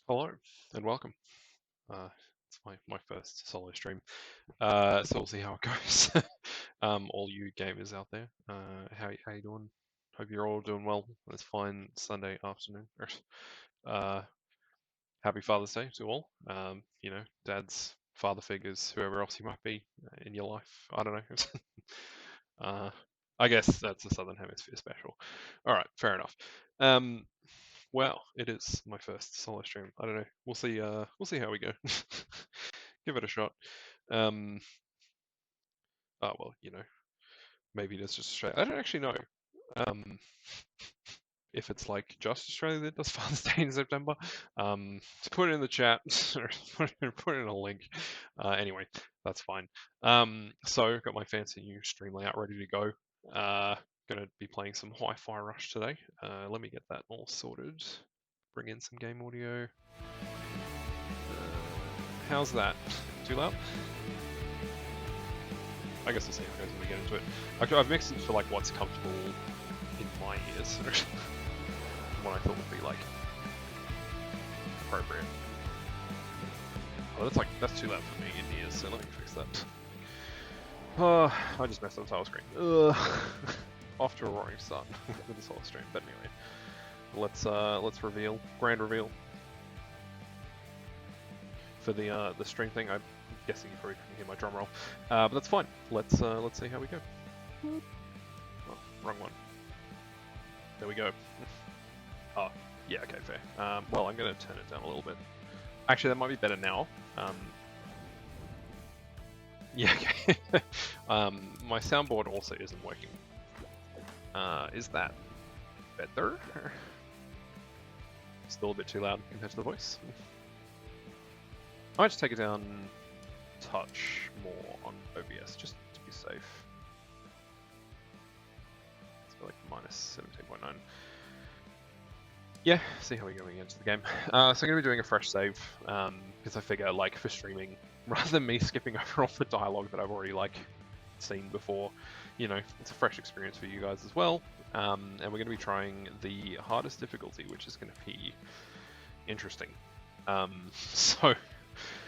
Hello and welcome. It's my first solo stream, so we'll see how it goes. All you gamers out there, how you doing? Hope you're all doing well. It's fine Sunday afternoon. Happy Father's Day to all. Dads, father figures, whoever else you might be in your life. I don't know. I guess that's a Southern Hemisphere special. All right, fair enough. Well, it is my first solo stream. I don't know. We'll see. We'll see how we go. Give it a shot. Oh well, maybe it's just Australia. I don't actually know. If it's like just Australia that does Father's Day in September. Put it in the chat or put it in a link. Anyway, that's fine. So got my fancy new stream layout ready to go. Gonna be playing some Hi-Fi Rush today. Let me get that all sorted. Bring in some game audio. How's that? Too loud? I guess we'll see how it goes when we get into it. I've mixed it for like what's comfortable in my ears, what I thought would be like appropriate. Oh, that's too loud for me in ears, so let me fix that. I just messed up the title screen. Off to a roaring start with this whole stream. But anyway, let's reveal, grand reveal for the stream thing. I'm guessing you probably couldn't hear my drum roll, but that's fine. Let's see how we go. Oh, wrong one. There we go. Oh, yeah, okay, fair. Well, I'm gonna turn it down a little bit. Actually, that might be better now. Yeah, okay. My soundboard also isn't working. Is that better? Still a bit too loud compared to the voice. I might just take it down a touch more on OBS, just to be safe. Let's go like minus 17.9. Yeah, see how we go into the game. So I'm going to be doing a fresh save, because I figure, like, for streaming, rather than me skipping over all the dialogue that I've already, like, seen before, you know, it's a fresh experience for you guys as well. And we're going to be trying the hardest difficulty, which is going to be interesting. So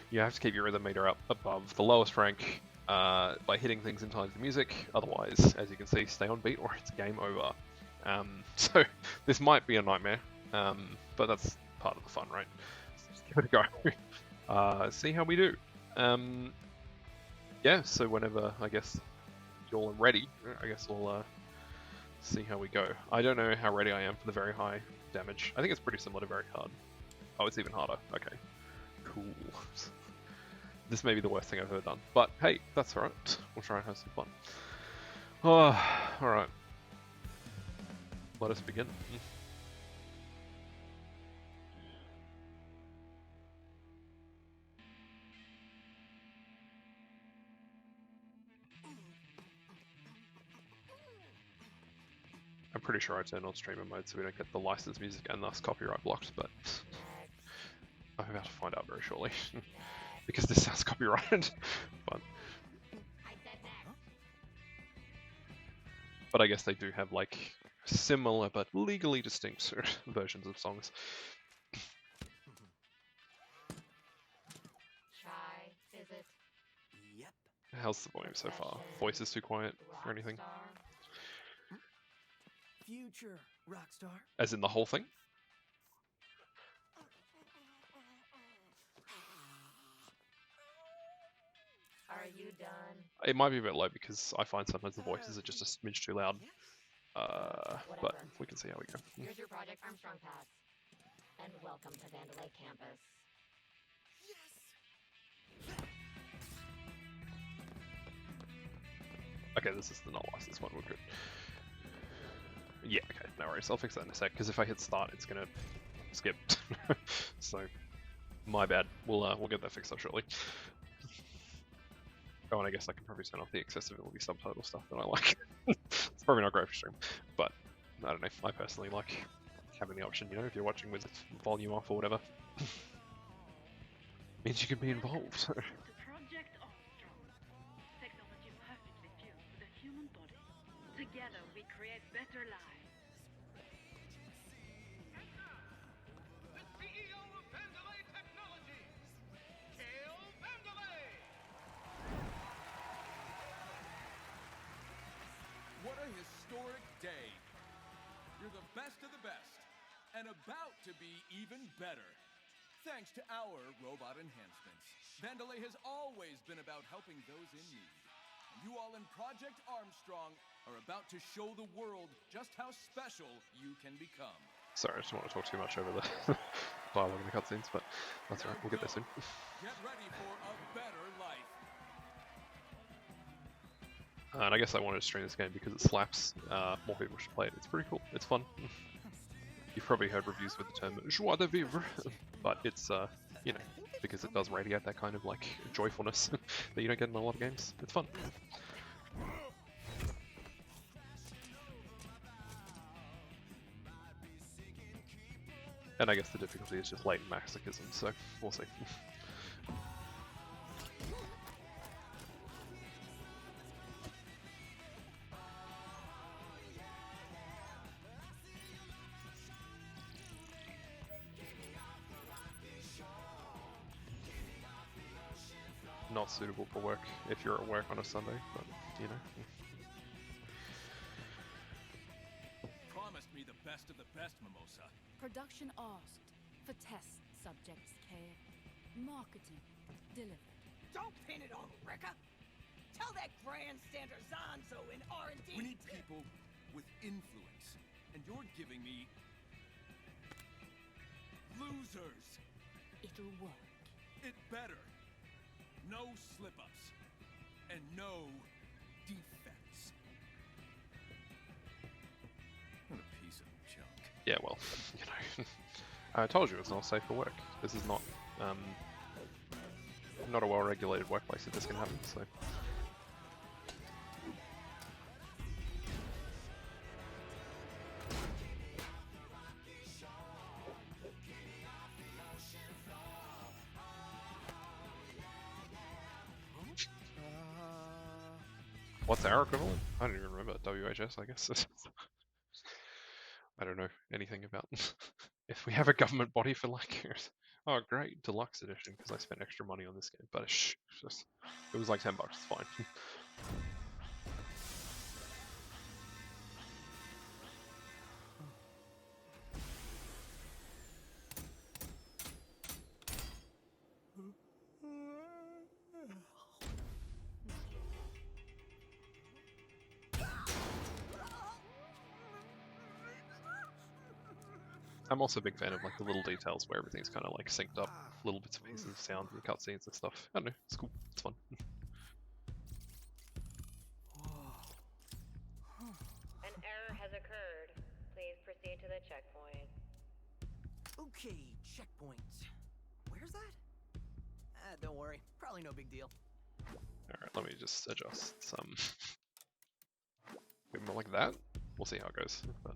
you have to keep your rhythm meter up above the lowest rank by hitting things in time with the music. Otherwise, as you can see, stay on beat or it's game over. So this might be a nightmare. But that's part of the fun, right? So just give it a go. See how we do. Yeah, so whenever, I guess, you're ready, I guess we'll see how we go. I don't know how ready I am for the very high damage. I think it's pretty similar to very hard. Oh, it's even harder. Okay. Cool. This may be the worst thing I've ever done. But hey, that's alright. We'll try and have some fun. Oh, alright. Let us begin. I'm pretty sure I turned on streamer mode so we don't get the licensed music and thus copyright blocked, but I'm about to find out very shortly. Because this sounds copyrighted. But I guess they do have like similar but legally distinct versions of songs. Is it? Yep. How's the volume so far? Voice is too quiet or anything? Future rockstar. As in the whole thing? Are you done? It might be a bit low because I find sometimes the voices are just a smidge too loud. But we can see how we go. Here's your Project Armstrong pass. And welcome to Vandalay campus. Okay, this is the not licensed one, we're good. Yeah, okay, no worries. I'll fix that in a sec, because if I hit start, it's gonna skip. So, my bad. We'll get that fixed up shortly. Oh, and I guess I can probably turn off the accessibility subtitle stuff that I like. It's probably not great for stream, but I don't know. I personally like having the option, you know, if you're watching with volume off or whatever. Means you can be involved. Project Armstrong. Technology perfectly fused with the human body. Together we create better lives. The CEO of Vandalay Technologies, Hail Vandalay! What a historic day. You're the best of the best, and about to be even better. Thanks to our robot enhancements, Vandalay has always been about helping those in need. You all in Project Armstrong are about to show the world just how special you can become. Sorry, I just don't want to talk too much over the dialogue in the cutscenes, but that's alright, we'll get there soon. Get ready for a better life. And I guess I wanted to stream this game because it slaps. More people should play it. It's pretty cool. It's fun. You've probably heard reviews with the term joie de vivre, but it's, you know, because it does radiate that kind of, like, joyfulness that you don't get in a lot of games. It's fun. And I guess the difficulty is just latent masochism, so we'll see. not suitable for work if you're at work on a Sunday, but you know. Promised me the best of the best, Mimosa. Production asked for test subjects care. Marketing delivered. Don't pin it on Rekka. Tell that grandstander Zanzo in R&D. We need people with influence, and you're giving me losers. It'll work. It better. No slip-ups and no defects. What a piece of junk. Yeah, well, you know, I told you it's not safe for work. This is not not a well-regulated workplace if this can happen. So. What's our equivalent? I don't even remember. WHS, I guess. I don't know anything about if we have a government body for like oh great, deluxe edition because I spent extra money on this game. But it was like $10, it's fine. I'm also a big fan of like the little details where everything's kind of like synced up, little bits and pieces of sound and cutscenes and stuff. I don't know, it's cool, it's fun. An error has occurred. Please proceed to the checkpoint. Okay, checkpoint. Where's that? Don't worry. Probably no big deal. Alright, let me just adjust some. Maybe more like that? We'll see how it goes. But...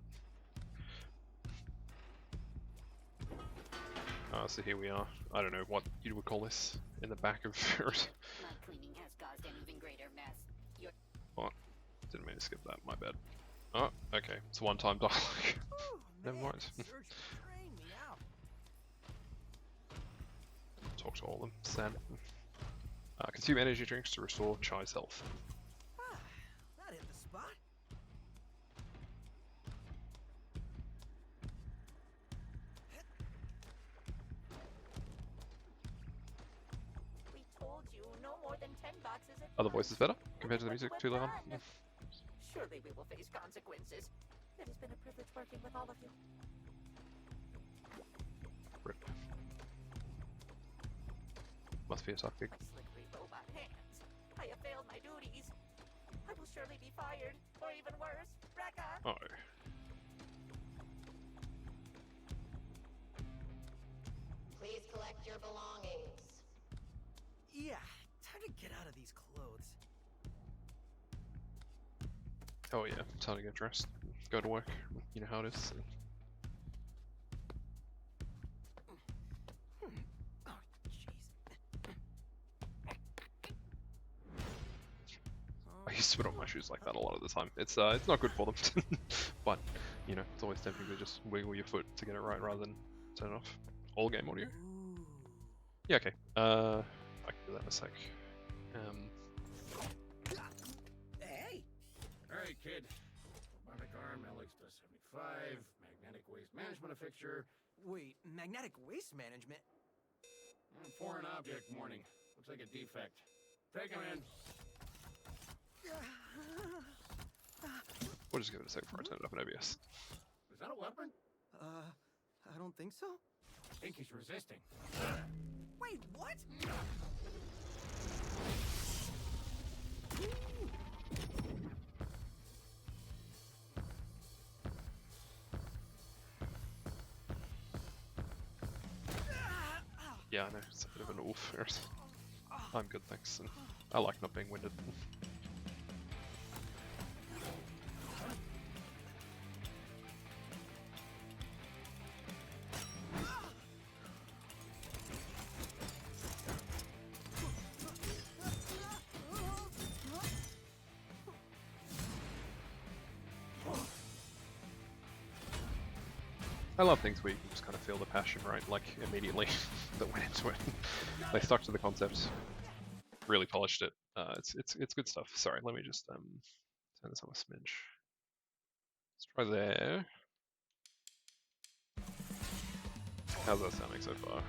so here we are. I don't know what you would call this in the back of yours. My cleaning has caused an even greater mess. What? Didn't mean to skip that, my bad. Oh, okay. It's a one-time dialogue. Oh, Never man, mind. Surgeon trained me out. Talk to all of them. Sam. Consume energy drinks to restore Chai's health. Ah, that hit the spot. We told you no more than 10 boxes at Are the once. voices better compared to the music too loud? Surely we will face consequences. It has been a privilege working with all of you. Rip. Must be a tough gig. My slippery robot hands. I have failed my duties. I will surely be fired, or even worse, Rekka. Oh. Please collect your belongings. Yeah, time to get out of these clothes. Oh yeah, time to get dressed. Go to work. You know how it is. Oh, jeez. I used to put on my shoes like that a lot of the time. It's not good for them, but you know it's always tempting to just wiggle your foot to get it right rather than turn it off. All game audio. Ooh. Yeah, okay. I can do that in a sec. Hey! Alright, kid. Robotic arm, LX to 75, magnetic waste management fixture, Wait, magnetic waste management? foreign object warning. Looks like a defect. Take him in. We'll just give it a sec before I turn it up in OBS. Is that a weapon? I don't think so. I think he's resisting. Wait, what? Yeah, I know, it's a bit of an oof. I'm good, thanks. And I like not being winded. I love things where you can just kind of feel the passion, right? Like, immediately that went into it. They stuck to the concept really polished it. It's good stuff. Sorry, let me just turn this on a smidge. Let's try there. How's that sounding so far?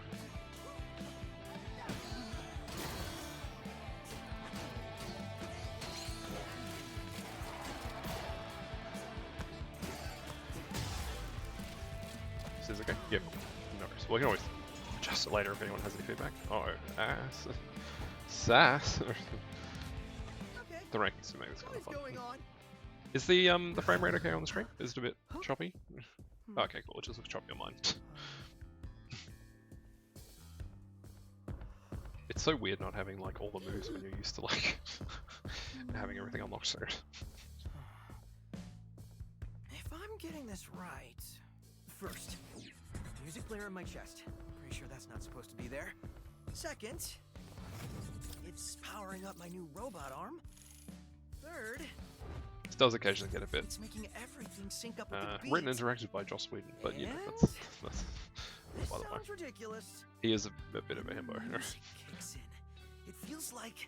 Is this okay? Yep. No worries. We can always adjust it later if anyone has any feedback. Oh, ass. Sass. Okay. The rankings to make this kind What of is fun. going on? Is the frame rate okay on the stream? Is it a bit choppy? Okay, cool. It just looks choppy on mine. It's so weird not having like all the moves when you're used to like having everything unlocked. So If I'm getting this right, first, music player in my chest. Pretty sure that's not supposed to be there. Second, it's powering up my new robot arm. Third, it does occasionally get a bit it's making everything sync up with the beat. written and directed by Joss Whedon, but you know And that's this by the way. sounds ridiculous. He is a bit of a himbo. Music kicks in. It feels like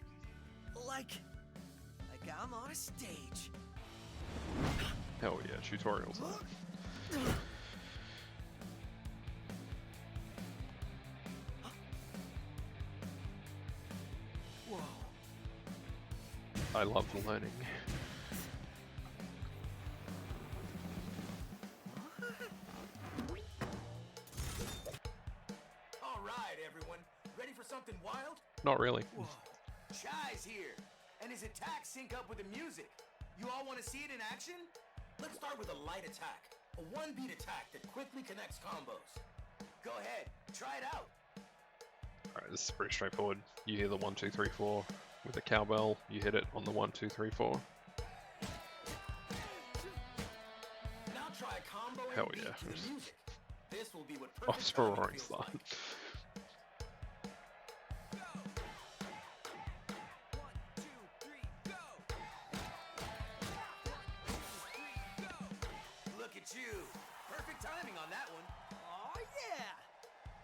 I'm on a stage. Hell yeah, tutorials. Whoa. I love learning. All right, everyone. Ready for something wild? Not really. Whoa. Chai's here, and his attacks sync up with the music. You all want to see it in action? Let's start with a light attack. A one-beat attack that quickly connects combos. Go ahead, try it out. Alright, this is pretty straightforward. You hear the 1, 2, 3, 4 with the cowbell. You hit it on the 1, 2, 3, 4. Now try a combo and Hell beat yeah. to the music. This will be what Off perfect for a timing roaring feels start. like. Look at you. Perfect timing on that one. Oh yeah.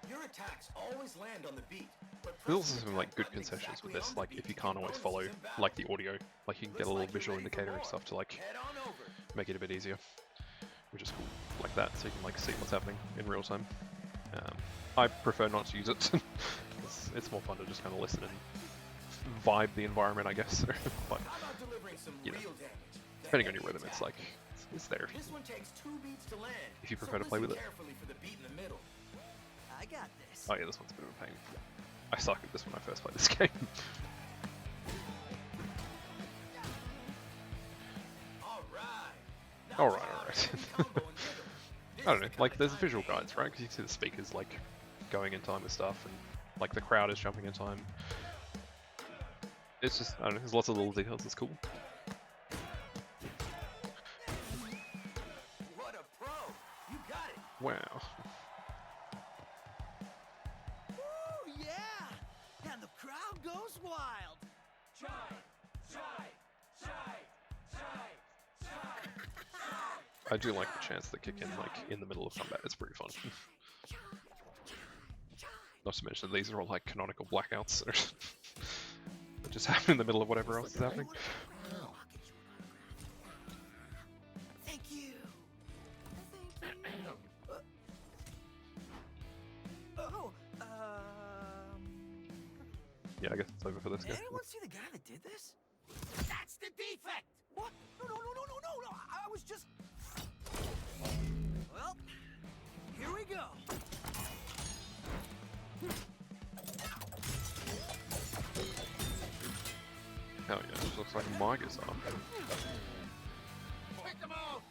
Your attacks always land on the beat. But There's also pressing some the like attack good button concessions exactly with this, on the like beat if you can can't give always bonuses follow in battle. like the audio, like you can get a Looks little like you're visual ready for indicator and more. stuff to like Head on over. make it a bit easier, which is cool, like that, so you can like see what's happening in real time. I prefer not to use it. it's more fun to just kind of listen and vibe the environment, I guess. But How about delivering some you know, real damage? The depending on heavy your rhythm, it's attack. like it's there. This one takes 2 beats to land. If you so prefer to play listen with it. carefully for the beat in the middle. I got this. Oh yeah, this one's a bit of a pain. I sucked at this when I first played this game. All right. Now Alright, try out alright. a heavy combo and rhythm. This I don't is know, the like kinda there's time visual game. guides, right? Because you can see the speakers like going in time with stuff, and like the crowd is jumping in time. It's just, I don't know, there's lots of little details, it's cool. What a pro! You got it. Wow. Woo, yeah! And the crowd goes wild. I do like the chants that kick in like in the middle of combat, it's pretty fun. Not to mention that these are all like canonical blackouts that just happen in the middle of whatever else is happening. Thank you. Oh, Yeah, I guess it's over for this guy. anyone see the guy that did this? That's the defect. What? No. I was just. Well, here we go. Hell yeah, this looks like my guitar. Pick them out.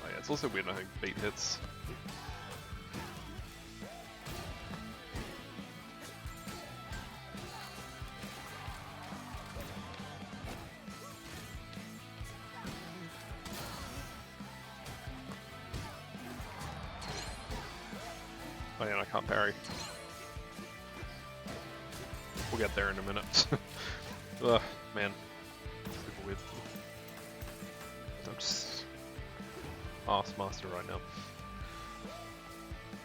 Oh yeah, it's also weird not having beat hits. Oh yeah, and I can't parry. We'll get there in a minute. Ugh, man. Super weird. I'm just ass master right now.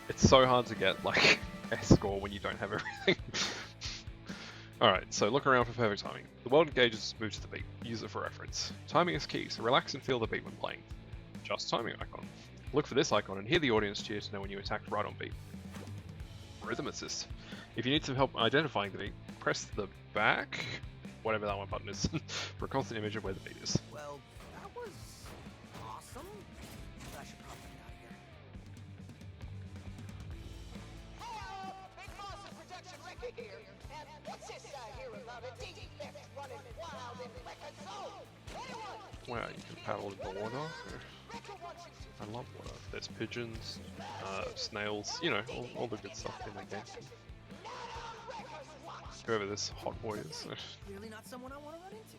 It's so hard to get like S score when you don't have everything. Alright, so look around for perfect timing. The world engages moves to the beat. Use it for reference. Timing is key, so relax and feel the beat when playing. Just timing icon. Look for this icon and hear the audience cheer to know when you attacked right on beat. Rhythm assist. If you need some help identifying the beat, press the back, whatever that one button is, for a constant image of where the beat is. Well, that was awesome. I should probably get out of here. Hello, Big Monster Production Record here. And what's this I hear about a defect running wild in Record Zone? Anyone? Wow, you can paddle in the water. I love water. There's pigeons, snails, you know, all the good stuff in the game. Whoever this hot boy is. Really not someone I want to run into.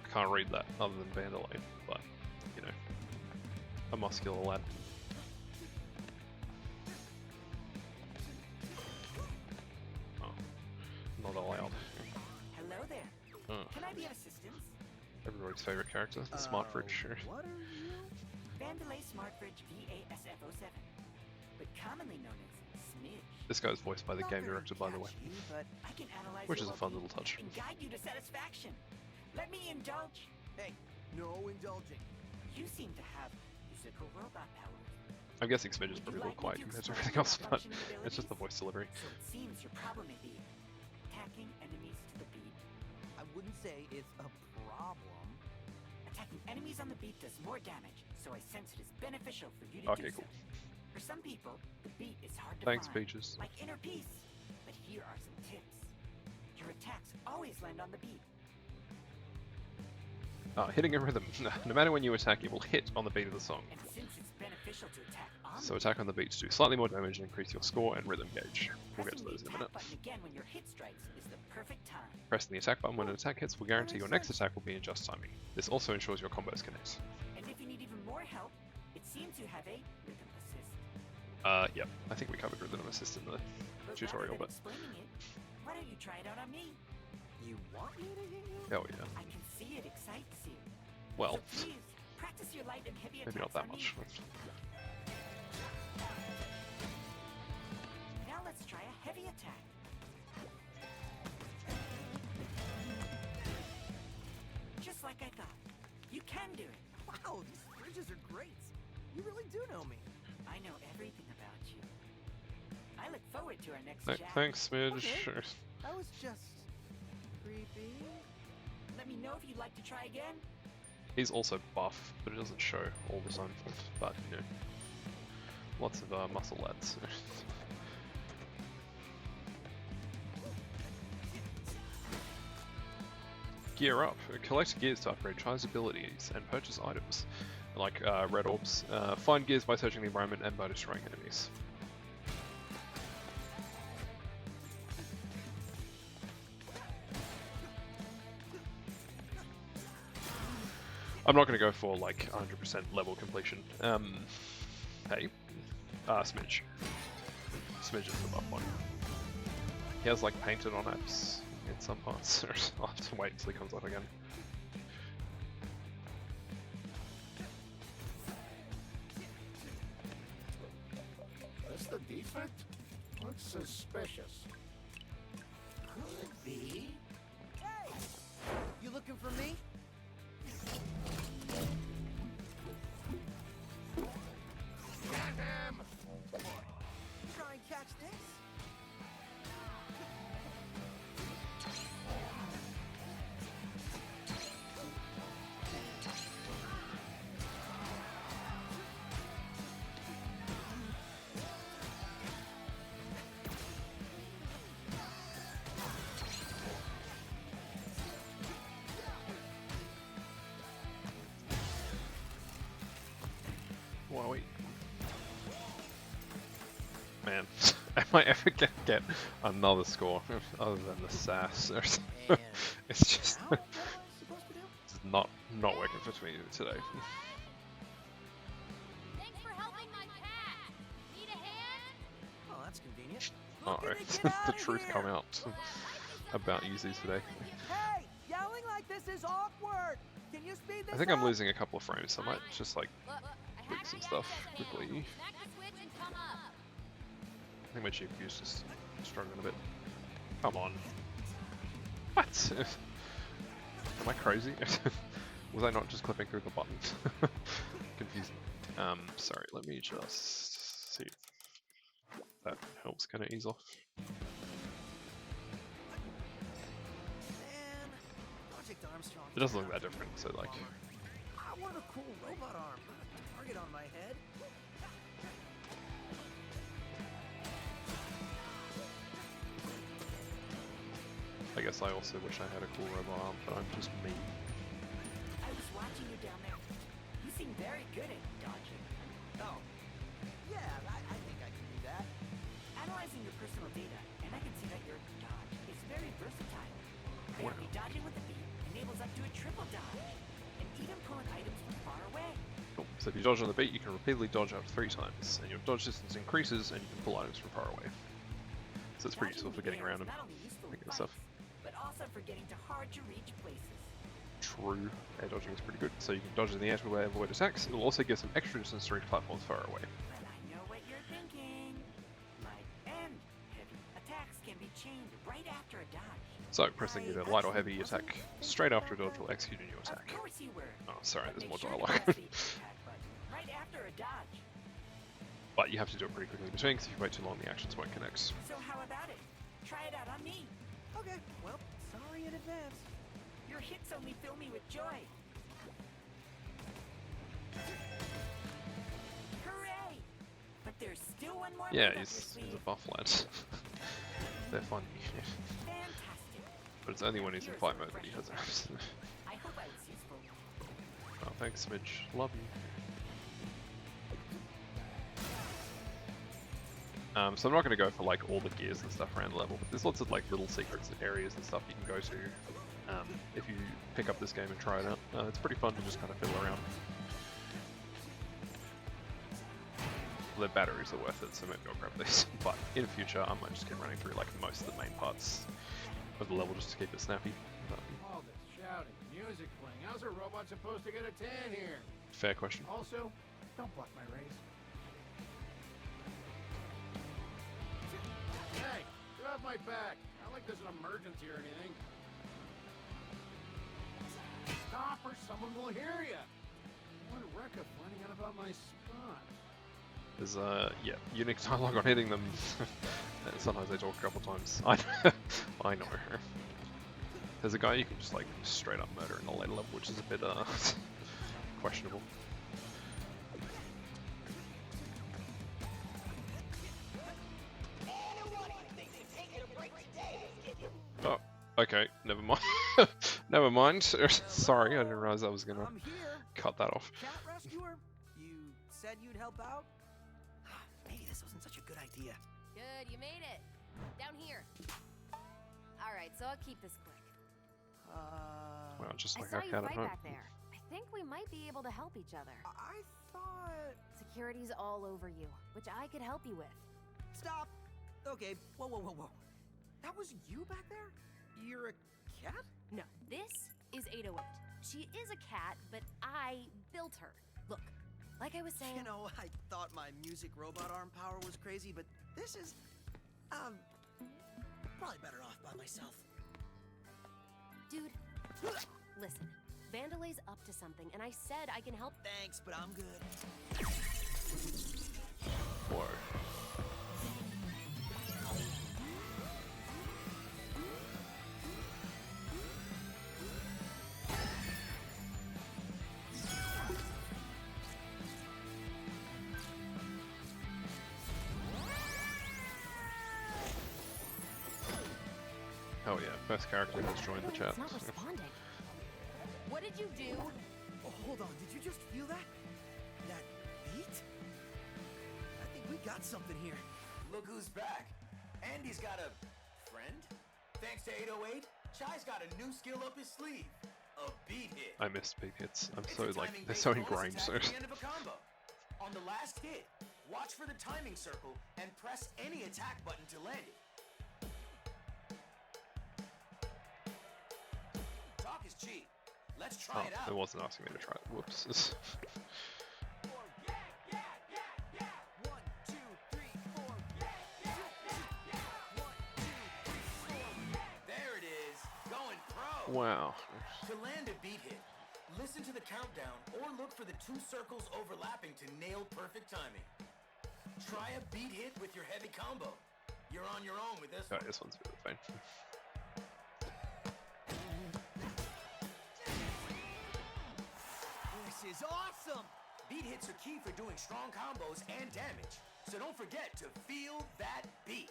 I can't read that other than Vandalay, but, you know, a muscular lad. Oh, not allowed. Hello there. Can I be of assistance? Everybody's favorite character, the Smart Fridge. What are you? Vandalay Smart Fridge VASF07, but commonly known as Smidge. This guy's voiced by the Not game very director, by the way, catchy, but I can analyze which your is a fun well-being little touch. and guide you to satisfaction. Let me indulge. Hey, no indulging. You seem to have musical robot powers. I'm guessing Smidge is probably a little quiet compared to everything else, but it's just the voice delivery. So it seems your problem may be attacking enemies to the beat. I wouldn't say it's a problem. Attacking enemies on the beat does more damage, so I sense it is beneficial for you to Okay, do cool. so. For some people, the beat is hard to Thanks, find, Peaches. like inner peace. But here are some tips. Your attacks always land on the beat. Hitting a rhythm. No matter when you attack, it will hit on the beat of the song. And since it's beneficial to attack on So attack on the beat to do slightly more damage and increase your score and rhythm gauge. We'll get to pressing those the in a minute. attack button again when your hit strikes is the perfect time. Pressing the attack button when an attack hits will guarantee your next attack will be in just timing. This also ensures your combos connect. And if you need even more help, it seems you have a rhythm assist. Yep. I think we covered rhythm assist in the But tutorial, rather than but explaining it, why don't you try it out on me? You want me to hit you? hell yeah. I can see it excites you. Well, So please, practice your light and heavy maybe not attacks that on much. me. Now let's try a heavy attack. Just like I thought. You can do it. Wow, these fridges are great. You really do know me. I know everything about you. I look forward to our next chat. Thanks, Smidge. Okay. That was just creepy. Let me know if you'd like to try again. He's also buff, but it doesn't show all the time. But, you know, lots of muscle lads. Gear up. Collect gears to upgrade Chai's abilities and purchase items, like red orbs. Find gears by searching the environment and by destroying enemies. I'm not going to go for like 100% level completion. Hey, Smidge. Smidge is the buff one. He has like painted on apps in some parts. I'll have to wait until he comes up again. That's the defect? Looks suspicious. Could be. Hey! You looking for me? Try and catch this? Wowie. Man, am I ever gonna get another score other than the sass or something? And It's just now, what am I supposed to do? it's not working for me today. Thanks for helping my cat. Need a hand? Oh, that's convenient. Alright, Looking to get the outta truth here. come out about Yuzu today. Hey! Yelling like this is awkward! Can you speed this I think I'm up? losing a couple of frames, so I might just like Look, I fix hacked some the stuff access panel. quickly. Smack the switch and come up. think my GPU's just struggling a bit. Come on. What? Am I crazy? Was I not just clipping through the button? Confusing. Sorry, let me just see if that helps kind of ease off. Man, Project Armstrong. It doesn't look that different, so like... I want a cool robot arm, not a target on my head. I guess I also wish I had a cool robot arm, but I'm just me. I was watching you down there. You seem very good at dodging. Oh, yeah, I think I can do that. Analyzing your personal data, and I can see that your dodge is very versatile. Apparently, dodging with the beat enables up to a triple dodge, and even pulling items from far away. Cool. So if you dodge on the beat, you can repeatedly dodge up to 3 times, and your dodge distance increases, and you can pull items from far away. So it's pretty useful for getting around and that kind of stuff. But also for getting to hard-to-reach places. True. Air dodging is pretty good. So you can dodge in the air to avoid attacks. It will also give some extra distance to reach platforms far away. Well, I know what you're thinking. Light and heavy attacks can be chained right after a dodge. So pressing either light or heavy attack straight after a dodge will execute a new attack. Of course you were. Oh, sorry, But there's make more sure to dialogue. press the attack button right after a dodge. But you have to do it pretty quickly in between, because if you wait too long, the actions won't connect. So how about it? Try it out on me. Okay, well, sorry in advance. Your hits only fill me with joy. Hooray! But there's still one more Yeah, move up your he's sleeve. a buff lad. They're funny. Fantastic. But it's only when he's in fight mode that he has apps. I hope I was useful. Oh, thanks, Midge. Love you. So I'm not going to go for like all the gears and stuff around the level, but there's lots of like little secrets and areas and stuff you can go to if you pick up this game and try it out. It's pretty fun to just kind of fiddle around. The batteries are worth it, so maybe I'll grab these. But in the future, I might just keep running through like most of the main parts of the level just to keep it snappy. All this shouting, music playing. How's a robot supposed to get a tan here? Fair question. Also, don't block my rays. Hey, get off my back. Not like there's an emergency or anything. Stop or someone will hear you. What a Rekka finding out about my spot. There's yeah, unique dialogue on hitting them. Sometimes they talk a couple times. I know. There's a guy you can just like straight up murder in the later level, which is a bit questionable. Oh, okay, never mind. Never mind. Sorry, I didn't realize I was gonna I'm here. cut that off. Cat rescuer? You said you'd help out? Maybe this wasn't such a good idea. Good, you made it. Down here. Alright, so I'll keep this quick. Well, just I like saw our you cat at fight home. back there. I think we might be able to help each other. I thought... Security's all over you, which I could help you with. Stop! Okay, whoa. That was you back there? You're a cat? No, this is 808. She is a cat, but I built her. Look, like I was saying... You know, I thought my music robot arm power was crazy, but this is... probably better off by myself. Dude, listen. Vandelay's up to something, and I said I can help. Thanks, but I'm good. Whoa. Oh yeah, best character has joined the chat. It's not responding. What did you do? Oh, hold on, did you just feel that? That beat? I think we got something here. Look who's back. Andy's got a friend? Thanks to 808, Chai's got a new skill up his sleeve. A beat hit. I missed big hits. I'm It's so a like timing they're based so bonus ingrained. attack So at the end of a combo. On the last hit, watch for the timing circle and press any attack button to land it. Talk is cheap. Let's try it out. it wasn't asking me to try it. Whoops. 1, 2, 3, 4. Wow. To land a beat hit, listen to the countdown or look for the 2 circles overlapping to nail perfect timing. Try a beat hit with your heavy combo. You're on your own with this Oh, one. this one's a bit of a pain. This is awesome! Beat hits are key for doing strong combos and damage, so don't forget to feel that beat.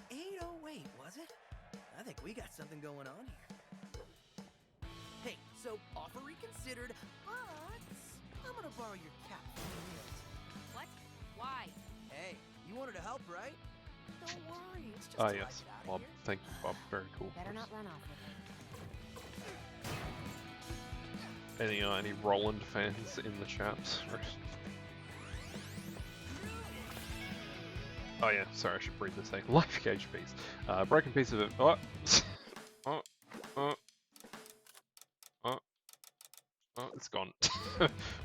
808, was it? I think we got something going on here. Hey, so offer reconsidered, but I'm gonna borrow your cat for a minute. What? Why? Hey, you wanted to help, right? Don't worry, it's just Ah, till I yes. get out of Bob. here. Thank you, Bob. Very cool. Better not run off with it. Any Roland fans in the chat? Oh yeah, sorry, I should read this thing. Life gauge piece. Broken piece of it. Oh. It's gone.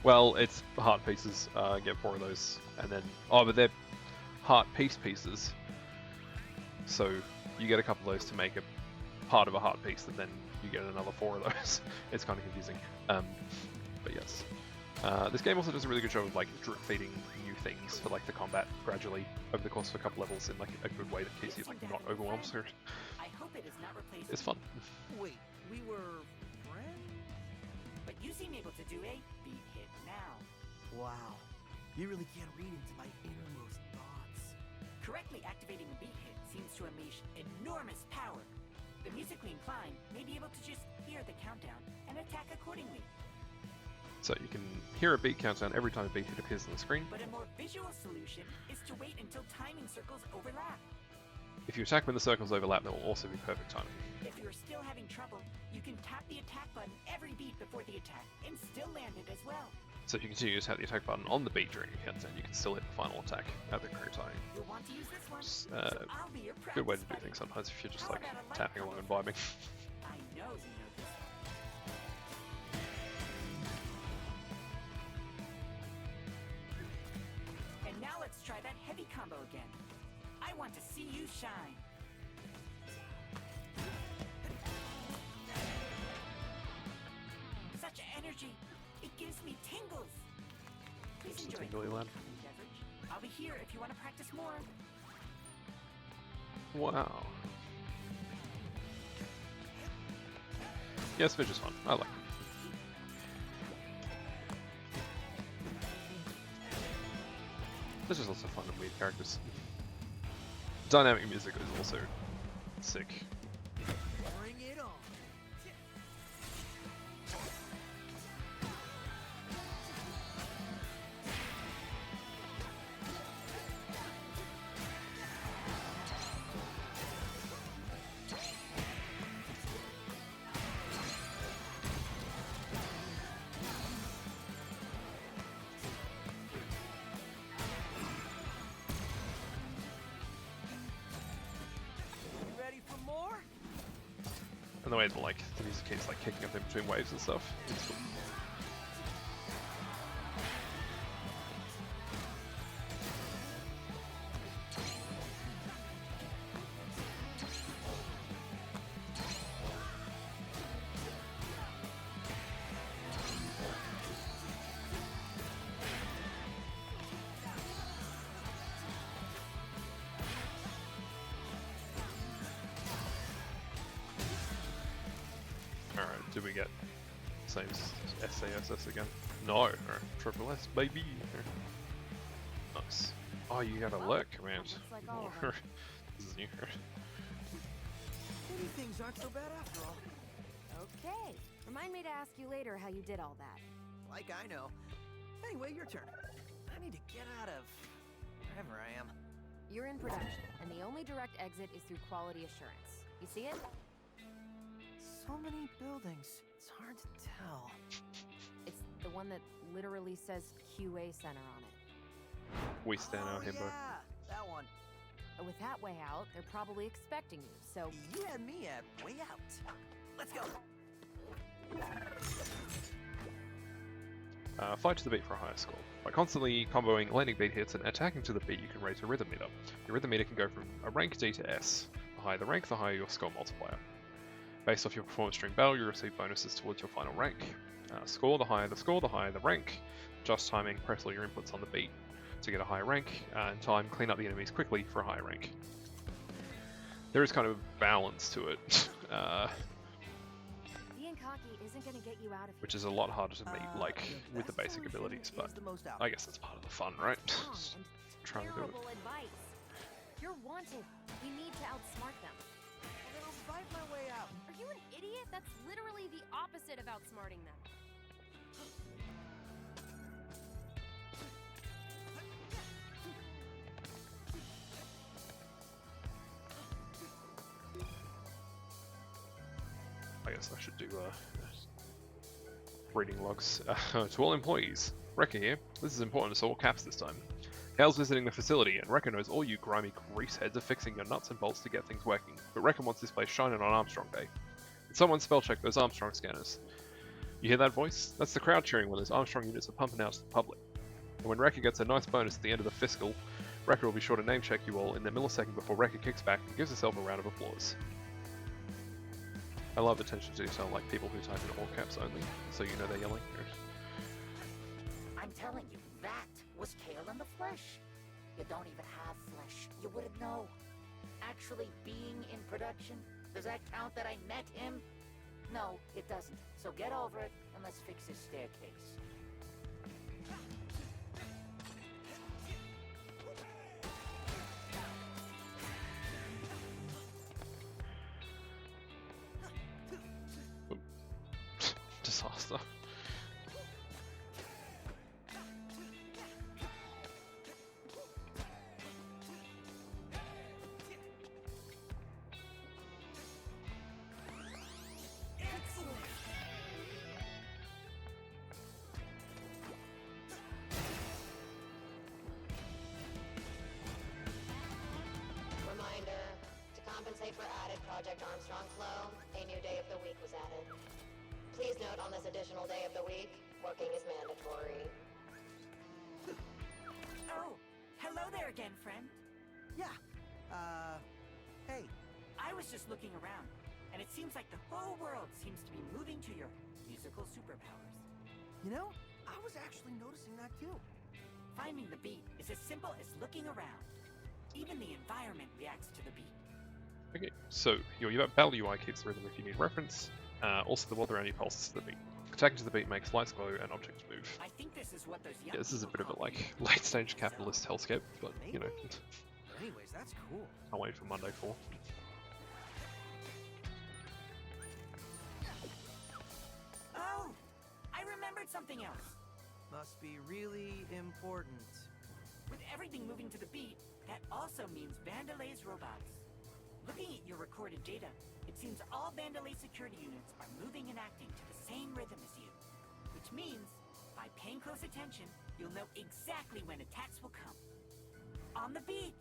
Well, it's heart pieces. Get 4 of those, and then but they're heart pieces. So you get a couple of those to make a part of a heart piece, and then you get another 4 of those. It's kind of confusing. But yes. This game also does a really good job of like drip feeding new things for like the combat gradually over the course of a couple levels in like a good way that keeps you like not overwhelmed. So I hope it is not replaced. it's fun. Wait, we were friends? But you seem able to do a beat hit now. Wow, you really can't read into my innermost thoughts. Correctly activating a beat hit seems to unleash enormous power. The musically inclined may be able to just hear the countdown and attack accordingly. So you can hear a beat countdown every time a beat hit appears on the screen. But a more visual solution is to wait until timing circles overlap. If you attack when the circles overlap, there will also be perfect timing. If you're still having trouble, you can tap the attack button every beat before the attack and still land it as well. So if you continue to tap the attack button on the beat during a countdown, you can still hit the final attack at the correct timing. You'll want to use this one, It's, so I'll be your practice good way to do buddy. things sometimes if you're just How like about a light tapping along and combo? vibing. I know you know this. And now let's try that heavy combo again. I want to see you shine. Such energy. It gives me tingles. Please It's a enjoy tingly cool lad. coffee beverage. I'll be here if you want to practice more. Wow. Yes, Fish is fun. I like it. This is also fun and weird characters. Dynamic music is also sick. Bring it on. You ready for more? And the way that like the music keeps like kicking up in between waves and stuff. It's cool. Alright, did we get same SASS again? No, alright, triple S baby. Nice. Oh, you got a lurk command. Looks like all of them. This is new. Maybe things aren't so bad after all. Okay. Remind me to ask you later how you did all that. Like I know. Anyway, your turn. I need to get out of wherever I am. You're in production, and the only direct exit is through quality assurance. You see it? So many buildings. It's hard to tell. It's the one that literally says QA Center on it. We stand our himbo. Yeah, that one. With that way out, they're probably expecting you, so You had me at way out. Let's go. Fight to the beat for a higher score. By constantly comboing landing beat hits and attacking to the beat, you can raise your rhythm meter. Your rhythm meter can go from a rank D to S. The higher the rank, the higher your score multiplier. Based off your performance during battle, you receive bonuses towards your final rank. Score, the higher the score, the higher the rank. Just timing, press all your inputs on the beat to get a higher rank. In time, clean up the enemies quickly for a higher rank. There is kind of a balance to it, Being cocky isn't gonna get you out of which here. is a lot harder to meet, like, The with the best basic solution abilities, but is the most I guess that's part of the fun, right? Wrong and Trying to do it. terrible advice. You're wanted. We need to outsmart them. Well, then I'll fight my way out. Are you an idiot? That's literally the opposite of outsmarting them. I guess I should do reading logs. To all employees, Rekka here. This is important, so all caps this time. Kale's visiting the facility, and Rekka knows all you grimy greaseheads are fixing your nuts and bolts to get things working, but Rekka wants this place shining on Armstrong Day. Can someone spell check those Armstrong scanners? You hear that voice? That's the crowd cheering when those Armstrong units are pumping out to the public. And when Rekka gets a nice bonus at the end of the fiscal, Rekka will be sure to name check you all in the millisecond before Rekka kicks back and gives herself a round of applause. I love attention to detail, like people who type in all caps only, so you know they're yelling. I'm telling you, that was Kale in the flesh. You don't even have flesh. You wouldn't know. Actually being in production, does that count that I met him? No, it doesn't. So get over it and let's fix his staircase. Disaster. Reminder, to compensate for added Project Armstrong flow, a new day of the week was added. Please note on this additional day of the week, working is mandatory. Oh, hello there again, friend. Yeah. Hey. I was just looking around, and it seems like the whole world seems to be moving to your musical superpowers. You know, I was actually noticing that too. Finding the beat is as simple as looking around. Even the environment reacts to the beat. Okay, so your battle UI keeps the rhythm if you need reference. Also, the world around you pulses to the beat. Attacking to the beat makes lights glow and objects move. I think this is what those young Yeah, this is a bit people of a call like late-stage capitalist hellscape, but you know, Anyways, that's cool. I'll wait for Monday 4. Oh, I remembered something else. Must be really important. With everything moving to the beat, that also means Vandelay's robots. Looking at your recorded data, it seems all Vandelay security units are moving and acting to the same rhythm as you. Which means, by paying close attention, you'll know exactly when attacks will come. On the beat!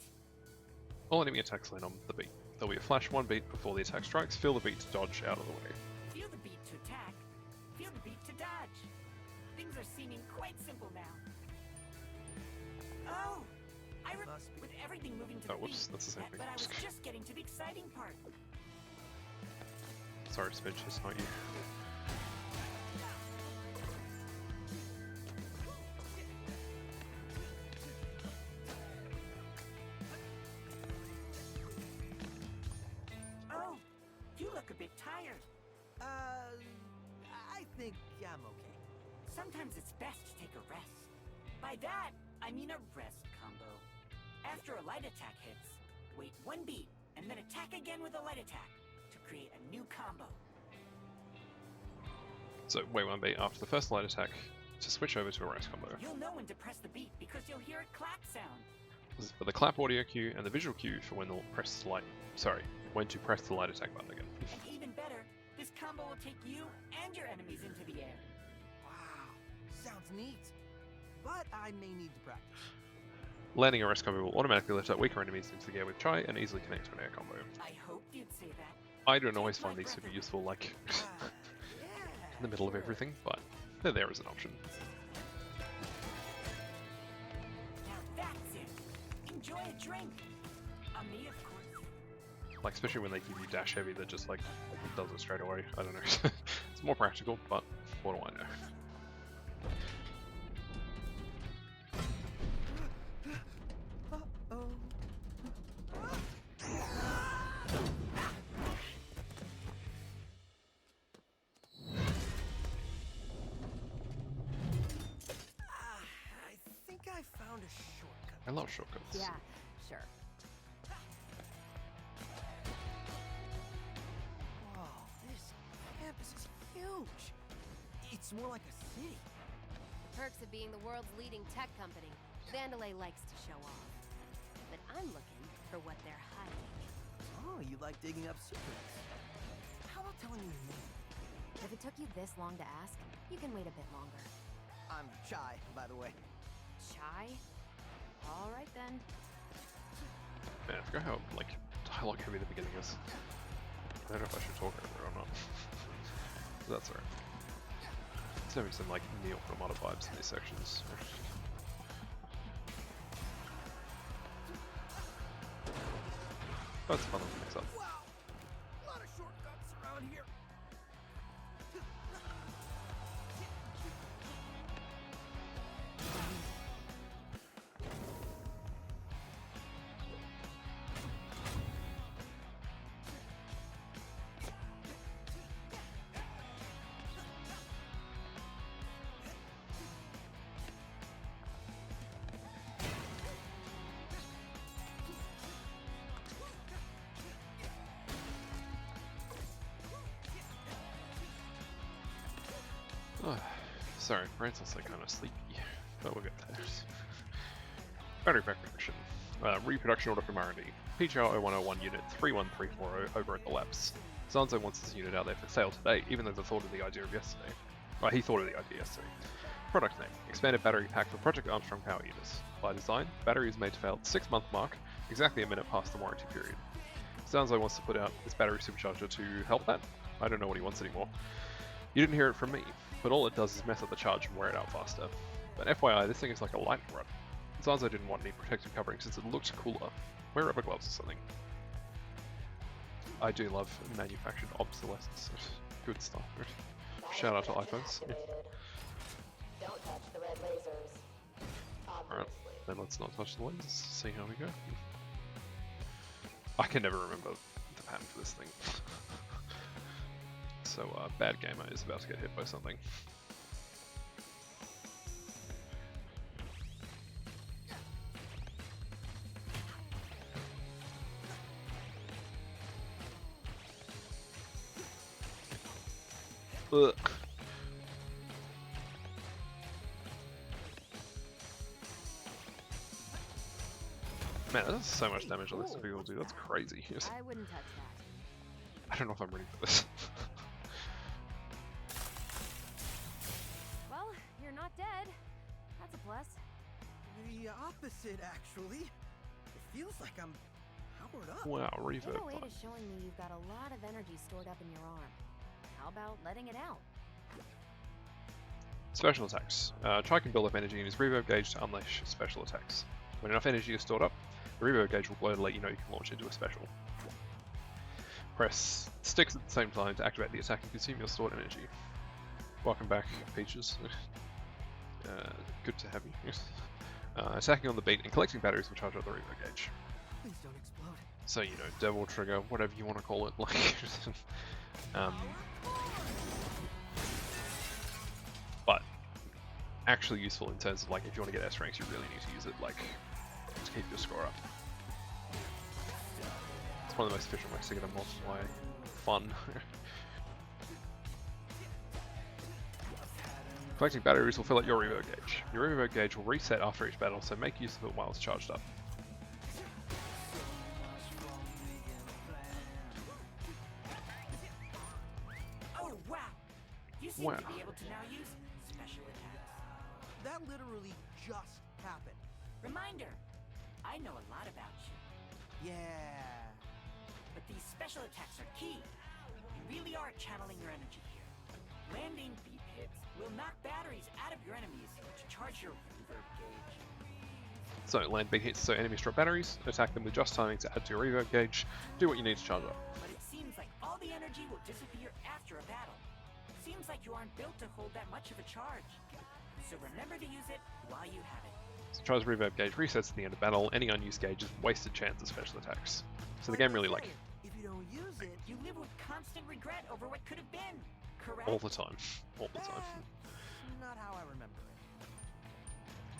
All enemy attacks land on the beat. There'll be a flash 1 beat before the attack strikes. Feel the beat to dodge out of the way. Feel the beat to attack, feel the beat to dodge. Things are seeming quite simple now. Oh! With everything moving to the whoops, beat, that's the same thing. but I was just getting to the exciting part. Sorry, Spidge, it's not you. Oh, you look a bit tired. I think I'm okay. Sometimes it's best to take a rest. By that, I mean a rest combo. After a light attack hits, wait 1 beat, and then attack again with a light attack to create a new combo. So wait 1 beat after the first light attack to switch over to a rest combo. You'll know when to press the beat because you'll hear a clap sound. This is for the clap audio cue and the visual cue for when to press the light attack button again. And even better, this combo will take you and your enemies into the air. Wow. Sounds neat. But I may need to practice. Landing a rest combo will automatically lift up weaker enemies into the air with Chai and easily connect to an air combo. I hoped you'd say that. I don't always find these super useful, like, in the middle of everything, but they're there as an option. Now that's it. Enjoy a drink. On me, of course. Like, especially when they give you dash heavy, that just, like, does it straight away. I don't know. It's more practical, but what do I know? Uh-oh. I think I found a shortcut. I love shortcuts. Yeah, sure. Whoa, this campus is huge. It's more like a city. The perks of being the world's leading tech company. Vandalay likes to show off. But I'm looking for what they're hiding. Oh, you like digging up secrets. How about telling me your name? If it took you this long to ask, you can wait a bit longer. I'm Chai, by the way. Shy? All right then. Man, I forgot how like dialogue heavy the beginning is. I don't know if I should talk over it or not. That's alright. There's having some like Neo Automata vibes in these sections. That's fun to mix up. Wow, a lot of shortcuts around here. Oh, sorry, brain's also kind of sleepy, but we'll get there. Battery pack production. Reproduction order from R&D. PGR0101 unit 31340 over at the labs. Sanzo wants this unit out there for sale today, even though they thought of the idea of yesterday. Well, he thought of the idea yesterday. Product name. Expanded battery pack for Project Armstrong power units. By design, battery is made to fail at the 6-month mark, exactly a minute past the warranty period. Sanzo wants to put out this battery supercharger to help that. I don't know what he wants anymore. You didn't hear it from me, but all it does is mess up the charge and wear it out faster. But FYI, this thing is like a lightning rod. Sanzo didn't want any protective covering since it looked cooler. Wear rubber gloves or something. I do love manufactured obsolescence. Good stuff. Shout out to iPhones. Activated. Don't touch the red lasers. Alright, Obviously. then let's not touch the lasers, see how we go. I can never remember the pattern for this thing. So, bad gamer is about to get hit by something. Ugh. Man, that's so much damage on this people do. That's crazy. I wouldn't touch that. I don't know if I'm ready for this. Well, you're not dead. That's a plus. The opposite, actually. It feels like I'm powered up. Wow, reverb. 808 is showing me you've got a lot of energy stored up in your arm. How about letting it out? Special attacks. Try can build up energy in his reverb gauge to unleash special attacks. When enough energy is stored up, the reverb gauge will glow to let you know you can launch into a special. Press sticks at the same time to activate the attack and consume your stored energy. Welcome back, Peaches. Good to have you. Attacking on the beat and collecting batteries will charge up the reverb gauge. Please don't explode. So, you know, devil trigger, whatever you want to call it. Like, but actually useful in terms of like if you want to get S ranks, you really need to use it like to keep your score up. It's one of the most efficient ways to get a multiply fun. Collecting batteries will fill up your reverb gauge. Your reverb gauge will reset after each battle, so make use of it while it's charged up. Oh, wow! You seem Wow. to be able to now use special attacks. That literally just happened. Reminder, I know a lot about you, Yeah. but these special attacks are key. You really are channeling your energy here. Landing beat hits will knock batteries out of your enemies to charge your reverb gauge. So land big hits, so enemies drop batteries, attack them with just timing to add to your reverb gauge, do what you need to charge up. But it seems like all the energy will disappear after a battle. Seems like you aren't built to hold that much of a charge. So remember to use it while you have it. So Char's reverb gauge resets at the end of battle. Any unused gauge is wasted chance of special attacks. So the game really like If you don't use it, You live with constant regret over what could have been, correct? all the time, all the time. not how I remember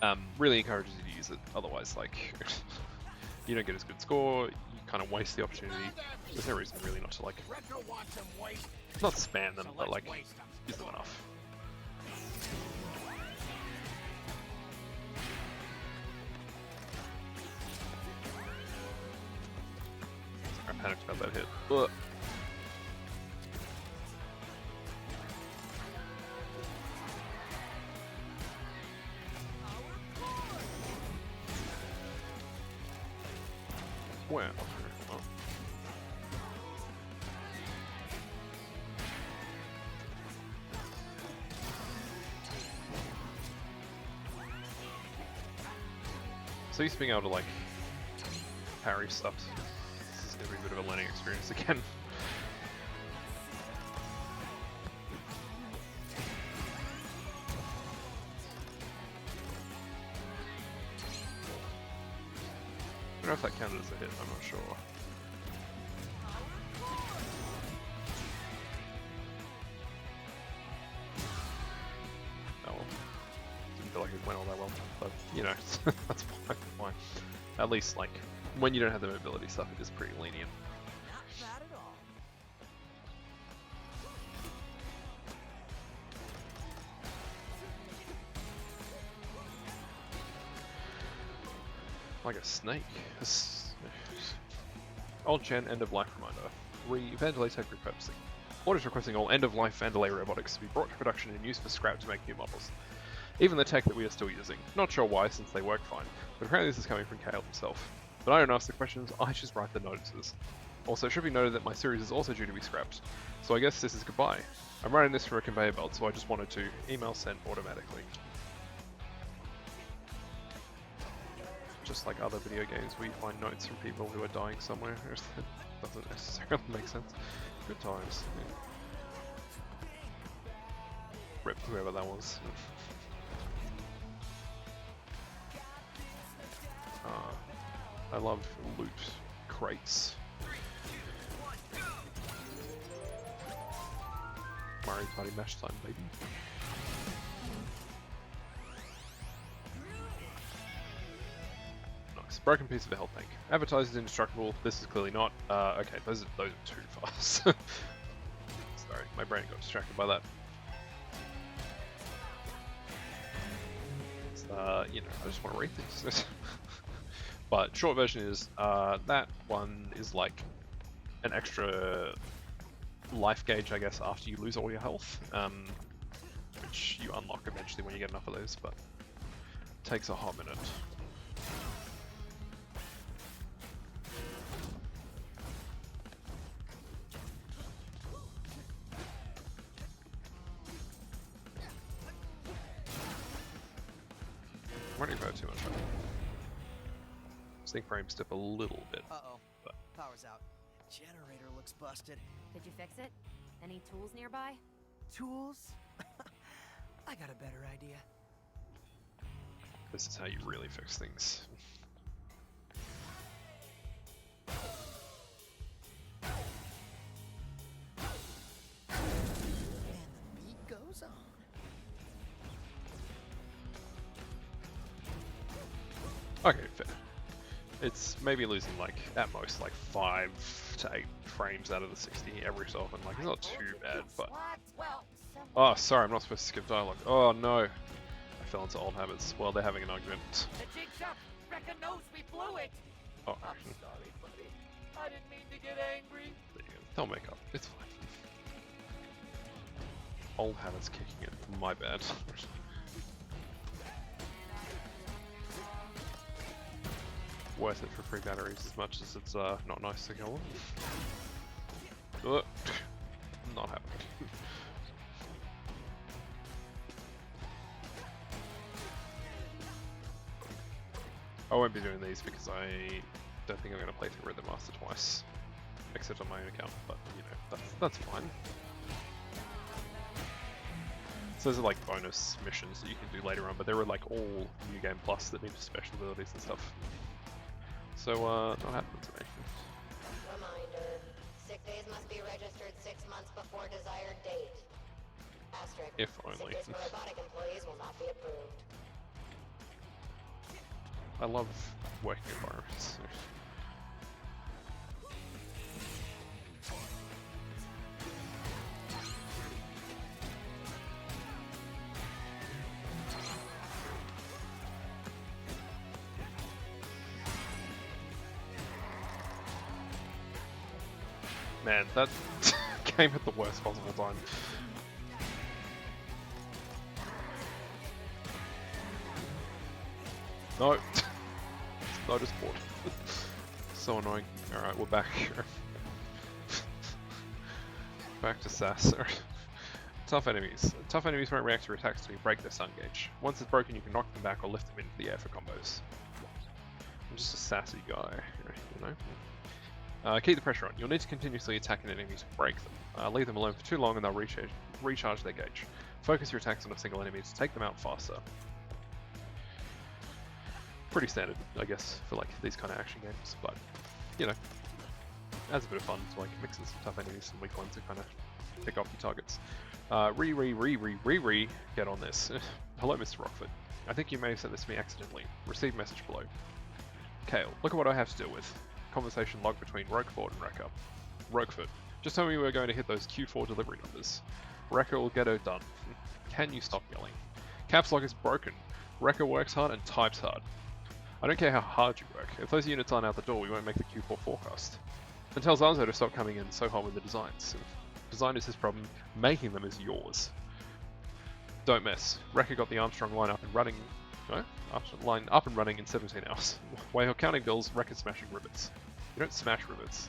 it. Really encourages you to use it. Otherwise, like, you don't get as good score. You kind of waste the opportunity. There's no reason really not to like, Retro wants them waste. not spam them, So but let's like, waste 'em. use them enough. I panicked about that hit. Ugh. Wow. Oh. So used to being able to like parry stuff. This is gonna be a bit of a learning experience again. I don't know if that counted as a hit, I'm not sure. Oh well. Didn't feel like it went all that well, but you know, that's fine. At least, like, when you don't have the mobility stuff, it is pretty lenient. Not bad at all. Like a snake. Old Chen end of life reminder. Vandalay tech repurposing. Orders requesting all end of life Vandalay robotics to be brought to production and used for scrap to make new models. Even the tech that we are still using. Not sure why, since they work fine, but apparently this is coming from Kale himself. But I don't ask the questions, I just write the notices. Also, it should be noted that my series is also due to be scrapped, so I guess this is goodbye. I'm writing this for a conveyor belt, so I just wanted to email sent automatically. Just like other video games where you find notes from people who are dying somewhere. It doesn't necessarily make sense. Good times. Yeah. Rip whoever that was. I love loot crates. Mario Party mash time, baby. Nice. Broken piece of a health tank. Advertised as indestructible. This is clearly not. Okay, those are too fast. Sorry, my brain got distracted by that. You know, I just want to read things. But short version is that one is like an extra life gauge, I guess, after you lose all your health, which you unlock eventually when you get enough of those, but it takes a hot minute. I'm running about too much. I think frames dip a little bit. Uh-oh. But Power's out. Generator looks busted. Did you fix it? Any tools nearby? Tools? I got a better idea. this is how you really fix things. And the beat goes on. Okay, fair. It's maybe losing like at most like 5 to 8 frames out of the 60 every so often. Like it's not too bad, but oh, sorry, I'm not supposed to skip dialogue. Oh no, I fell into old habits. Well, they're having an argument. The jig's up! Rekka knows we blew it! Oh, I'm sorry, buddy. I didn't mean to get angry. there you go. They'll make up. It's fine. Old habits kicking in. My bad. Worth it for free batteries as much as it's not nice to kill them. Ugh. Not happening. I won't be doing these because I don't think I'm going to play through Rhythm Master twice. except on my own account, but you know, that's fine. So those are like bonus missions that you can do later on, but they were like all New Game Plus that needed special abilities and stuff. So, not happening to me. Reminder, sick days must be registered 6 months before desired date. Asterisk. If only. Sick days for robotic employees will not be approved. I love working environments. Man, that came at the worst possible time. No! No, just bored. So annoying. Alright, we're back. Back to SAS. Tough enemies. Tough enemies won't react to your attacks until you break their stun gauge. Once it's broken, you can knock them back or lift them into the air for combos. I'm just a sassy guy, you know? Keep the pressure on. You'll need to continuously attack an enemy to break them. Leave them alone for too long and they'll recharge their gauge. Focus your attacks on a single enemy to take them out faster. Pretty standard, I guess, for like these kind of action games, but you know, adds a bit of fun to like mix in some tough enemies and weak ones to kind of pick off your targets. Get on this. Hello, Mr. Rockford. I think you may have sent this to me accidentally. Receive message below. Kale, look at what I have to deal with. Conversation log between Roquefort and Wrecker. Roquefort, just tell me we're going to hit those Q4 delivery numbers. Wrecker will get her done. Can you stop yelling? Caps lock is broken. Wrecker works hard and types hard. I don't care how hard you work. If those units aren't out the door, we won't make the Q4 forecast. Then tell Zanzo to stop coming in so hot with the designs. Design is his problem, making them is yours. Don't mess. Wrecker got the Armstrong line up and running. No? Line up and running in 17 hours. While you're counting bills, Wrecker's smashing rivets. You don't smash rivets.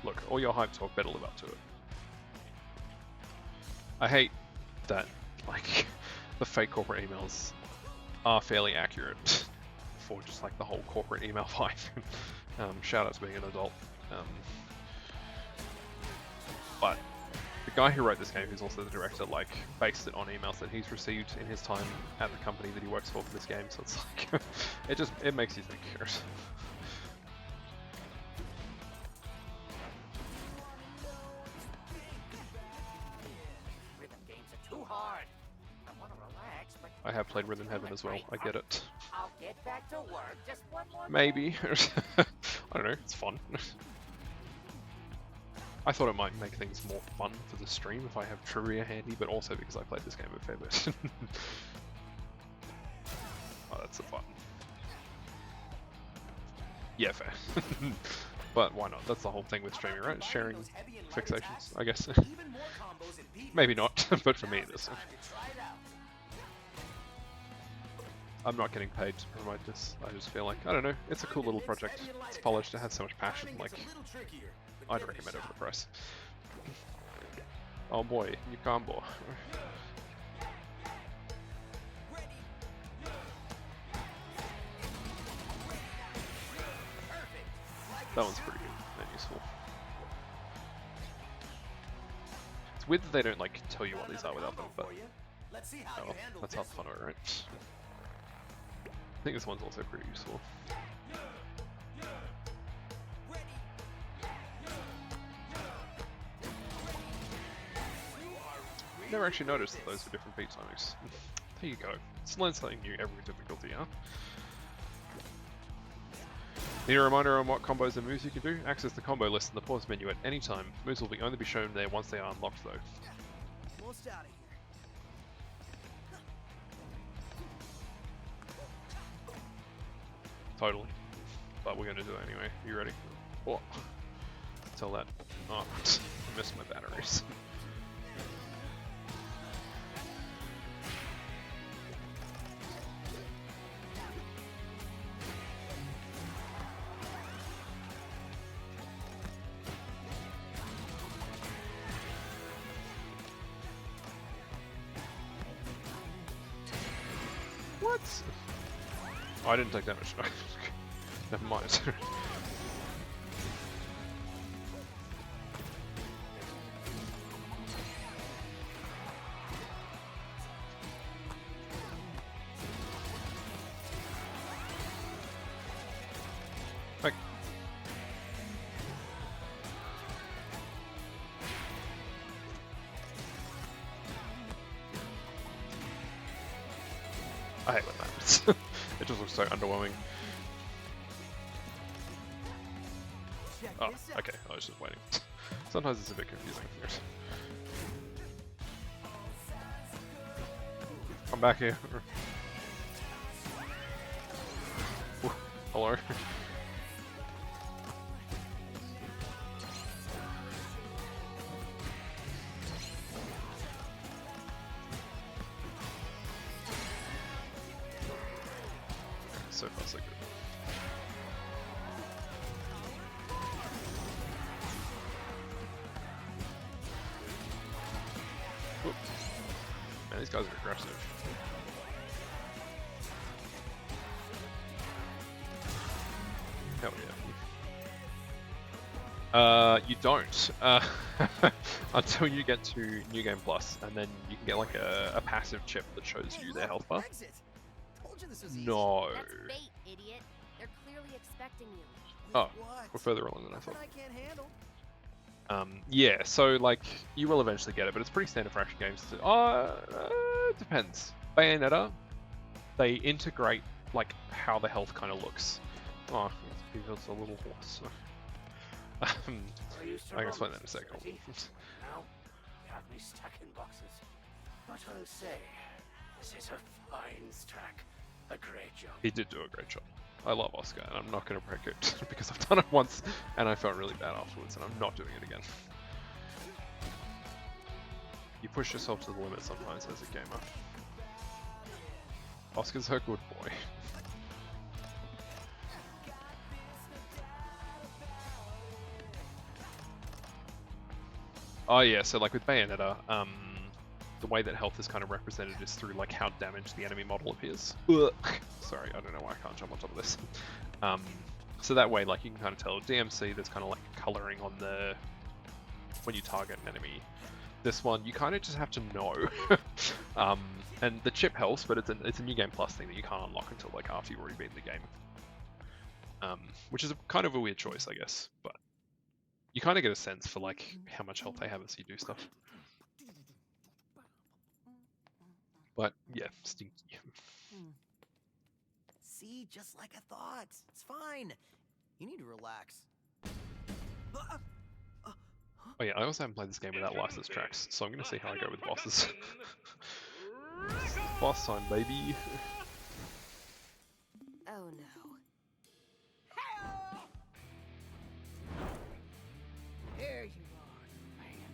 Look, all your hype talk better live up to it. I hate that, like, the fake corporate emails are fairly accurate for just like the whole corporate email vibe. Shout out to being an adult. But the guy who wrote this game, who's also the director, like based it on emails that he's received in his time at the company that he works for this game. So it's like it makes you think. Rhythm games are too hard. I want to relax, but I have played Rhythm Heaven as well. I get it. I'll get back to work. Just one more. Maybe. I don't know. It's fun. I thought it might make things more fun for the stream if I have trivia handy, but also because I played this game a fair bit. Oh, that's a fun. Yeah, fair. But why not? That's the whole thing with streaming, right? Sharing fixations, I guess. Maybe not, but for me it is. I'm not getting paid to promote this. I just feel like, I don't know, it's a cool little project. It's polished, it has so much passion, like, I'd recommend it over the price. Oh boy, new combo. That one's pretty good and useful. It's weird that they don't like tell you what these are without them, but oh well, that's half the fun of it, right? I think this one's also pretty useful. Never actually noticed that those were different beat timings. There you go. Let's learn something new every difficulty, huh? Need a reminder on what combos and moves you can do? Access the combo list in the pause menu at any time. Moves will only be shown there once they are unlocked though. Almost out of here. Totally. But we're gonna do it anyway. You ready? Oh. Tell that. Oh, I missed my batteries. What? Oh, I didn't take damage. Never mind. Like, I hate when that happens. It just looks so underwhelming. Check Oh, this out. okay. I was just waiting. Sometimes it's a bit confusing. Come back here. Ooh, hello. So far, so good. Whoop. Man, these guys are aggressive. Hell yeah. You don't. Until you get to New Game Plus, and then you can get like a passive chip that shows you their health bar. Exit. Told you this was easy. No. That's bait, idiot. They're clearly expecting you. Oh, What? we're further along than I Nothing thought. I can't handle. Yeah, so like you will eventually get it, but it's pretty standard for action games. Depends. Bayonetta, they integrate like how the health kind of looks. Oh, it's because it's a little horse. I can explain that in a second. Now, you have me stuck in boxes. But I'll say, this is a fine stack. A great job. He did do a great job. I love Oscar, and I'm not going to break it because I've done it once, and I felt really bad afterwards, and I'm not doing it again. You push yourself to the limit sometimes as a gamer. Oscar's a good boy. Oh yeah, so like with Bayonetta, the way that health is kind of represented is through like how damaged the enemy model appears. Ugh. Sorry, I don't know why I can't jump on top of this. So that way, like you can kind of tell DMC, there's kind of like coloring on the when you target an enemy. This one, you kind of just have to know. And the chip helps, but it's a New Game Plus thing that you can't unlock until like after you've already beaten the game. Which is kind of a weird choice, I guess, but you kind of get a sense for like how much health they have as you do stuff. But yeah, stinky. See, just like I thought. It's fine. You need to relax. Oh yeah, I also haven't played this game without licensed tracks, so I'm gonna see how I go with bosses. Boss time, baby. Oh no. There you are, man.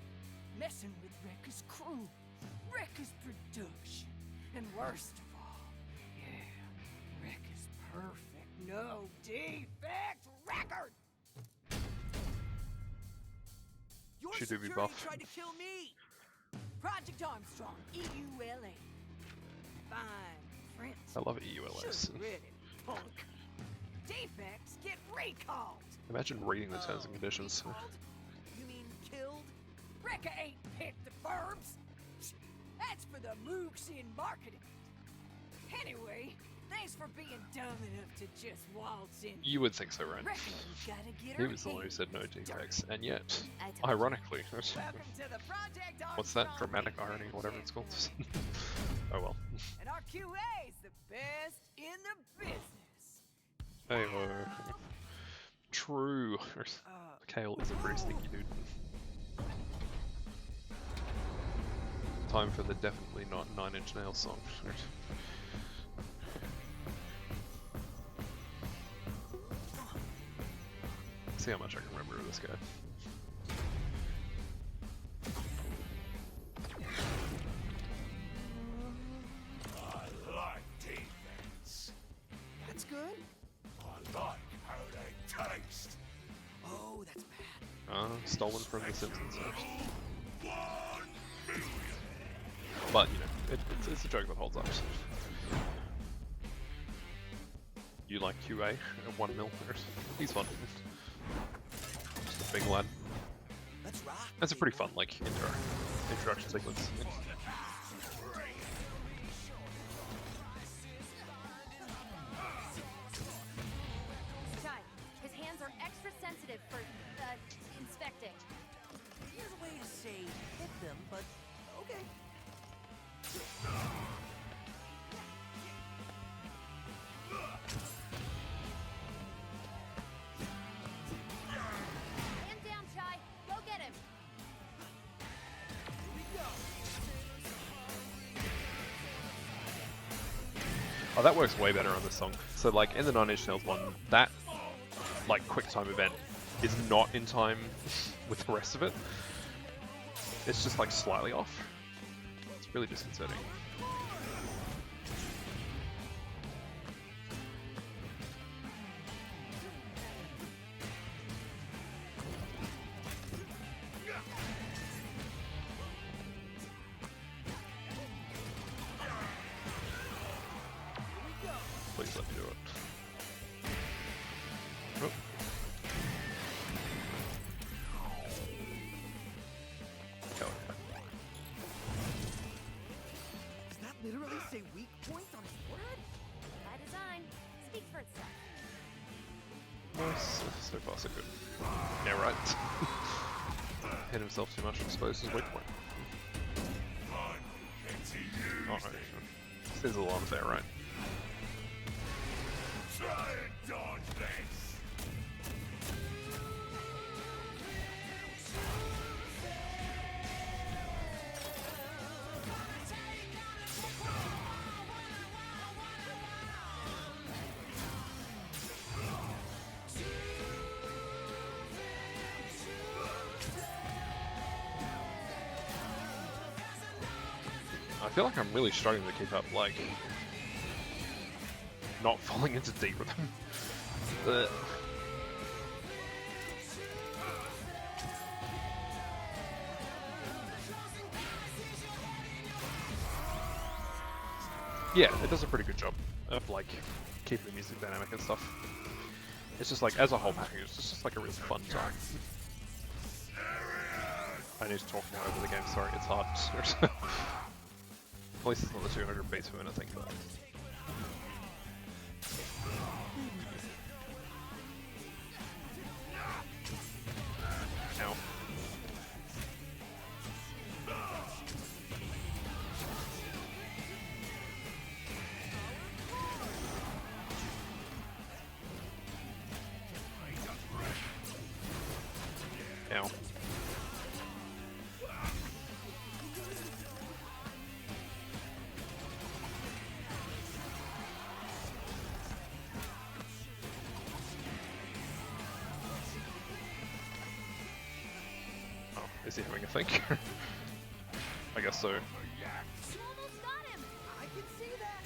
Messing with Rekka's crew. Rekka's production. And worst of all, yeah, Rekka's perfect, no defect record! Your Should do be security buff. tried to kill me! Project Armstrong, EULA. Fine, Prince. I love EULS. Should read it, punk. Defects get recalled. Imagine reading the terms and conditions. Recalled? You mean killed? Rekka ain't picked the verbs. That's for the mooks in marketing. Anyway, thanks for being dumb enough to just waltz in. You would think so, right? Rekka gotta get He her was the one who hands said no dirty. defects, and yet, I told you. ironically, Welcome to the Project what's that? Armstrong Dramatic Defect irony, or whatever it's called. Champion. Oh well. And our QA's the best in the business. Hey, true. Kale is a pretty stinky dude. Time for the definitely not 9 Inch Nails song. See how much I can remember of this guy. I like defense. That's good. I like how they taste. Oh, that's bad. Stolen from The Simpsons. 1 million. But, you know, it's a joke that holds up. You like QA at 1 mil? He's fun. Just a big lad. Let's rock. That's a pretty fun, like, introduction sequence. Time. His Oh, that works way better on this song. So like in the Nine Inch Nails one, that like quick time event is not in time with the rest of it. It's just like slightly off. It's really disconcerting. Please let me do it. Oh. Hell yeah. Does that literally say weak point on his word? By design, speaks for itself. Nice. So far so good. Yeah, right. Hit himself too much, exposed his weak point. Oh, no. Seems a little unfair, right? Try and dodge this! I feel like I'm really struggling to keep up, like, not falling into deep rhythm. Ugh. Yeah, it does a pretty good job of like keeping the music dynamic and stuff. It's just like, as a whole package, it's just like a really fun time. I need to talk more over the game, sorry, it's hard. At least it's not the 200 beats per minute thing, but... Ow. Ow. Oh, is he having a think? I guess so. You almost got him! I can see that.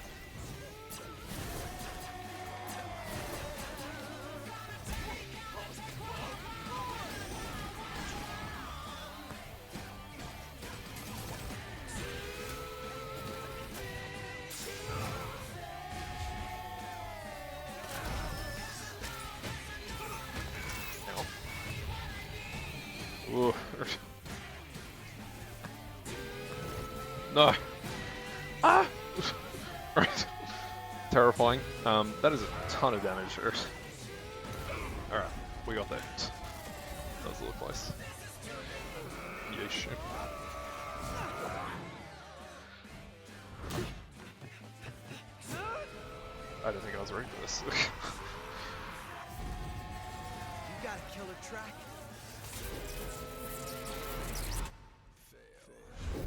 Ow. Ooh. No. Ah! Right. Terrifying. That is a ton of damage. Alright, we got that. That was a little close. Yeesh. I don't think I was ready for this. You got a killer track.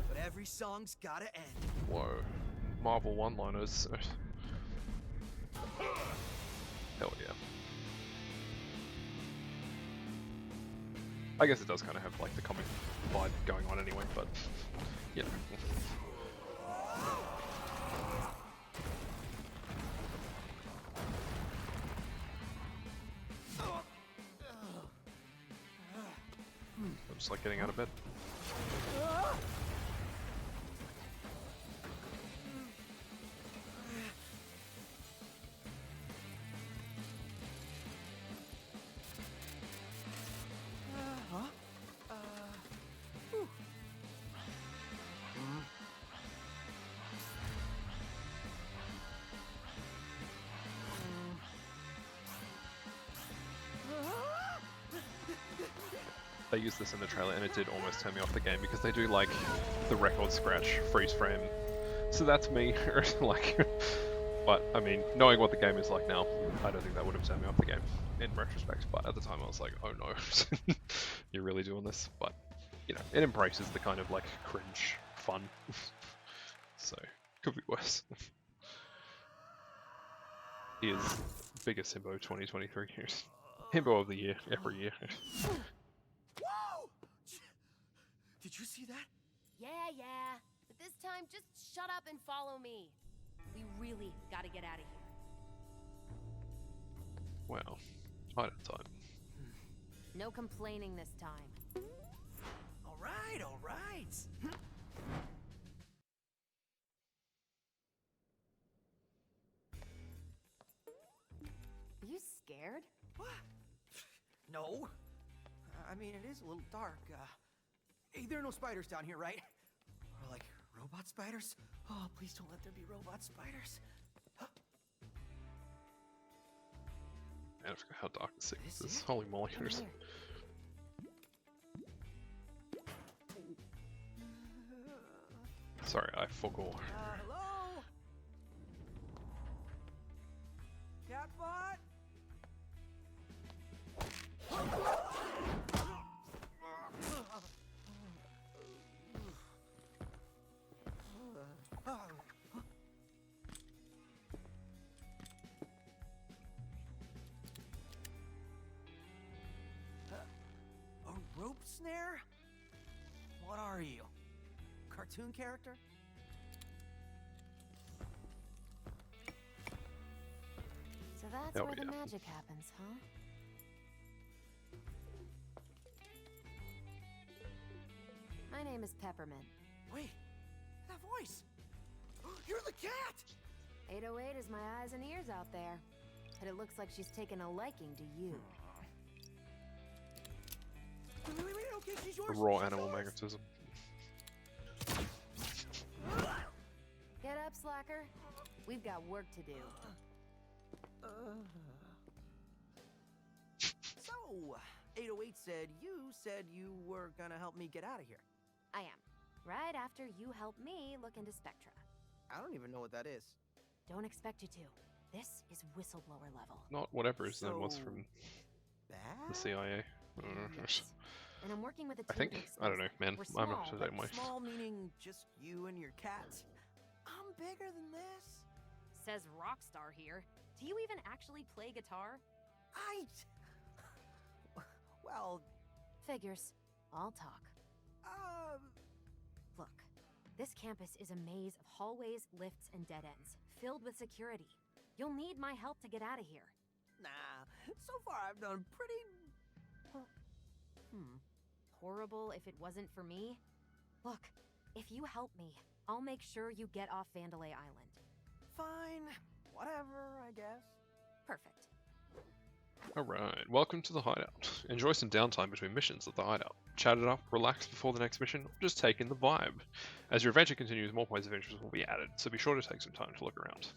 But every song's gotta end. Whoa. Marvel one-liners. Hell yeah. I guess it does kind of have like the comic vibe going on anyway, but you know. I'm just like getting out of bed. They used this in the trailer and it did almost turn me off the game because they do like the record scratch freeze frame. So that's me. Like, but I mean, knowing what the game is like now, I don't think that would have turned me off the game in retrospect. But at the time I was like, oh no, you're really doing this? But you know, it embraces the kind of like cringe fun. So could be worse. He is biggest himbo 2023 years. Himbo of the year every year. Whoa! Did you see that? Yeah. But this time, just shut up and follow me. We really gotta get out of here. Wow. Hideout time. No complaining this time. All right. Are you scared? What? No. I mean, it is a little dark. Hey, there are no spiders down here, right? Or like robot spiders? Oh, please don't let there be robot spiders. Man, I forgot how dark the sickness This is. it? Holy moly. Come here. Sorry, I forgot. Hello? Catbot? A rope snare? What are you? Cartoon character? So that's Oh, where the yeah. magic happens, huh? My name is Peppermint. Wait, that voice! You're the cat! 808 is my eyes and ears out there. But it looks like she's taken a liking to you. Wait, okay, she's The yours. raw she's animal yours. magnetism. Get up, slacker. We've got work to do. So, 808 said you were gonna help me get out of here. I am. Right after you help me look into Spectra. I don't even know what that is. Don't expect you to. This is whistleblower level. Not whatever his name was So, from Bad? the CIA. Yes. And I'm working with a team I think. to I don't know, expose man. them. We're I'm small, not to but that way. Small meaning just you and your cat. I'm bigger than this. says Rockstar here. Do you even actually play guitar? Well, Figures. I'll talk. um... Look, this campus is a maze of hallways, lifts, and dead ends, filled with security. You'll need my help to get out of here. Nah, so far I've done pretty... Horrible if it wasn't for me? Look, if you help me, I'll make sure you get off Vandalay Island. Fine. Whatever, I guess. Perfect. Alright, welcome to the Hideout. Enjoy some downtime between missions at the Hideout. Chat it up, relax before the next mission, or just take in the vibe. As your adventure continues, more points of interest will be added, so be sure to take some time to look around.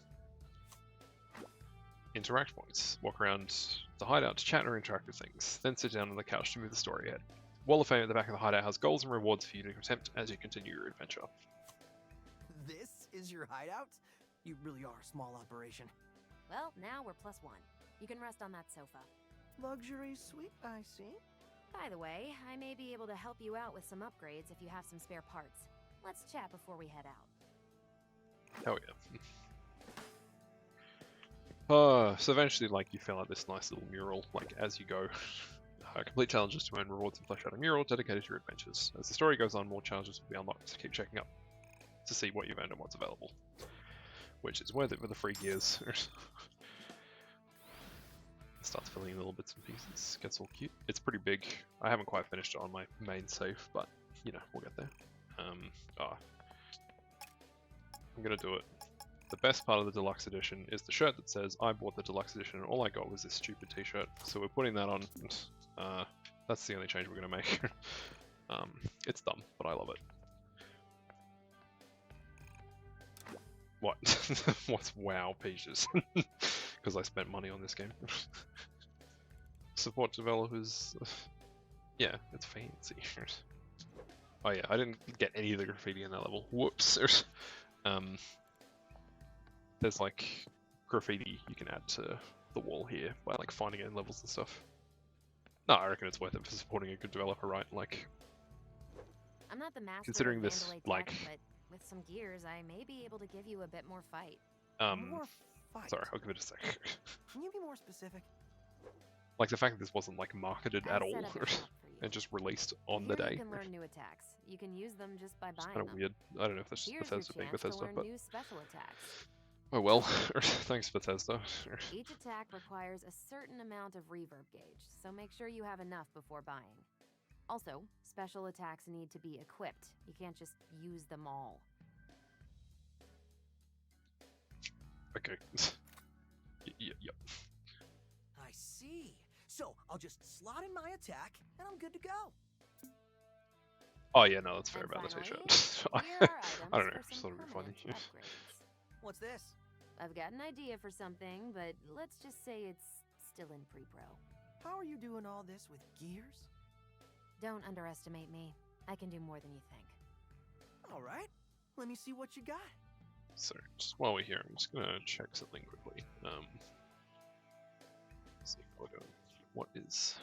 Interact points. Walk around the Hideout to chat or interact with things, then sit down on the couch to move the story ahead. Wall of Fame at the back of the Hideout has goals and rewards for you to attempt as you continue your adventure. This is your hideout? You really are a small operation. Well, now we're +1. You can rest on that sofa. Luxury suite, I see. By the way, I may be able to help you out with some upgrades if you have some spare parts. Let's chat before we head out. Hell yeah. So eventually, like, you fill out this nice little mural, like, as you go. Complete challenges to earn rewards and flesh out a mural dedicated to your adventures. As the story goes on, more challenges will be unlocked, so keep checking up to see what you've earned and what's available. Which is worth it for the free gears. Starts filling in little bits and pieces, gets all cute. It's pretty big. I haven't quite finished it on my main save, but, you know, we'll get there. I'm gonna do it. The best part of the deluxe edition is the shirt that says, I bought the deluxe edition and all I got was this stupid t-shirt. So we're putting that on, and that's the only change we're gonna make. It's dumb, but I love it. What? What's WoW pages? Because I spent money on this game. Support developers. Yeah, it's fancy. Oh yeah, I didn't get any of the graffiti in that level. Whoops. There's like graffiti you can add to the wall here by like finding it in levels and stuff. No, I reckon it's worth it for supporting a good developer, right? Like, I'm not the master considering of this, Vandalay like, tech, but with some gears, I may be able to give you a bit more fight. More fight. Sorry, I'll give it a sec. Can you be more specific? Like the fact that this wasn't like marketed I at all set up a shop for you. and just released on Here the day. you can learn new attacks. You can use them just by It's buying kind of them. weird. I don't know if that's just Here's Bethesda your being chance to Bethesda, learn but new special attacks. oh well. Thanks, Bethesda. Each attack requires a certain amount of reverb gauge, so make sure you have enough before buying. Also, special attacks need to be equipped. You can't just use them all. Okay. Yep. I see. So I'll just slot in my attack, and I'm good to go. Oh yeah, no, that's fair And about the finally, t-shirt. here are I don't know, items for just some thought it'd be funny. permanent upgrades. What's this? I've got an idea for something, but let's just say it's still in pre-pro. How are you doing all this with gears? Don't underestimate me. I can do more than you think. All right. Let me see what you got. So, just while we're here, I'm just gonna check something quickly. Let's see what we're doing. What is...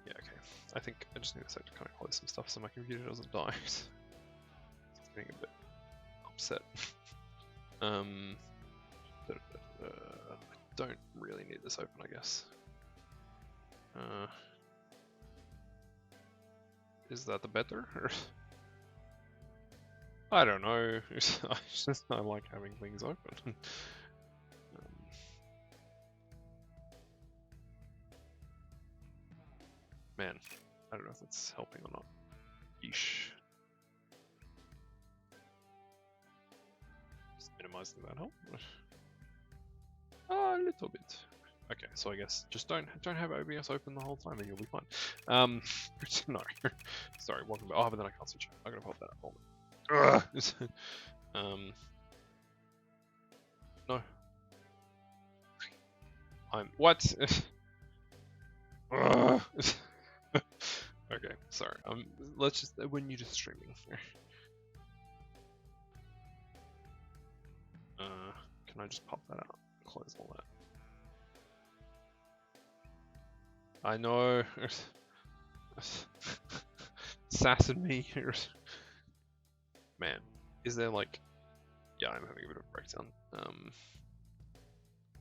Yeah, okay. I think I just need a sec to kind of close some stuff so my computer doesn't die. It's getting a bit upset. I don't really need this open, I guess. Is that the better? I don't know. I like having things open. Man, I don't know if that's helping or not. Yeesh. Just minimizing that help. A little bit. Okay, so I guess just don't have OBS open the whole time and you'll be fine. No. Sorry, welcome back. Oh, but then I can't switch. I'm gonna pop that up. Hold on. No. I'm what? Okay, sorry. Let's just when you're just streaming. Can I just pop that out? Close all that. I know. Sassing me. Man, is there like? Yeah, I'm having a bit of a breakdown.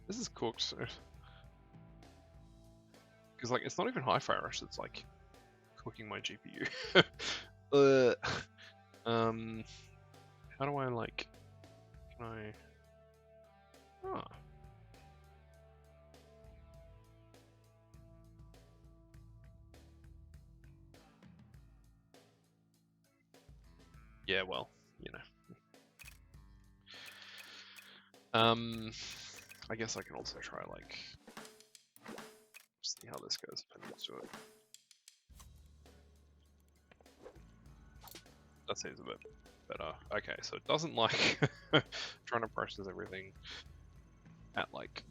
This is cooked. Because like it's not even Hi-Fi Rush that's like cooking my GPU. How do I like? Can I? Ah. Yeah, well, you know. I guess I can also try like see how this goes if I need to do it. That seems a bit better. Okay, so it doesn't like trying to process everything at like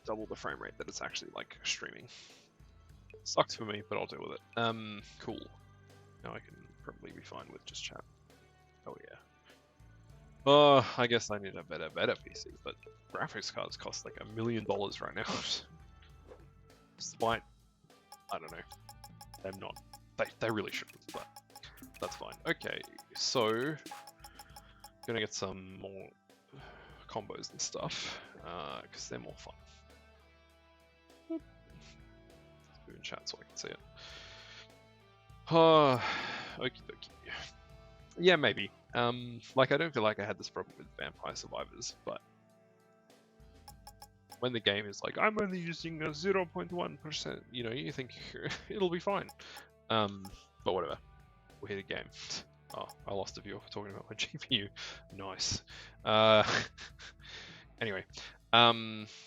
double the frame rate that it's actually like streaming. Sucks for me, but I'll deal with it. Cool. Now I can probably be fine with just chat. Oh yeah. I guess I need a better PC, but graphics cards cost like $1 million right now. Despite, I don't know, them not, they really shouldn't, but that's fine. Okay, so gonna get some more combos and stuff, because they're more fun. Let's do it in chat so I can see it. Okie dokie. Yeah, maybe. Like I don't feel like I had this problem with Vampire Survivors, but when the game is like, I'm only using a 0.1%, you know, you think it'll be fine. But whatever. We're here to game. Oh, I lost a viewer for talking about my GPU. Nice. Anyway.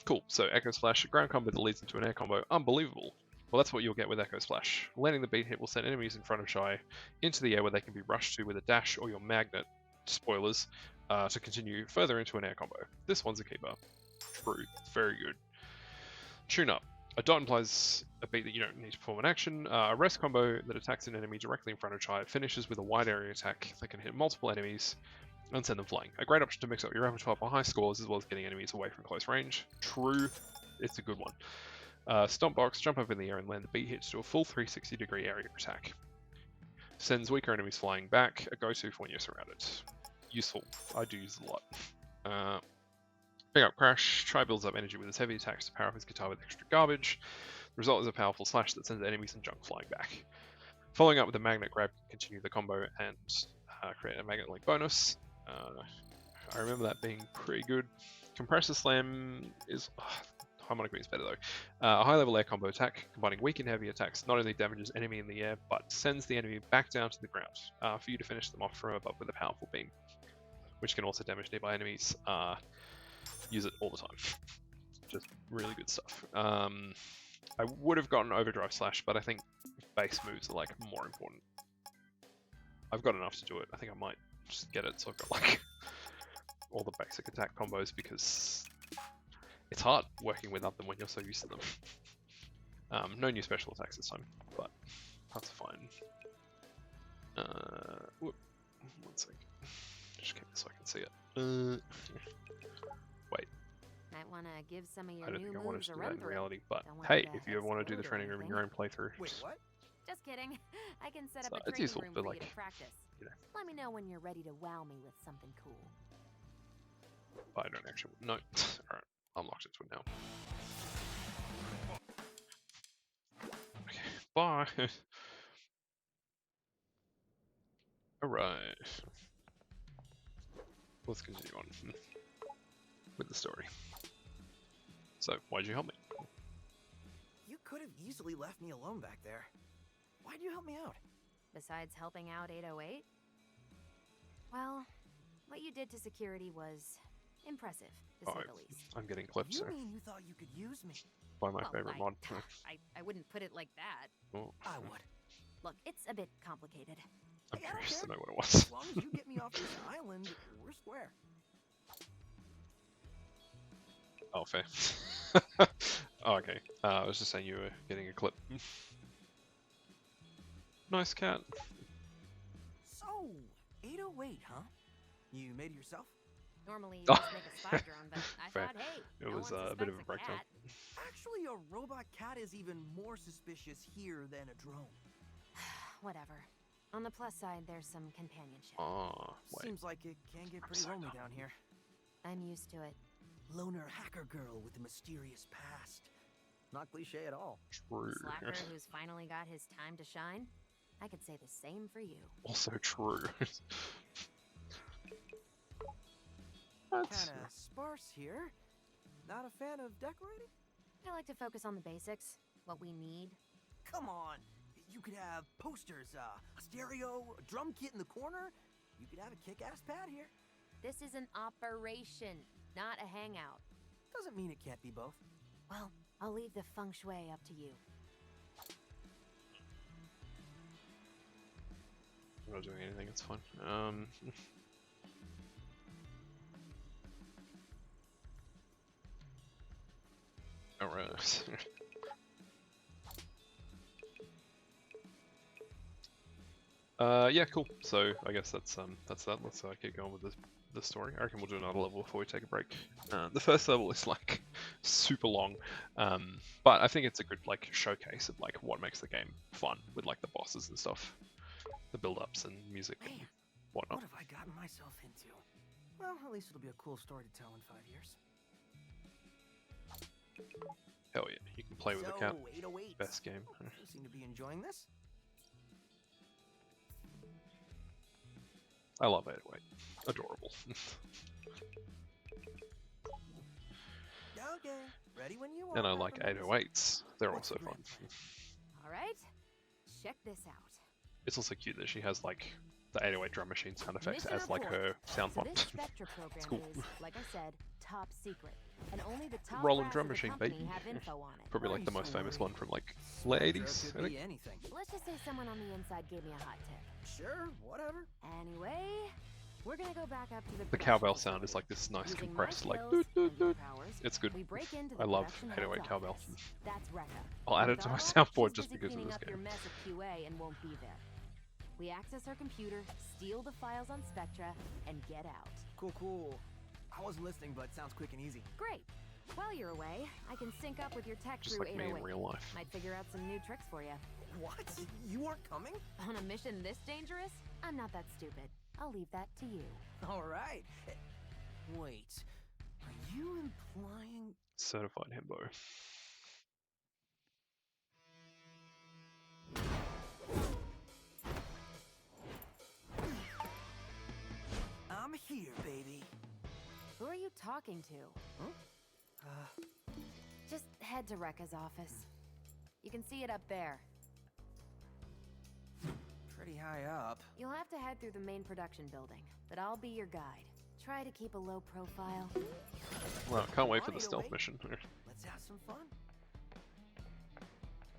Cool. So Echo Splash, ground combo that leads into an air combo. Unbelievable. Well, that's what you'll get with Echo Splash. Landing the beat hit will send enemies in front of Shy into the air where they can be rushed to with a dash or your magnet, spoilers, to continue further into an air combo. This one's a keeper. True. Very good. Tune up. A dot implies a beat that you don't need to perform an action. A rest combo that attacks an enemy directly in front of Shy finishes with a wide area attack that can hit multiple enemies and send them flying. A great option to mix up your repertoire for high scores as well as getting enemies away from close range. True. It's a good one. Stomp box, jump up in the air and land the beat hits to a full 360-degree area attack. Sends weaker enemies flying back, a go-to for when you're surrounded. Useful. I do use it a lot. Pick up Crash. Try builds up energy with his heavy attacks to power up his guitar with extra garbage. The result is a powerful slash that sends enemies and junk flying back. Following up with a magnet grab can continue the combo and create a magnet-like bonus. I remember that being pretty good. Compressor Slam is... Harmonic Beam is better though. A high-level air combo attack, combining weak and heavy attacks, not only damages enemy in the air, but sends the enemy back down to the ground for you to finish them off from above with a powerful beam, which can also damage nearby enemies. Use it all the time. Just really good stuff. I would have gotten Overdrive Slash, but I think base moves are like more important. I've got enough to do it. I think I might just get it so I've got like all the basic attack combos because it's hard working without them when you're so used to them. No new special attacks this time, but that's fine. Whoop. 1 sec. Just keep this so I can see it. Wait. Might want to give some of your I don't new think I wanted moves to a do run that in through. reality, but Don't want hey, you to if you ever want to do the explode or training room in anything. your own playthrough, Wait, just what? Just kidding. I can set So up a it's training useful room to, for like, you to practice. you know. Let me know when you're ready to wow me with something cool. But I don't actually. No. Alright. I'm locked into it now. Okay. Bye. Alright. Let's continue on with the story. So, why'd you help me? You could have easily left me alone back there. Why'd you help me out? Besides helping out 808? Well, what you did to security was impressive, to say the least. I'm getting clips You here mean you thought you could use me? by my Well, favorite mod. I wouldn't put it like that. Oh, I would. Look, it's a bit complicated. I'm Hey, I don't curious to care. know what it was. As long as you get me off this island, we're square. Oh, fair. Oh, okay. I was just saying you were getting a clip. Nice cat. So, 808, huh? You made it yourself? Normally you just make a spy drone, but I Fair. thought, hey, It no was one a bit of a suspects breakdown. cat. Actually, a robot cat is even more suspicious here than a drone. Whatever. On the plus side, there's some companionship. Oh, wait. Seems like it can get pretty so lonely dumb. down here. I'm used to it. Loner hacker girl with a mysterious past. Not cliche at all. True. Slacker who's finally got his time to shine. I could say the same for you. Also true. That's Kinda sparse here. Not a fan of decorating? I like to focus on the basics, what we need. Come on. You could have posters, a stereo, a drum kit in the corner. You could have a kick-ass pad here. This is an operation, not a hangout. Doesn't mean it can't be both. Well, I'll leave the feng shui up to you. I'm not doing anything, it's fine. Alright. Yeah, cool. So I guess that's that. Let's keep going with the story. I reckon we'll do another level before we take a break. The first level is like super long, but I think it's a good like showcase of like what makes the game fun with like the bosses and stuff, the build-ups and music and Man, whatnot. what have I gotten myself into? Well, at least it'll be a cool story to tell in 5 years. Hell yeah, you can play with so, the cat. 808. Best game. You seem to be enjoying this. I love 808. Adorable. Okay, ready when you are. And I like Peppermints. 808s. They're What's also the fun. grand plan? All right, check this out. It's also cute that she has like the 808 drum machine sound effects Mission as like report. her sound So font. this Spectra program cool. is, like I said, top secret, and only the top Roland brass drum of the machine, company baby. have info on it. Probably Why are like the you most so famous worried? one from like late Spectra 80s. could I be think. anything. Let's just say someone on the inside gave me a hot tip. Sure, whatever. Anyway, we're gonna go back up to the The production cowbell sound is facility. like this nice Using compressed my like skills doot, doot, and your doot. powers, It's good. we break into I the love production 808 head's cowbell. office. That's Rekka. I'll add it to my Dara, soundboard she's just busy because of cleaning this up your game. mess of QA and won't be there. We access her computer, steal the files on Spectra, and get out. Cool. I wasn't listening, but sounds quick and easy. Great. While you're away, I can sync up with your tech Just through like me in 808. real life. Might figure out some new tricks for you. What? You aren't coming? On a mission this dangerous? I'm not that stupid. I'll leave that to you. All right. Wait, are you implying... Certified himbo. I'm here, baby. Who are you talking to? Huh? Just head to Rekka's office. You can see it up there. Pretty high up. You'll have to head through the main production building, but I'll be your guide. Try to keep a low profile. Well, can't wait for the stealth mission. Let's have some fun.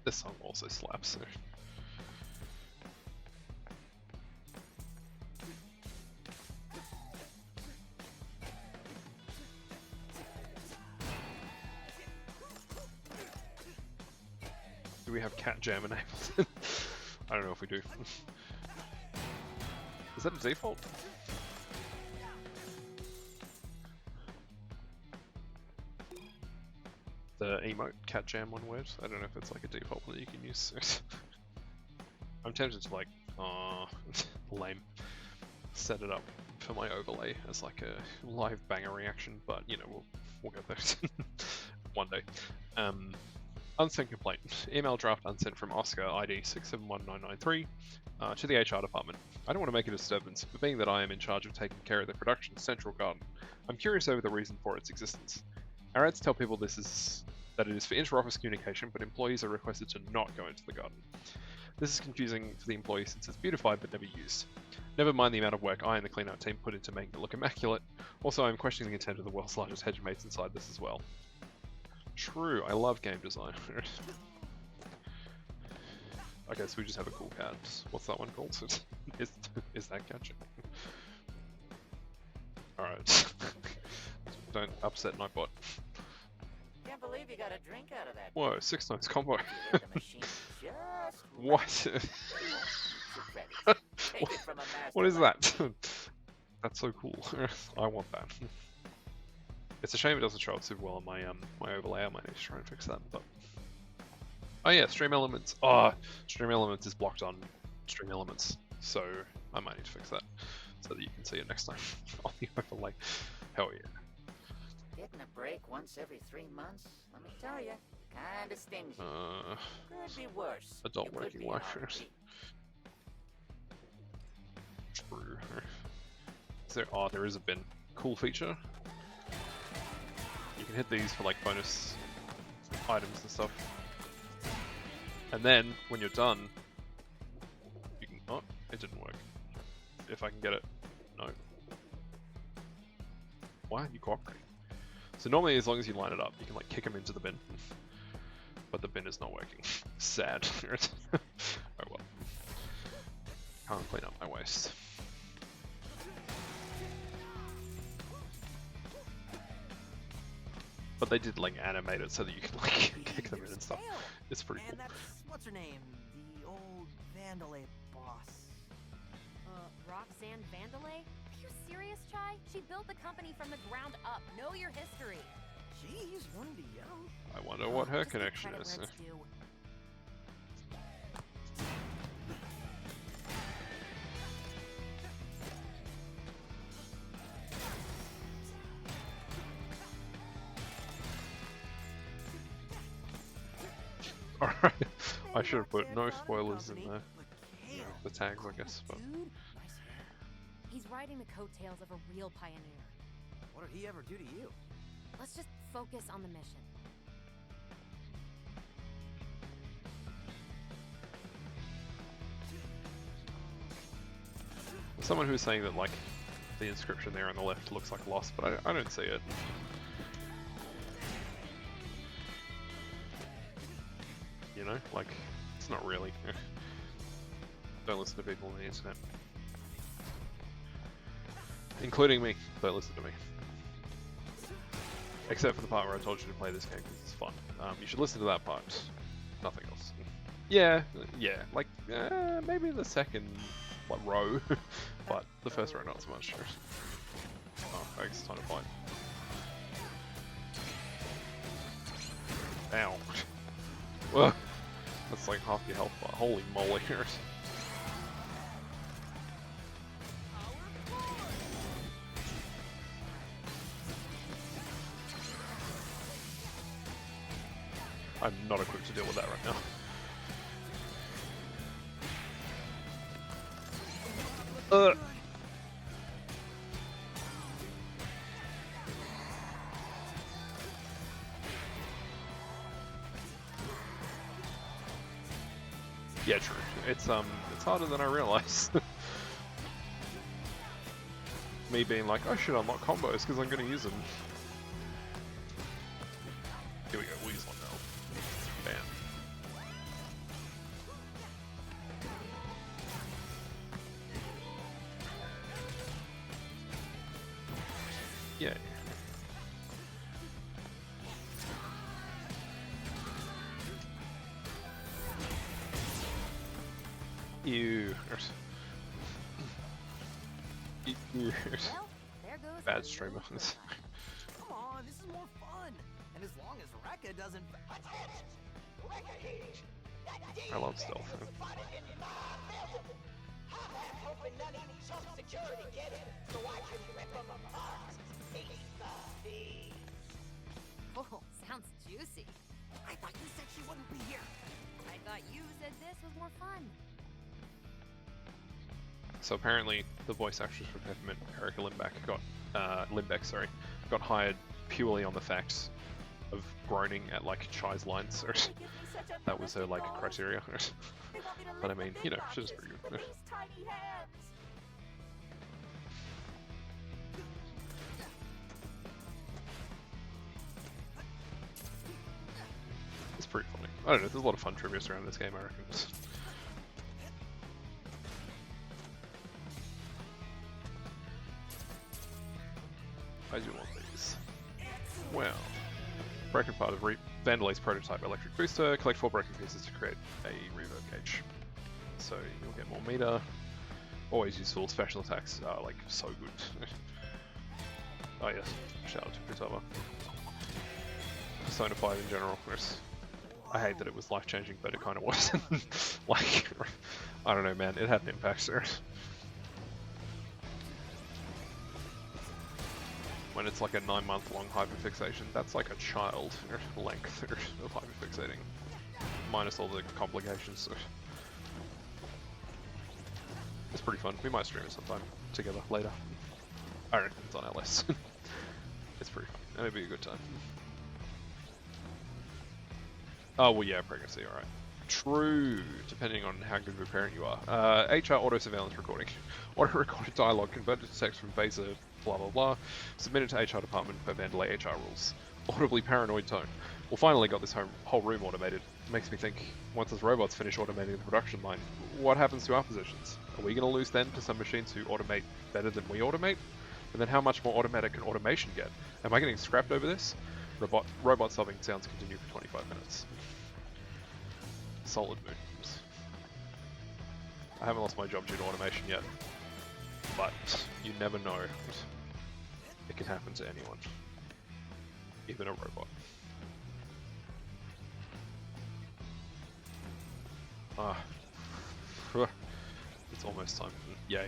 This song also slaps. Do we have cat jam enabled? I don't know if we do. Is that a default? The emote cat jam one word. I don't know if it's like a default that you can use. I'm tempted to like, lame, set it up for my overlay as like a live banger reaction, but you know we'll get there one day. Unsent complaint. Email draft unsent from Oscar ID 671993 to the HR department. I don't want to make a disturbance, but being that I am in charge of taking care of the production central garden, I'm curious over the reason for its existence. Our ads tell people that it is for inter-office communication, but employees are requested to not go into the garden. This is confusing for the employees since it's beautified but never used. Never mind the amount of work I and the clean-out team put into making it look immaculate. Also, I'm questioning the intent of the world's largest hedge mates inside this as well. True, I love game design. Okay, so we just have a cool cat. What's that one called? Is that catching? Alright. Don't upset Nightbot. Can't believe you got a drink out of that. Whoa, 6 times combo. The machine just What? Take it from a master What is like that? That's so cool. I want that. It's a shame it doesn't show up super well on my my overlay. I might need to try and fix that. But oh yeah, Stream Elements. Oh, Stream Elements is blocked on Stream Elements, so I might need to fix that so that you can see it next time on the overlay. Hell yeah. Getting a break once every 3 months, let me tell you, kinda stingy. Could be worse. Adult You could working be an life. RP. True. Is there? Oh, there is a bin. Cool feature. You can hit these for like bonus items and stuff. And then when you're done, you can. Oh, it didn't work. If I can get it. No. Why aren't you cooperating? So normally, as long as you line it up, you can like kick them into the bin. But the bin is not working. Sad. Oh well. Can't clean up my waste. But they did like animate it so that you can like kick them in and stuff. It's pretty And cool. that's, what's her name? The old Vandalay boss. Roxanne Vandalay? Are you serious, Chai? She built the company from the ground up. Know your history. Jeez, one to yell. I wonder what her Just give connection credit is. where it's due. Alright, I should have put no spoilers in the tags, I guess. But He's riding the coattails of a real pioneer. What did he ever do to you? Let's just focus on the mission. someone who was saying that like the inscription there on the left looks like lost, but I don't see it. You know, like, it's not really. Don't listen to people on the internet. Including me, don't listen to me. Except for the part where I told you to play this game because it's fun. You should listen to that part. Nothing else. Yeah, like, maybe the second row, but the first row not so much. Oh, I guess it's time to fight. Ow. Whoa. That's like half your health bar. Holy moly. I'm not equipped to deal with that right now. Yeah, true. It's harder than I realized. Me being like, I should unlock combos because I'm going to use them. Here we go, we'll use one now. Bam. Yeah. Ew. Ew. Well, there goes Bad our streamer. little robot. Come on, this is more fun. And as long as Rekka doesn't... I love stealth. Oh, sounds juicy. I thought you said she wouldn't be here. I thought you said this was more fun. So apparently, the voice actress for Peppermint, Erica Limbeck, got hired purely on the fact of groaning at like Chai's lines. That was her like criteria. But I mean, you know, she's pretty good. It's pretty funny. I don't know. There's a lot of fun trivia around this game, I reckon. I do want these. Well, broken part of Vandelay's prototype electric booster. Collect 4 broken pieces to create a reverb gauge. So you'll get more meter. Always useful. Special attacks are like so good. Oh yes, shout out to Kutaba. Persona 5 in general. I hate that it was life changing, but it kind of was. Like, I don't know, man. It had an impact, sir. When it's like a 9-month-long hyperfixation, that's like a child length of hyperfixating, minus all the complications. It's pretty fun. We might stream it sometime together later. I reckon it's on our list. It's pretty fun. And it'll be a good time. Oh well, yeah, pregnancy. All right. True, depending on how good of a parent you are. HR auto surveillance recording. Auto recorded dialogue converted to text from Beza, blah blah blah. Submitted to HR department per Vandelay HR rules. Audibly paranoid tone. Well, finally got this whole room automated. Makes me think, once those robots finish automating the production line, what happens to our positions? Are we going to lose then to some machines who automate better than we automate? And then how much more automatic can automation get? Am I getting scrapped over this? Robot solving sounds continue for 25 minutes. Solid moves. I haven't lost my job due to automation yet, but you never know. It can happen to anyone, even a robot. It's almost time. Yay.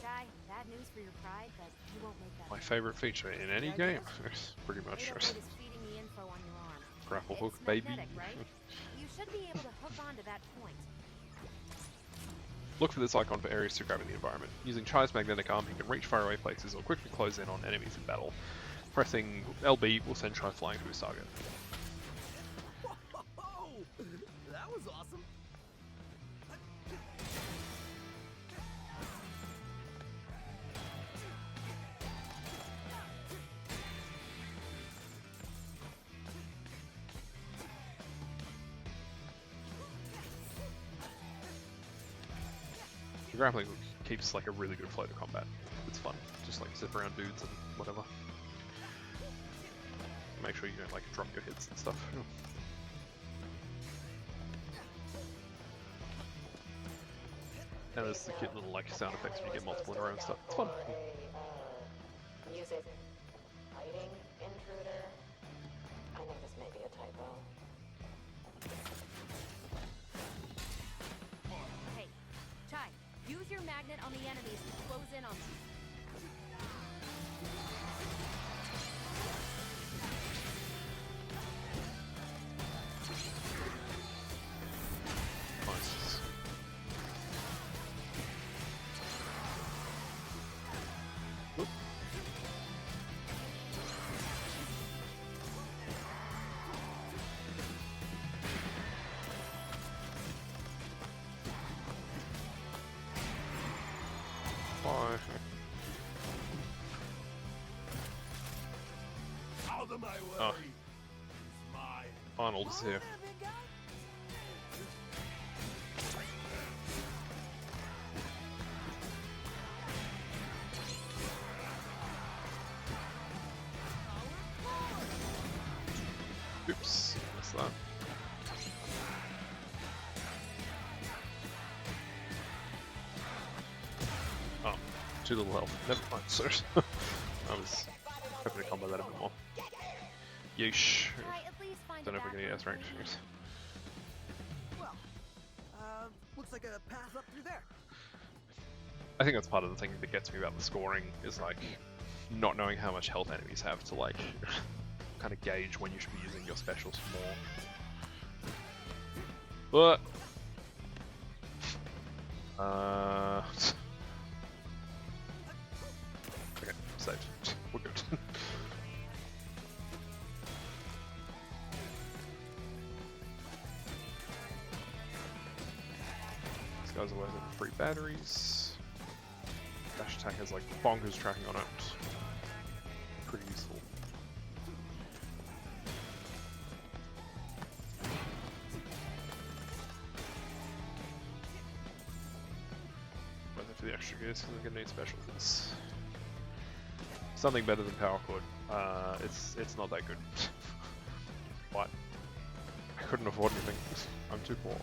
Jai, bad news for your pride, but you won't make that. My favorite feature in any game, pretty much. Ada is feeding the info on your arm. Grapple It's hook, baby. magnetic, right? You should be able to hook onto that point. Look for this icon for areas to grab in the environment. Using Chai's magnetic arm, he can reach faraway places or quickly close in on enemies in battle. Pressing LB will send Chai flying to his target. Whoa! That was awesome. The grappling hook keeps like a really good flow to combat. It's fun, just like zip around dudes and whatever. Make sure you don't like drop your hits and stuff. And there's the cute little like sound effects when you get multiple in a row and stuff. It's fun. Music. Hiding intruder. I think this may be a typo. Hey, Chai, use your magnet on the enemies and close in on them. My worry Oh. is mine. Arnold's here. Oops, missed that. Oh, too little health. Never mind, so I was hoping to combo that a bit more. Yeesh. Should I at least find Don't a know if we're gonna get S bathroom ranked. for you? Well, looks like a path up through there. I think that's part of the thing that gets me about the scoring is like not knowing how much health enemies have to like kind of gauge when you should be using your specials more. But okay, saved. We're good. These guys are worth it for free batteries. Dash attack has like bonkers tracking on it. Pretty useful. Worth it for the extra gears because I'm gonna need specialties. Something better than power chord. It's not that good. What? I couldn't afford anything. I'm too poor.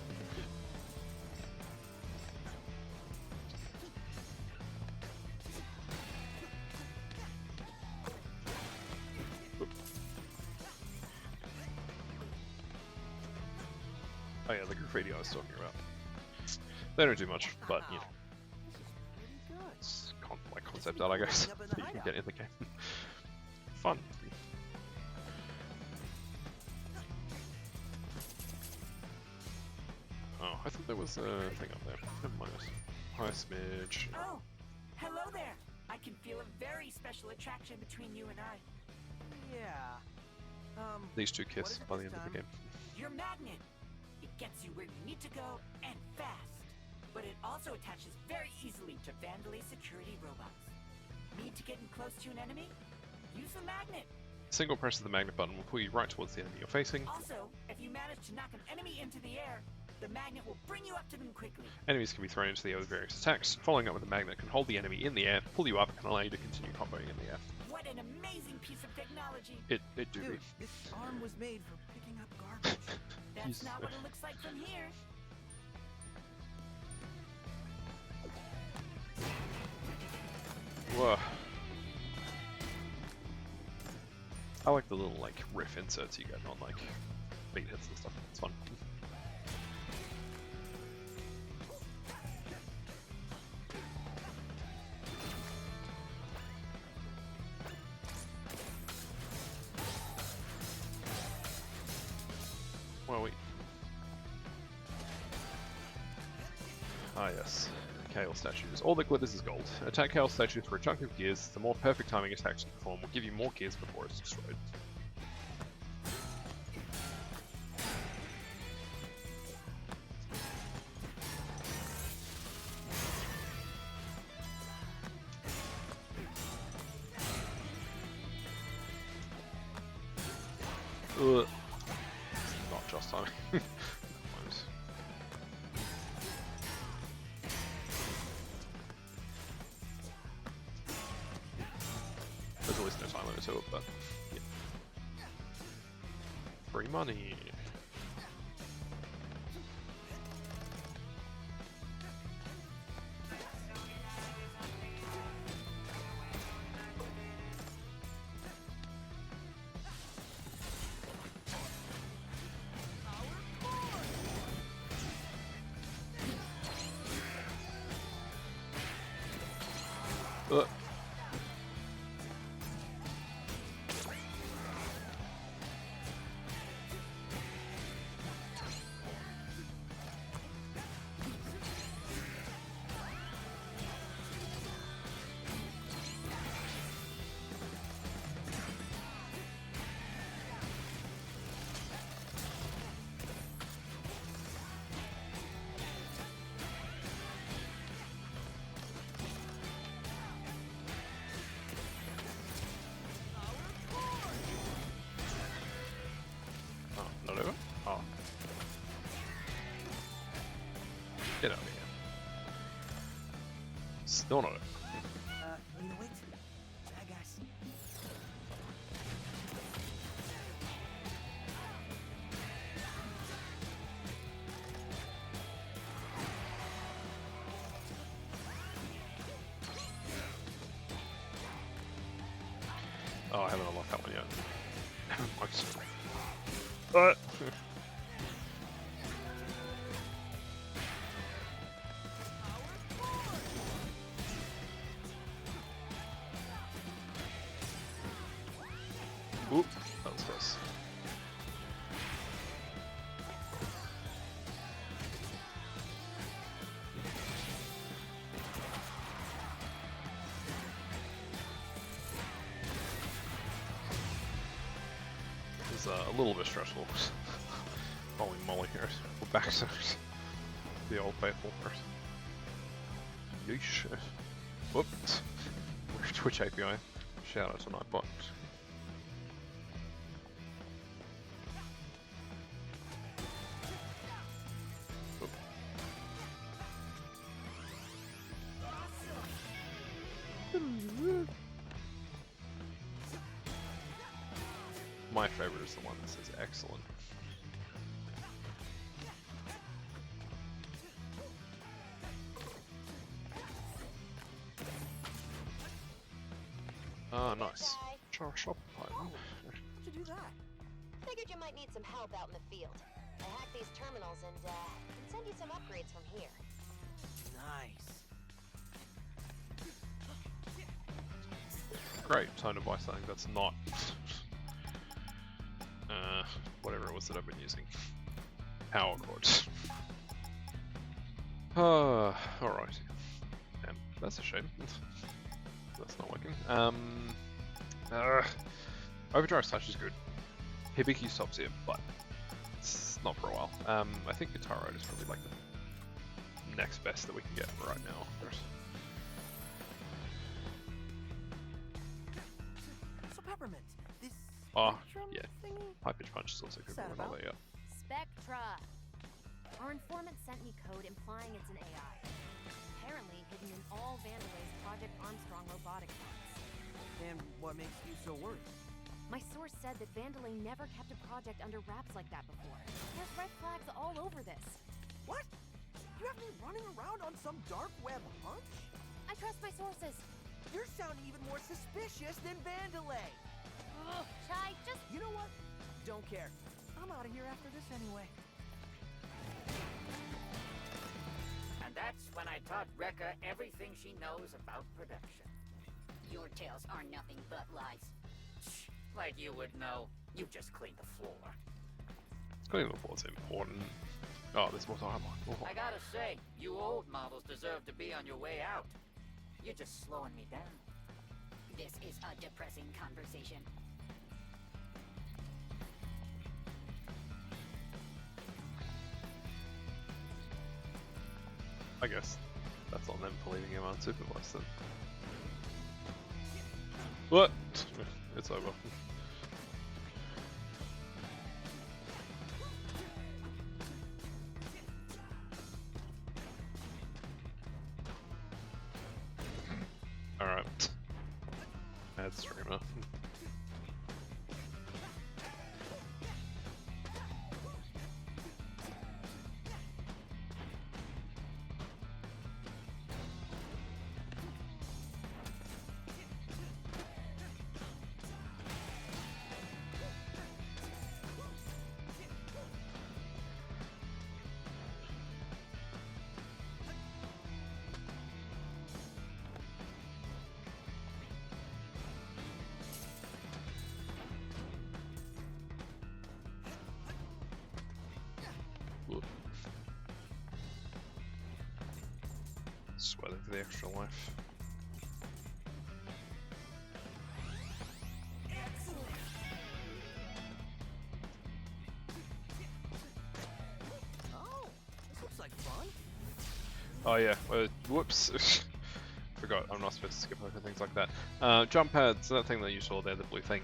Oh yeah, the graffiti I was talking about. They don't do much, but you know, it's like concept art, I guess, that you can get in the game. Fun. Oh, I thought there was a thing up there. Never mind. Hi, Smidge. Oh, hello there. I can feel a very special attraction between you and I. Yeah. These two what kiss is it by the this end of the time? game. Your magnet. It gets you where you need to go and fast. But it also attaches very easily to Vandalay security robots. Need to get in close to an enemy? Use the magnet. Single press of the magnet button will pull you right towards the enemy you're facing. Also, if you manage to knock an enemy into the air, the magnet will bring you up to them quickly. Enemies can be thrown into the air with various attacks. Following up with the magnet can hold the enemy in the air, pull you up, and allow you to continue comboing in the air. What an amazing piece of technology. It do Dude, be. this arm was made for picking up garbage. That's not what it looks like from here. Whoa. I like the little like riff inserts you get on like beat hits and stuff. It's fun. Well, we. Ah yes. Kale statues. All that glitters is gold. Attack Kale statues for a chunk of gears. The more perfect timing attacks you perform will give you more gears before it's destroyed. Ugh. Not just timing. Never mind. There's always no time limit to it, but yeah. Free money. Still not it. Nina, wait. Bad guys. Oh, I haven't unlocked that one yet. Oop, that was close. This is a little bit stressful. Holy moly here. We're back to the old faithful first. Yeesh. Whoops. Twitch API. Shout out to Nightbot. My favorite is the one that says excellent. Ah, nice. Rush Ep1. How'd you do that? Figured you might need some help out in the field. I hacked these terminals and can send you some upgrades from here. Nice. Great, time to buy something that's not whatever it was that I've been using. Power cords. Alright. Damn, that's a shame. That's not working. Overdrive Slash is good. Hibiki stops here, but it's not for a while. I think Guitar Ride is probably like the next best that we can get right now. So Peppermint, this Oh, spectrum yeah. thingy? High Pitch Punch is also good. What's that We're not about? there yet. Spectra. Our informant sent me code implying it's an AI. Apparently hidden in all Vandalay's Project Armstrong robotic parts. And what makes you so worried? My source said that Vandalay never kept a project under wraps like that before. There's red flags all over this. What? You have me running around on some dark web hunch? I trust my sources. You're sounding even more suspicious than Vandalay. Ugh, Chai, just... You know what? Don't care. I'm out of here after this anyway. And that's when I taught Rekka everything she knows about production. Your tales are nothing but lies. Shh, like you would know. You just cleaned the floor. Cleaning the floor is important. Oh, there's more time on. Oh. I gotta say, you old models deserve to be on your way out. You're just slowing me down. This is a depressing conversation. I guess that's on them for leaving him unsupervised then. What? It's over. Alright. Ad streamer. Sweating for the extra life. Oh, this looks like fun. Oh yeah, whoops. Forgot, I'm not supposed to skip over things like that. Jump pads, that thing that you saw there, the blue thing.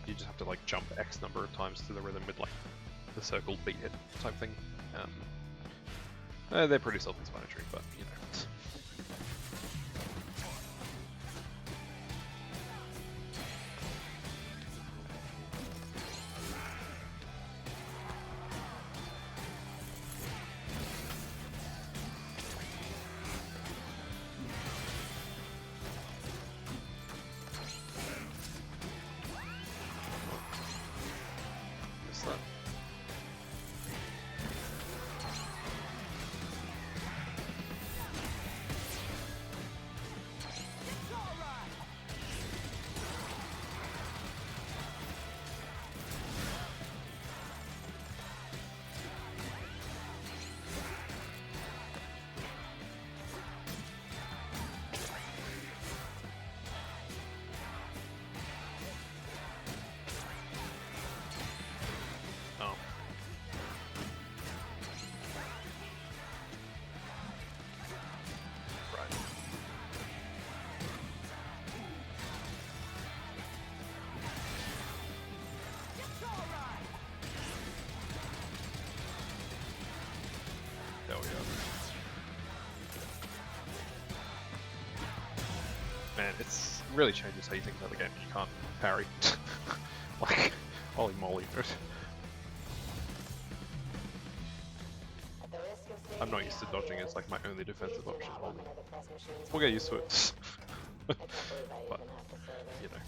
You just have to like jump X number of times to the rhythm with like the circle beat it type thing. They're pretty self-explanatory, but you know. it's really changes how you think about the game. You can't parry. Like, holy moly. I'm not used to dodging as like my only defensive option. We'll get used to it. But, you know,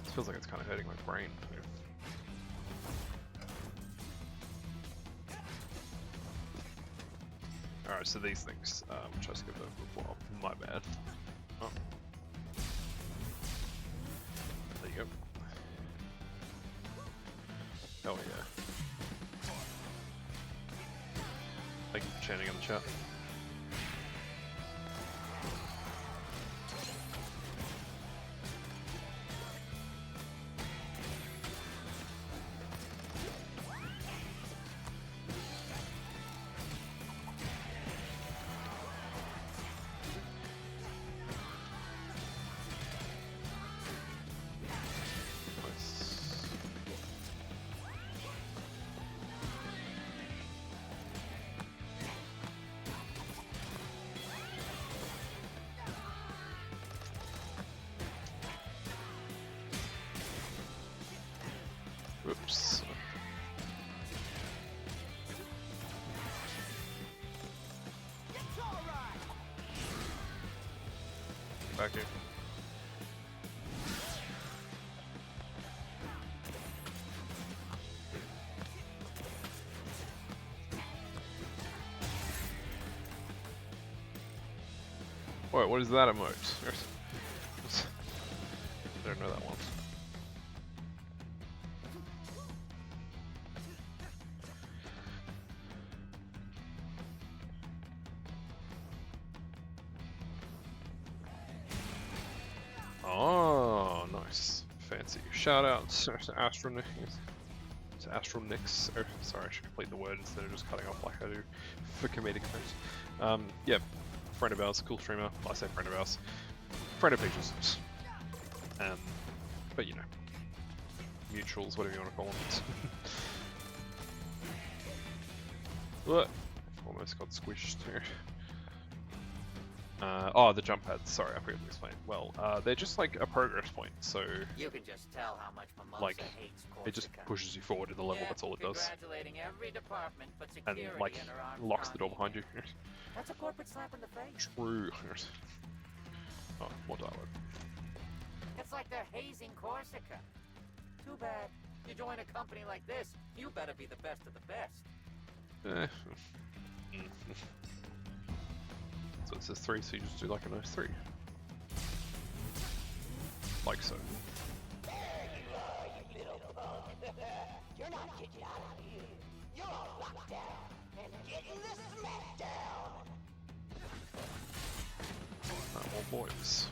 it feels like it's kind of hurting my brain. Alright, so these things, which I skipped over before, my bad. Oh. There you go. Oh yeah. Thank you for chanting in the chat. Oops. Back here. Wait, what is that emote? I don't know that one. Oh, nice. Fancy. Shout out to Astronix. Oh, sorry, I should complete the word instead of just cutting off like I do for comedic effect. Yeah, friend of ours, cool streamer. I say friend of ours. Friend of Peaches. But you know, mutuals, whatever you want to call them. Ugh. Almost got squished here. Oh, the jump pads. Sorry, I forgot to explain. Well, they're just like a progress point, so You can just tell how much Mimosa like hates it just Corsica. pushes you forward in the level. That's all it does, Congratulating every department but and security like in her armed locks the door behind you. That's a corporate slap in the face. True. Oh, more dialogue. It's like they're hazing Corsica. Too bad. You join a company like this, you better be the best of the best. So it says 3, so you just do like a nice 3. Like so. There you are, you little punk. You're not getting out of here. You're on lockdown and getting the smackdown. More boys.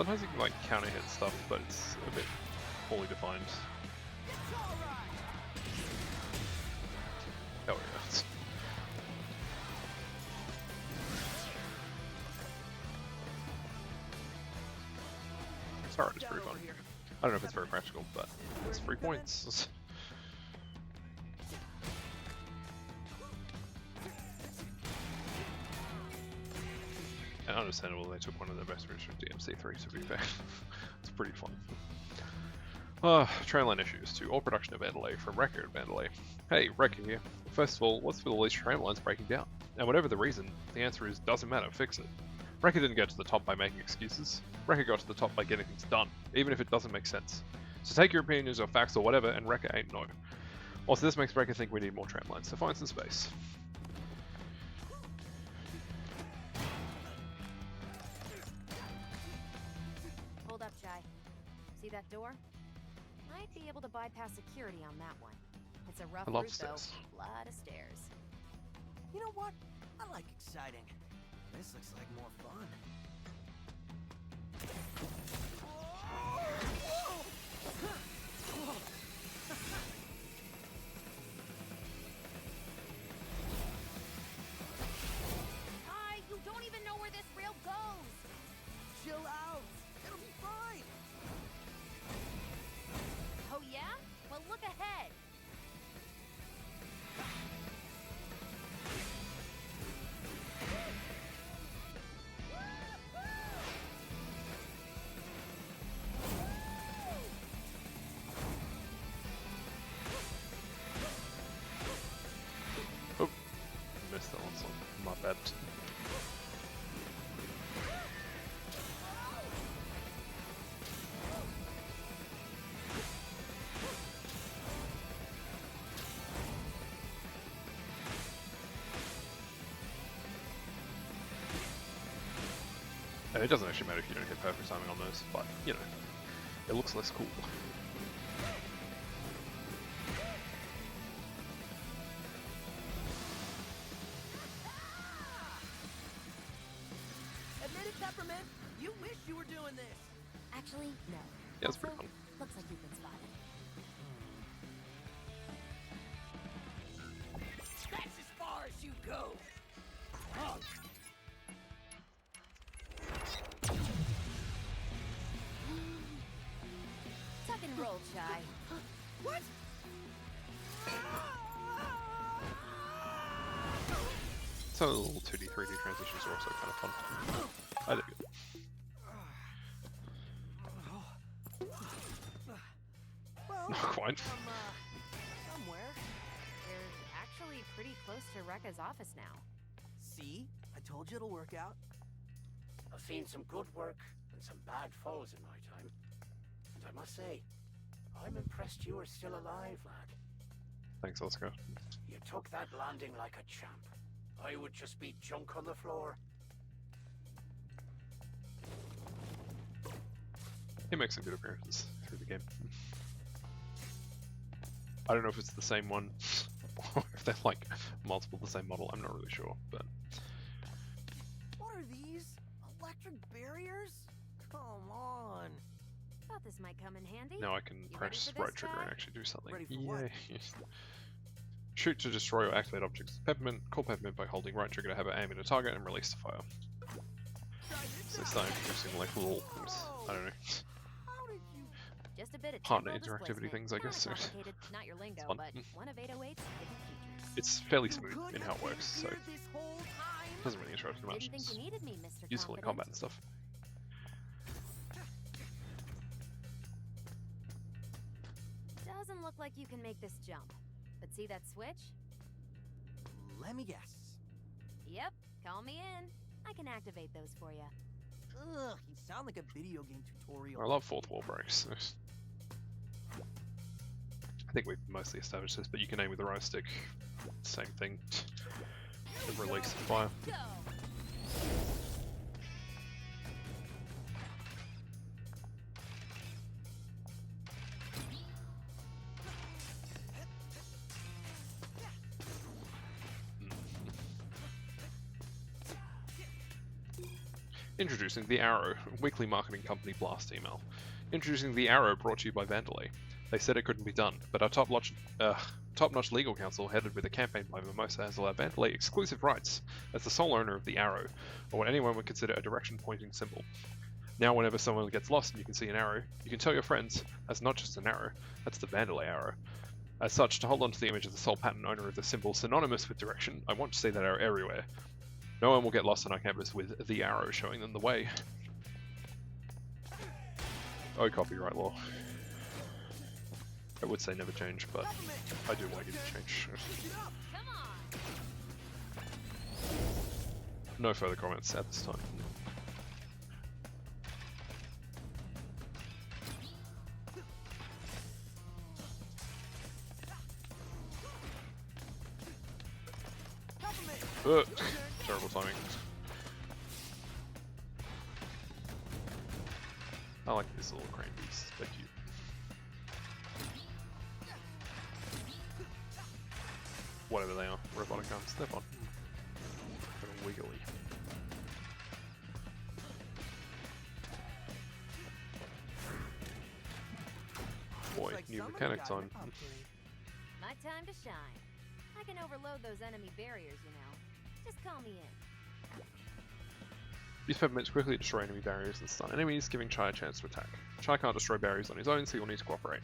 Sometimes you can like counter hit stuff, but it's a bit poorly defined. Oh yeah. Sorry, it's pretty fun. I don't know if it's very practical, but it's 3 points. And understandable, they took one of their best routes from DMC3 to be fair. It's pretty fun. Train line issues to all production of Vandalay from Record Vandalay. Hey, Record here. First of all, what's with all these train lines breaking down? And whatever the reason, the answer is doesn't matter, fix it. Record didn't get to the top by making excuses. Record got to the top by getting things done, even if it doesn't make sense. So take your opinions or facts or whatever, and Record ain't no. Also, this makes Record think we need more tram lines, so find some space. Hold up, Jai. See that door? Might be able to bypass security on that one. It's a rough I love route, though. stairs. Lot of stairs. You know what? I like exciting. This looks like more fun. Hi, you don't even know where this rail goes! Chill out. It'll be fine. Oh yeah? Well, look ahead! Oh, missed that one, so my bad. And it doesn't actually matter if you don't hit perfect timing on those, but, you know, it looks less cool. Admit it, Peppermint. You wish you were doing this. Actually, no. Yeah, it's pretty Also, fun. looks like you've been spotted. That's as far as you go. Tuck and roll, Jai. What? Some of the little 2D, 3D transitions are also kind of fun. I dig it. Well, Not quite. somewhere. You're actually pretty close to Rekka's office now. See? I told you it'll work out. I've seen some good work and some bad falls in my time. And I must say, I'm impressed you are still alive, lad. Thanks, Oscar. You took that landing like a champ. I would just be junk on the floor. He makes some good appearances through the game. I don't know if it's the same one, or if they're like multiple the same model, I'm not really sure, but... What are these? Electric barriers? Come on. Thought this might come in handy. Now I can You ready press for this, right trigger Jai? and actually do something. Ready for what? Yay. Shoot to destroy or activate objects with Peppermint. Call Peppermint by holding right trigger to have it aim at a target and release the fire. So it's starting introducing like little things, I don't know, How did you... Just a bit of partner tempo interactivity displacement. things, I guess. Kinda complicated, not your lingo, fun. but one of 808's hidden features. It's fairly You smooth could in how have it works, been so here this whole time? it doesn't really interrupt too much. Didn't think It's you needed me, Mr. useful in combat and stuff. Doesn't look like you can make this jump. But see that switch? Let me guess. Yep, call me in. I can activate those for you. Ugh, you sound like a video game tutorial. I love fourth wall breaks. I think we've mostly established this, but you can aim with the right stick. Same thing. And release the fire. Go! Introducing the Arrow, weekly marketing company blast email. Introducing the Arrow, brought to you by Vandalay. They said it couldn't be done, but our top-notch legal counsel, headed with a campaign by Mimosa, has allowed Vandalay exclusive rights as the sole owner of the Arrow, or what anyone would consider a direction-pointing symbol. Now whenever someone gets lost and you can see an arrow, you can tell your friends, that's not just an arrow, that's the Vandalay Arrow. As such, to hold on to the image of the sole patent owner of the symbol synonymous with direction, I want to see that arrow everywhere. No one will get lost on our campus with the arrow showing them the way. Oh, copyright law. I would say never change, but I do like it to change. No further comments at this time. Terrible timing. I like these little crane beasts, they're cute. Whatever they are, robotic arms, they're fun. They're wiggly. Boy, new mechanics on. My time to shine. I can overload those enemy barriers, you know. Just call me in. Use Peppermint to quickly destroy enemy barriers and stun enemies, giving Chai a chance to attack. Chai can't destroy barriers on his own, so he'll need to cooperate.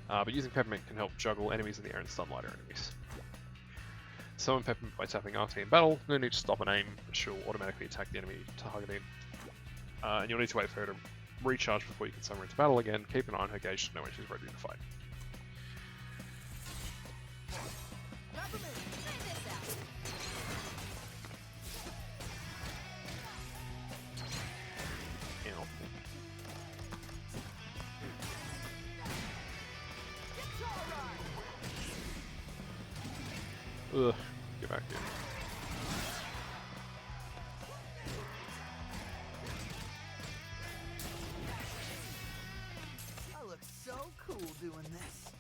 But using Peppermint can help juggle enemies in the air and stun lighter enemies. Summon Peppermint by tapping RT in battle, no need to stop and aim, she'll automatically attack the enemy targeting. And you'll need to wait for her to recharge before you can summon her into battle again. Keep an eye on her gauge to know when she's ready to fight. Ugh, get back here. I look so cool doing this.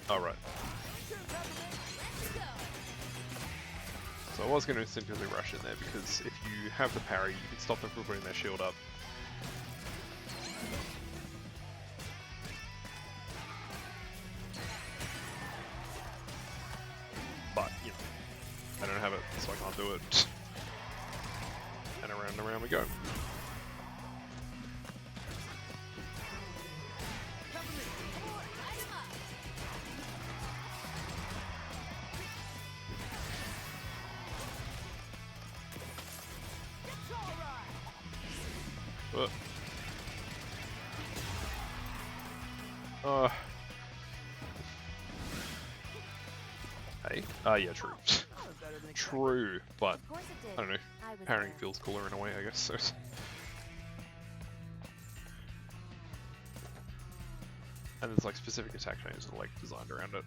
Alright. So I was going to instinctively rush in there because if you have the parry, you can stop them from putting their shield up. But, you know, I don't have it, so I can't do it. And around we go. Hey? Yeah, true. True, but I don't know. Parrying feels cooler in a way, I guess. So. And there's like specific attack chains that are like designed around it.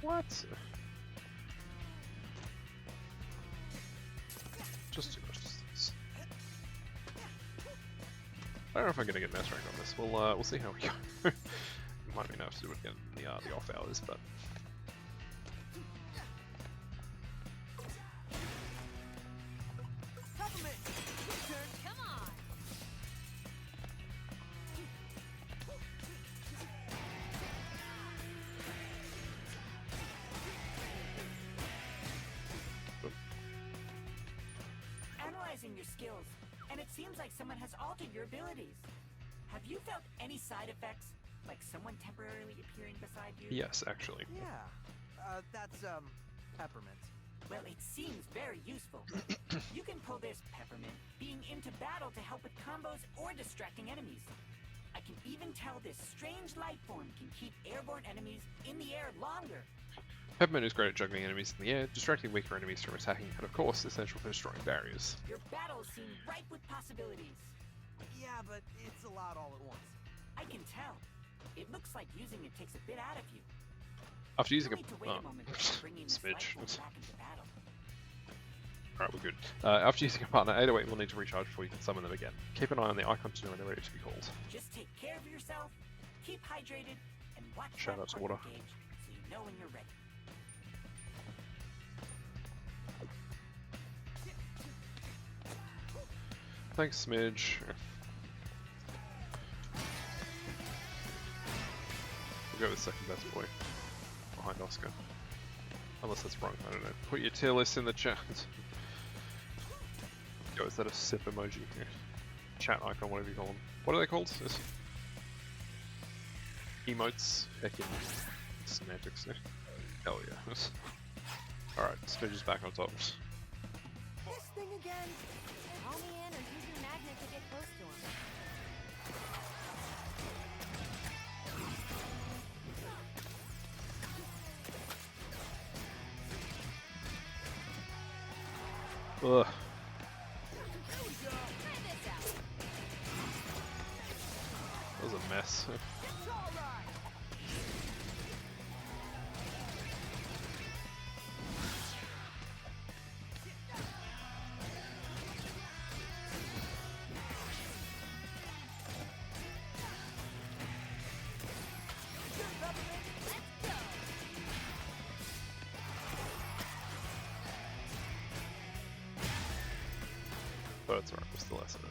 What? Just too much distance. I don't know if I'm gonna get mass rank on this. We'll see how we go. Might be enough to do it again in the off hours, but. Analyzing your skills, and it seems like someone has altered your abilities. Have you felt any side effects? Like someone temporarily appearing beside you? Yes, actually. Yeah, that's, Peppermint. Well, it seems very useful. You can pull this, Peppermint, being into battle to help with combos or distracting enemies. I can even tell this strange life form can keep airborne enemies in the air longer. Peppermint is great at juggling enemies in the air, distracting weaker enemies from attacking, and of course, essential for destroying barriers. Your battles seem ripe with possibilities. Yeah, but it's a lot all at once. I can tell. It looks like using it takes a bit out of you. After using You'll need to wait a moment before bringing this life smidge. form back into battle. Alright, we're good. After using a partner 808, we'll need to recharge before you can summon them again. Keep an eye on the icon to know when they're ready to be called. Just take care of yourself, keep hydrated, and watch Shout that out to partner Water. gauge so you know when you're ready. Thanks, Smidge. We'll go with second best boy behind Oscar. Unless that's wrong, I don't know. Put your tier list in the chat. Yo, is that a sip emoji? Yeah. Chat icon, whatever you call them. What are they called? Emotes? Heckin' semantics. Hell yeah. Alright, Smidge is back on top. This thing again? Call me in or use your magnet to get close to him. Ugh. That was a mess. But it's alright, we're still S in it.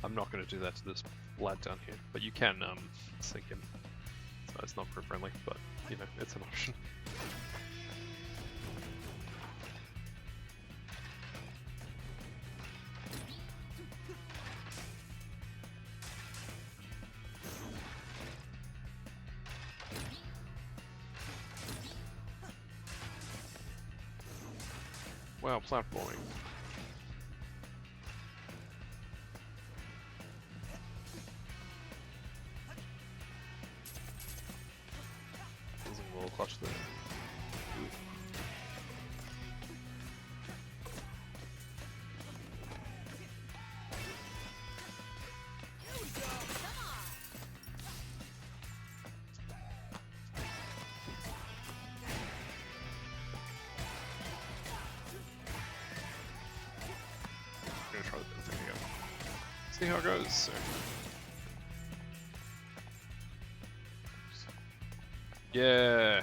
I'm not going to do that to this lad down here, but you can sink him. So it's not crew friendly, but you know, it's an option. Wow, platforming. Losing a little clutch there. Ooh. I'm gonna try the bit thing again. See how it goes. Yeah.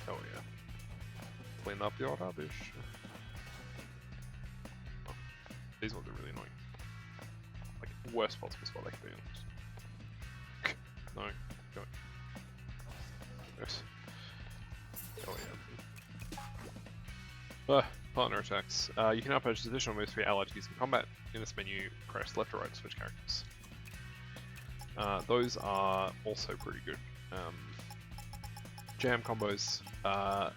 Oh yeah. Clean up your rubbish. Oh, these ones are really annoying. Like worst possible spot they can be in. No. Go. Yes. Oh yeah. Partner attacks. You can now purchase additional moves for your allied to use in combat. In this menu, press left or right to switch characters. Those are also pretty good. Jam combos. How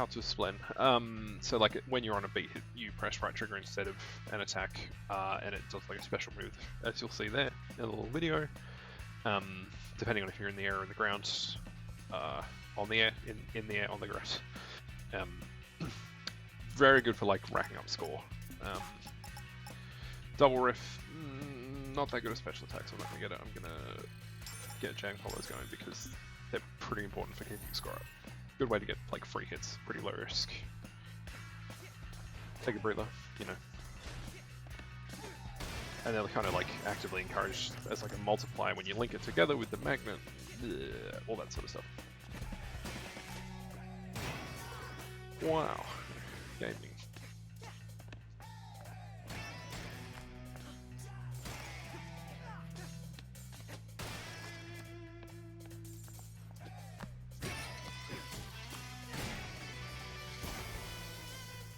to explain? So like when you're on a beat, you press right trigger instead of an attack, and it does like a special move, as you'll see there in a little video. Depending on if you're in the air or the ground, on the air, in the air, on the ground. Very good for like racking up score. Double riff, not that good at special attacks. I'm not gonna get it. I'm gonna get jam combos going because they're pretty important for keeping score up. Good way to get like free hits, pretty low risk. Take a breather, you know. And they're kind of like actively encouraged as like a multiplier when you link it together with the magnet, all that sort of stuff. Wow, gaming.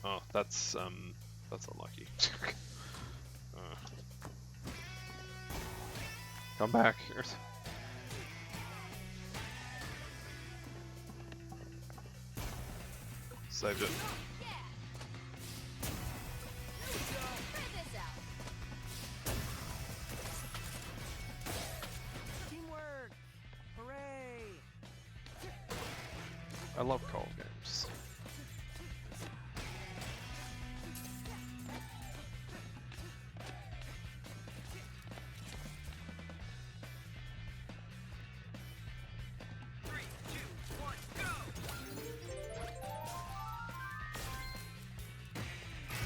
Oh, that's unlucky. Come back. Saved it. Teamwork! Hooray! I love co-op games.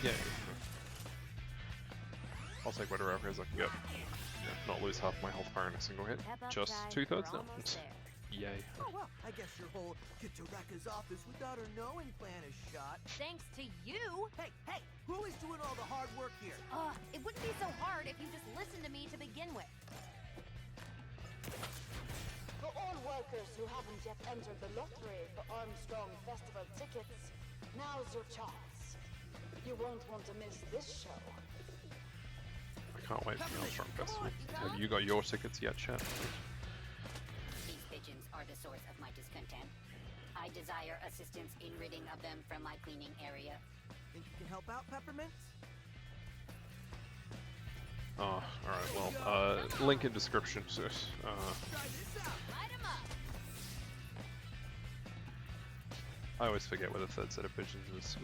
Yeah. I'll take whatever repairs I can get. Yeah, not lose half my health bar in a single hit. Pep up, Just guys, 2/3 we're now. almost there. Yay. Oh well, I guess your whole get to Rekka's office without her knowing plan is shot. Thanks to you. Hey, who is doing all the hard work here? It wouldn't be so hard if you just listened to me to begin with. For all workers who haven't yet entered the lottery for Armstrong Festival tickets, now's your chance. You won't want to miss this show. I can't wait for the Armstrong Festival. Have you got your tickets yet, chat? These pigeons are the source of my discontent. I desire assistance in ridding of them from my cleaning area. Think you can help out, Peppermint? Oh, alright, well, link in description. So, Try this out. Light 'em up. I always forget where the third set of pigeons is.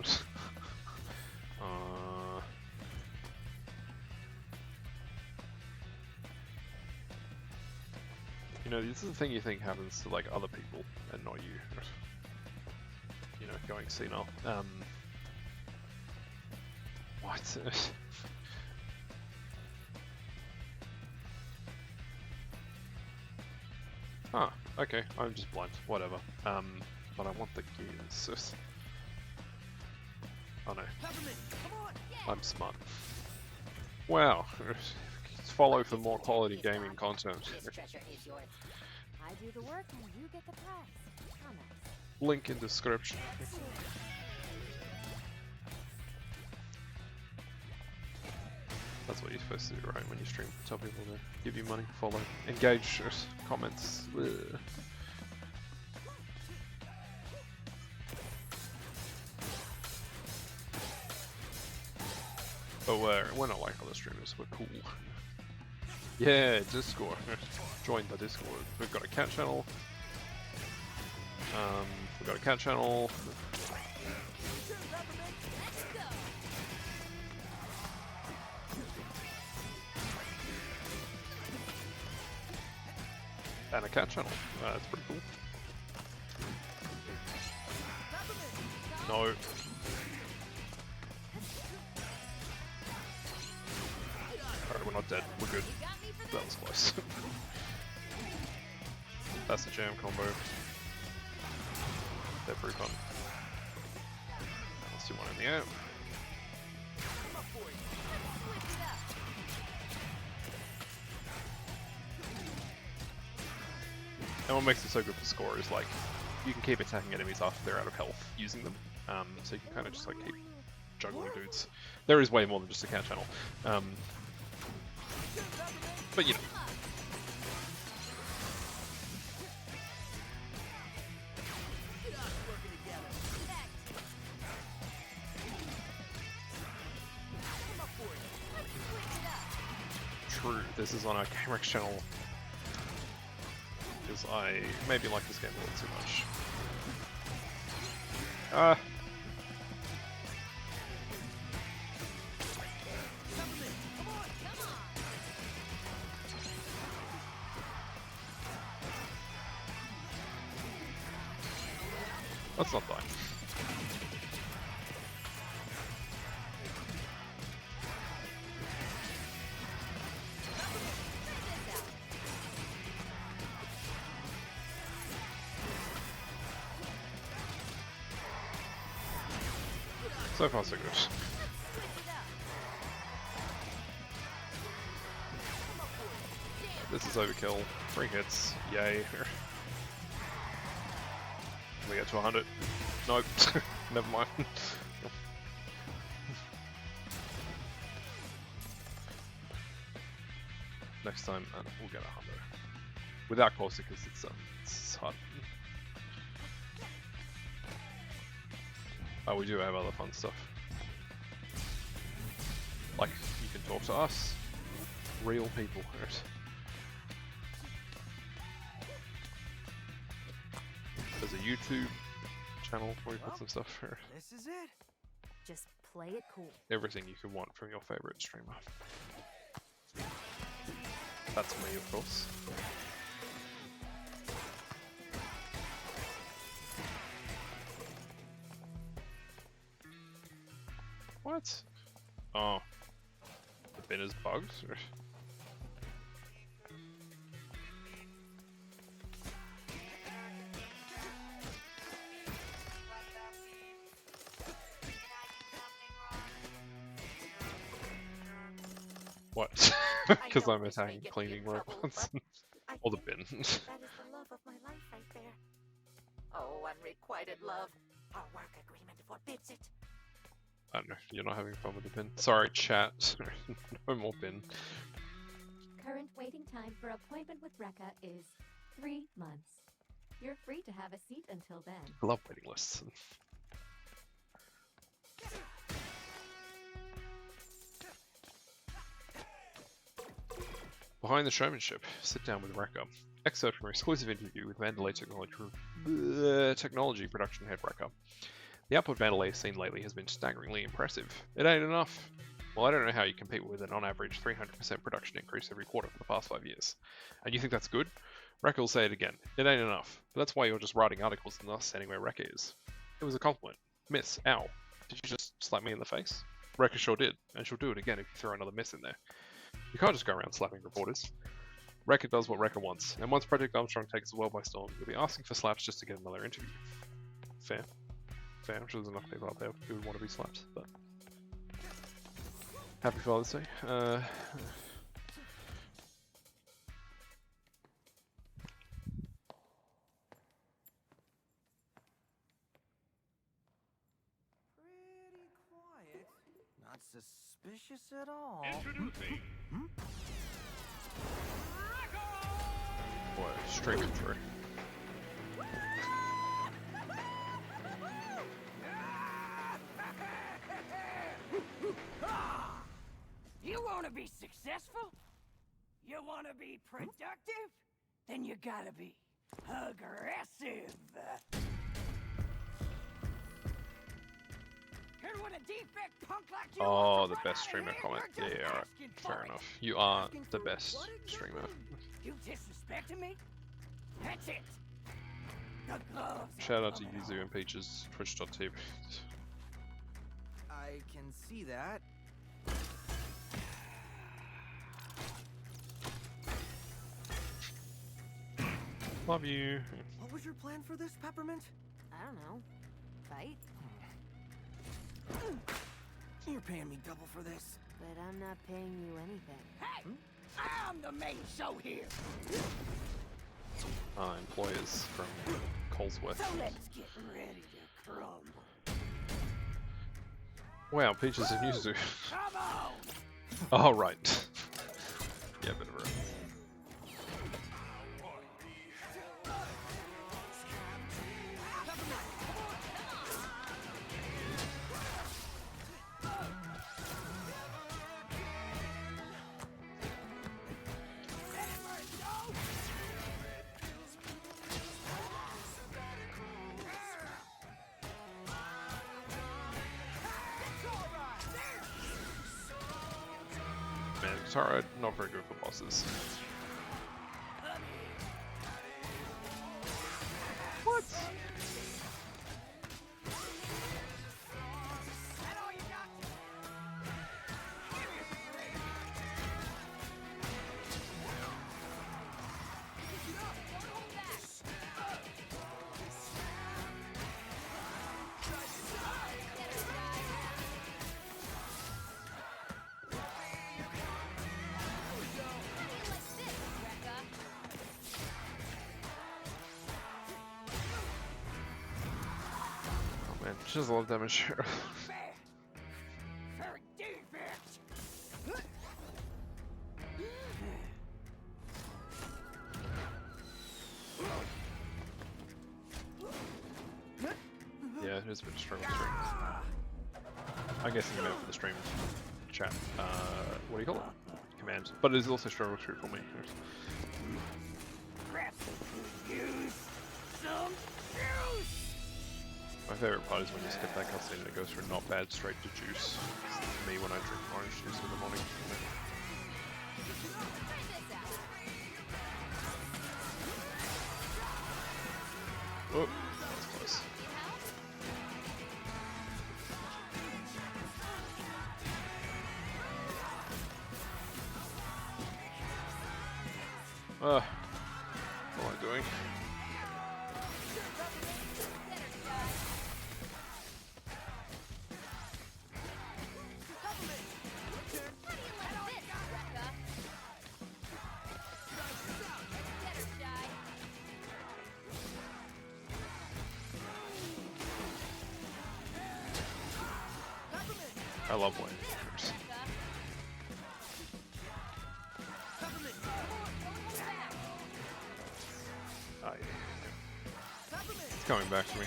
You know, this is the thing you think happens to like other people and not you. You know, going senile. What? Ah, okay, I'm just blind. Whatever. But I want the gears. Oh no, Peppermint, come on! I'm smart. Wow. Follow for more quality gaming content. This treasure is yours. I do the work and you get the prize. How nice. Link in description. That's what you're supposed to do, right? When you stream, tell people to give you money, follow, engage, comments. Ugh. But we're not like other streamers. We're cool. Yeah, Discord. Join the Discord. We've got a cat channel. We've got a cat channel. And a cat channel. That's pretty cool. No. Alright, we're not dead. We're good. That was close. That's the jam combo. They're pretty fun. Let's do one in the air. And what makes it so good for score is like, you can keep attacking enemies after they're out of health using them. So you can kind of just like keep juggling dudes. There is way more than just a cat channel. But you know. True, this is on our GameRex channel. Because I maybe like this game a little too much. Let's not die. So far so good. This is overkill. 3 hits. Yay. Can we get to 100? Nope. Never mind. Next time, we'll get 100. Without Corsa, because it's hard. Oh, we do have other fun stuff. Like, you can talk to us. Real people. There's a YouTube channel where we put some stuff here. This is it. Just play it cool. Everything you could want from your favorite streamer. That's me, of course. What? Oh. The bin is bugged? What? Because I'm attacking cleaning robots. Or the bin. That is the love of my life right there. Oh, unrequited love. Our work agreement forbids it. I don't know, you're not having fun with the bin. Sorry, chat. No more bin. Current waiting time for appointment with Rekka is 3 months. You're free to have a seat until then. I love waiting lists. Behind the showmanship, sit down with Rekka. Excerpt from an exclusive interview with Mandalay Technology production head Rekka. The output Mandalay has seen lately has been staggeringly impressive. It ain't enough. Well, I don't know how you compete with an on-average 300% production increase every quarter for the past 5 years. And you think that's good? Rekka will say it again. It ain't enough. But that's why you're just writing articles and not standing where Rekka is. It was a compliment. Miss, ow. Did you just slap me in the face? Rekka sure did, and she'll do it again if you throw another miss in there. You can't just go around slapping reporters. Rekka does what Rekka wants, and once Project Armstrong takes the world by storm, you'll be asking for slaps just to get another interview. Fair. Fair, I'm sure there's enough people out there who would want to be slapped, but... Happy Father's Day. Pretty quiet. Not suspicious at all. Introducing Boy, streaming through. You want to be successful? You want to be productive? Then you gotta be aggressive. Heard what a defect punk like you Oh, wants the to run best out of streamer here? comment. We're just Yeah, alright. asking Fair for it. enough. You are Asking the for best what streamer. exactly? You disrespecting me? That's it. The gloves. Shout out to coming Yuzu off. and Peaches, twitch.tv. I can see that. Love you. What was your plan for this, Peppermint? I don't know. Fight? You're paying me double for this. But I'm not paying you anything. Hey, I'm the main show here. Employers from Colesworth. So let's get ready to crumble. Wow, Peaches and Yuzu. Come on. Oh, right. Yeah, bit of a... Man, Katara, not very good for bosses. What? Oh man, she does a lot of damage. For defense. Yeah, it is a bit struggle stream. I'm guessing you meant for the stream chat. What do you call it? Command. But it is also struggle stream for me. Use some juice. My favorite part is when you skip that cutscene and it goes from not bad straight to juice. It's me when I drink orange juice in the morning. Oh, that's close. What am I doing? I love playing characters. Oh, yeah. It's coming back to me.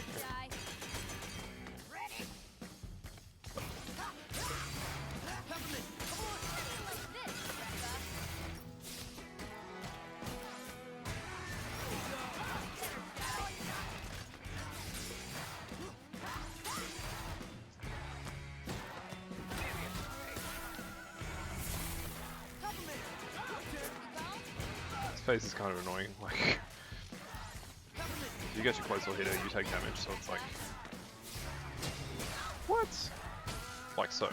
This phase is kind of annoying. Like, you get your close or hitter, you take damage, so it's like, what? Like so.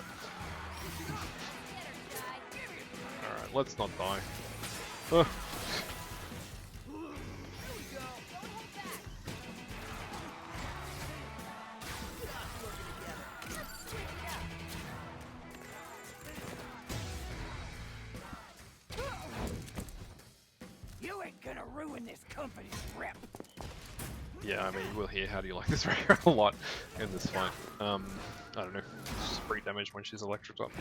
Alright, let's not die. Ugh. You ain't gonna ruin this company's rep. Yeah, I mean, you will hear how do you like this Rhea a lot in this fight. I don't know, just free damage when she's electric up.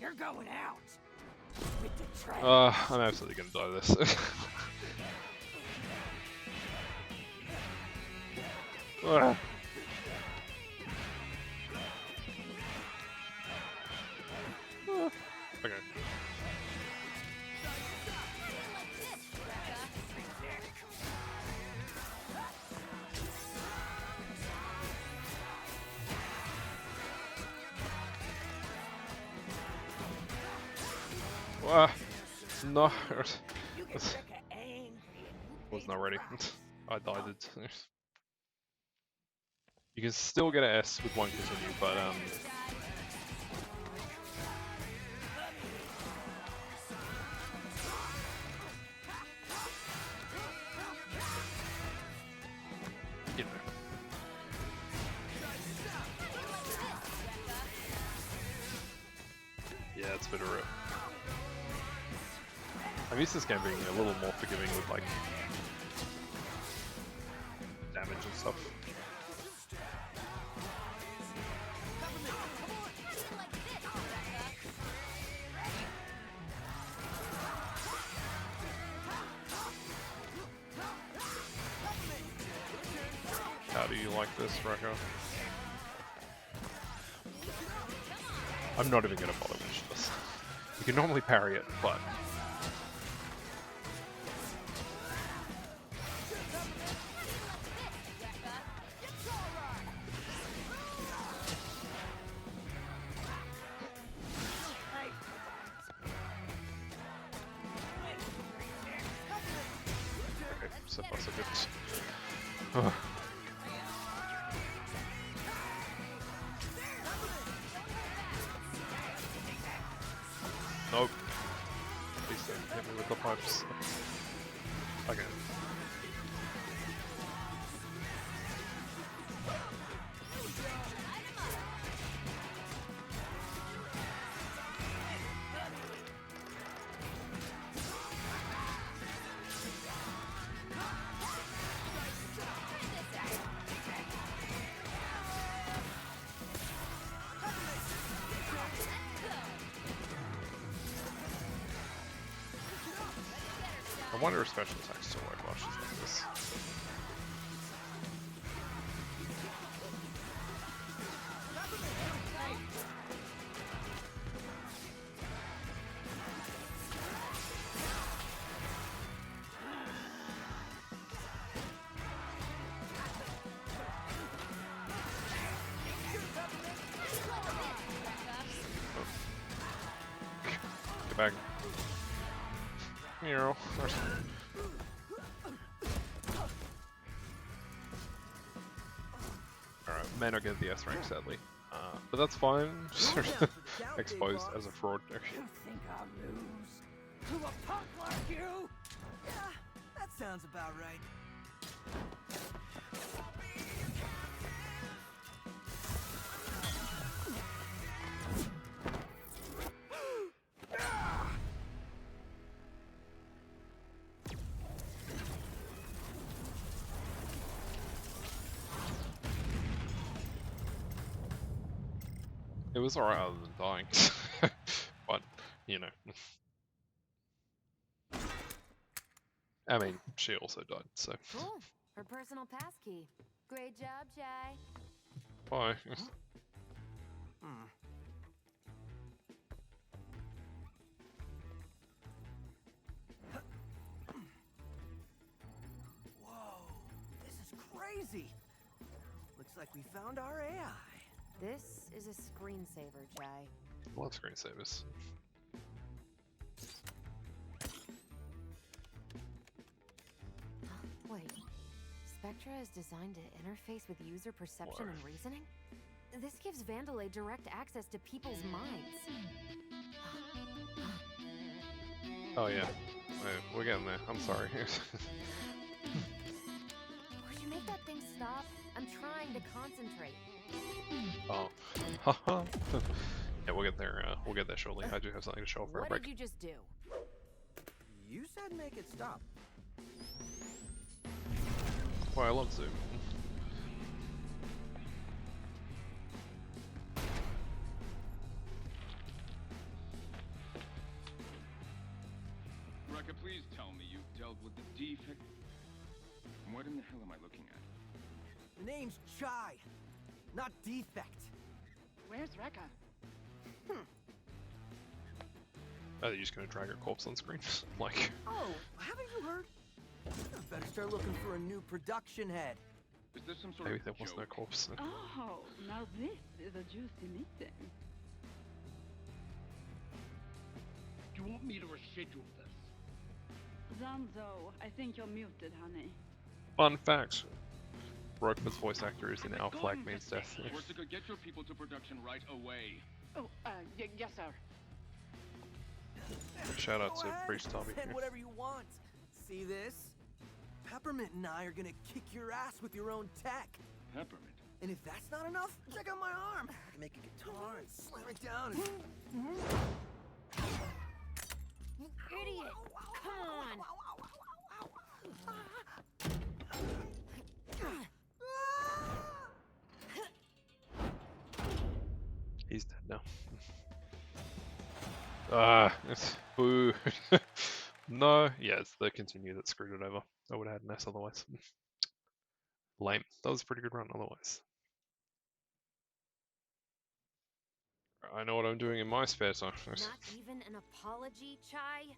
You're going out. With the train. I'm absolutely gonna die to this. Okay. No. Was not ready. I died it. You can still get an S with one continue, but you know. Yeah, it's a bit of a... I'm used to this game being a little more forgiving with like damage and stuff. How do you like this, Raka? I'm not even gonna bother with this. You can normally parry it, but so far so good. Nope. Please don't hit me with the pipes. Okay. I wonder if special attacks still work while she's like this. Get back. Meow. Alright, may not get the S rank sadly. But that's fine. Exposed as a fraud. You think I'll lose? to a punk like you? Yeah, that sounds about right. It was alright other than dying. But, you know. I mean, she also died, so. Cool. Her personal passkey. Great job, Chai. Bye. Whoa, this is crazy. Looks like we found our AI. This is a screensaver, Chai. Love screensavers. Wait. Spectra is designed to interface with user perception and reasoning? This gives Vandalay direct access to people's minds. Oh yeah. We're getting there. I'm sorry. Would you make that thing stop? I'm trying to concentrate. Oh. Yeah, we'll get there. We'll get there shortly. I do have something to show for a What break. did you just do? You said make it stop. Well, I love Zoom. Rekka, please tell me you've dealt with the defect. What in the hell am I looking at? The name's Chai, not Defect. Where's Rekka? Are they just gonna drag her corpse on screen? Like. Oh, haven't you heard? I better start looking for a new production head. Is this some sort Maybe of there was no joke? corpse. Oh, now this is a juicy meeting. You want me to reschedule this? Zanzo, I think you're muted, honey. Fun fact. Brokeman's voice actor is in Our Flag Means Death. Corsica, get your people to production right away. Oh, yes, sir. Shout out Go to ahead, Priest Tommy. send whatever you want. See this? Peppermint and I are gonna kick your ass with your own tech. Peppermint. And if that's not enough, check out my arm. I can make a guitar and slam it down. You idiot! Come on! He's dead now. Ah, boo. No, yeah, it's the continue that screwed it over. I would have had an S otherwise. Lame. That was a pretty good run otherwise. I know what I'm doing in my spare time. Not even an apology, Chai?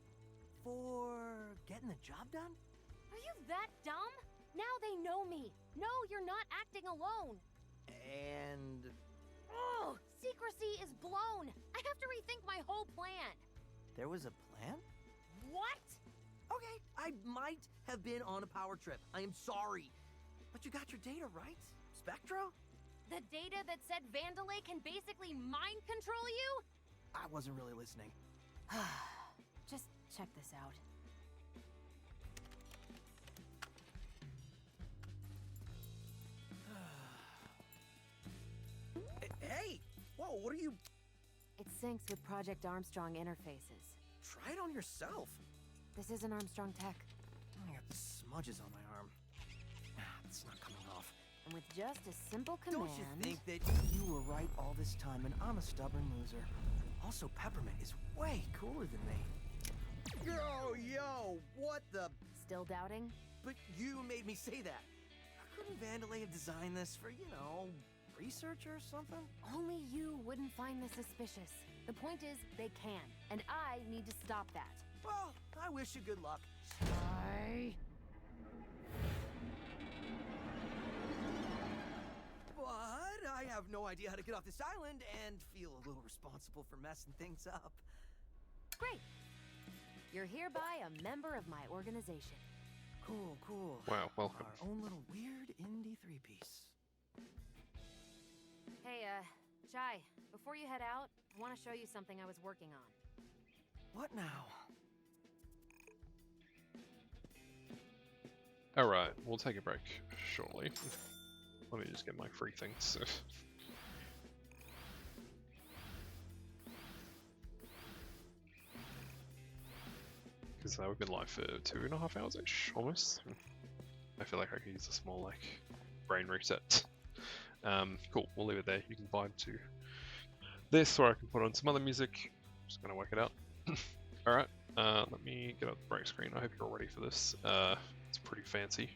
For getting the job done? Are you that dumb? Now they know me. No, you're not acting alone. And Oh, secrecy is blown. I have to rethink my whole plan. there was a plan? What? Okay, I might have been on a power trip. I am sorry. But you got your data right? Spectra? The data that said Vandalay can basically mind control you? I wasn't really listening. Just check this out. Hey! Whoa, what are you... It syncs with Project Armstrong interfaces. Try it on yourself. This isn't Armstrong tech. I got smudges on my arm. It's not coming off. And with just a simple command... Don't you think that you were right all this time and I'm a stubborn loser? Also, Peppermint is way cooler than me. Yo, what the... Still doubting? But you made me say that. Couldn't Vandalay have designed this for, you know, research or something? Only you wouldn't find this suspicious. The point is, they can. And I need to stop that. Well, I wish you good luck. Bye. But I have no idea how to get off this island and feel a little responsible for messing things up. Great. You're hereby a member of my organization. Cool, cool. Wow, welcome. Our own little weird indie three-piece. Hey, Chai, before you head out, I want to show you something I was working on. What now? Alright, we'll take a break shortly. Let me just get my free things. Because we've been live for 2.5 hours-ish, almost. I feel like I could use a small, like, brain reset. Cool, we'll leave it there. You can vibe to this, or I can put on some other music. Just gonna work it out. Alright, let me get up the break screen. I hope you're all ready for this. It's pretty fancy.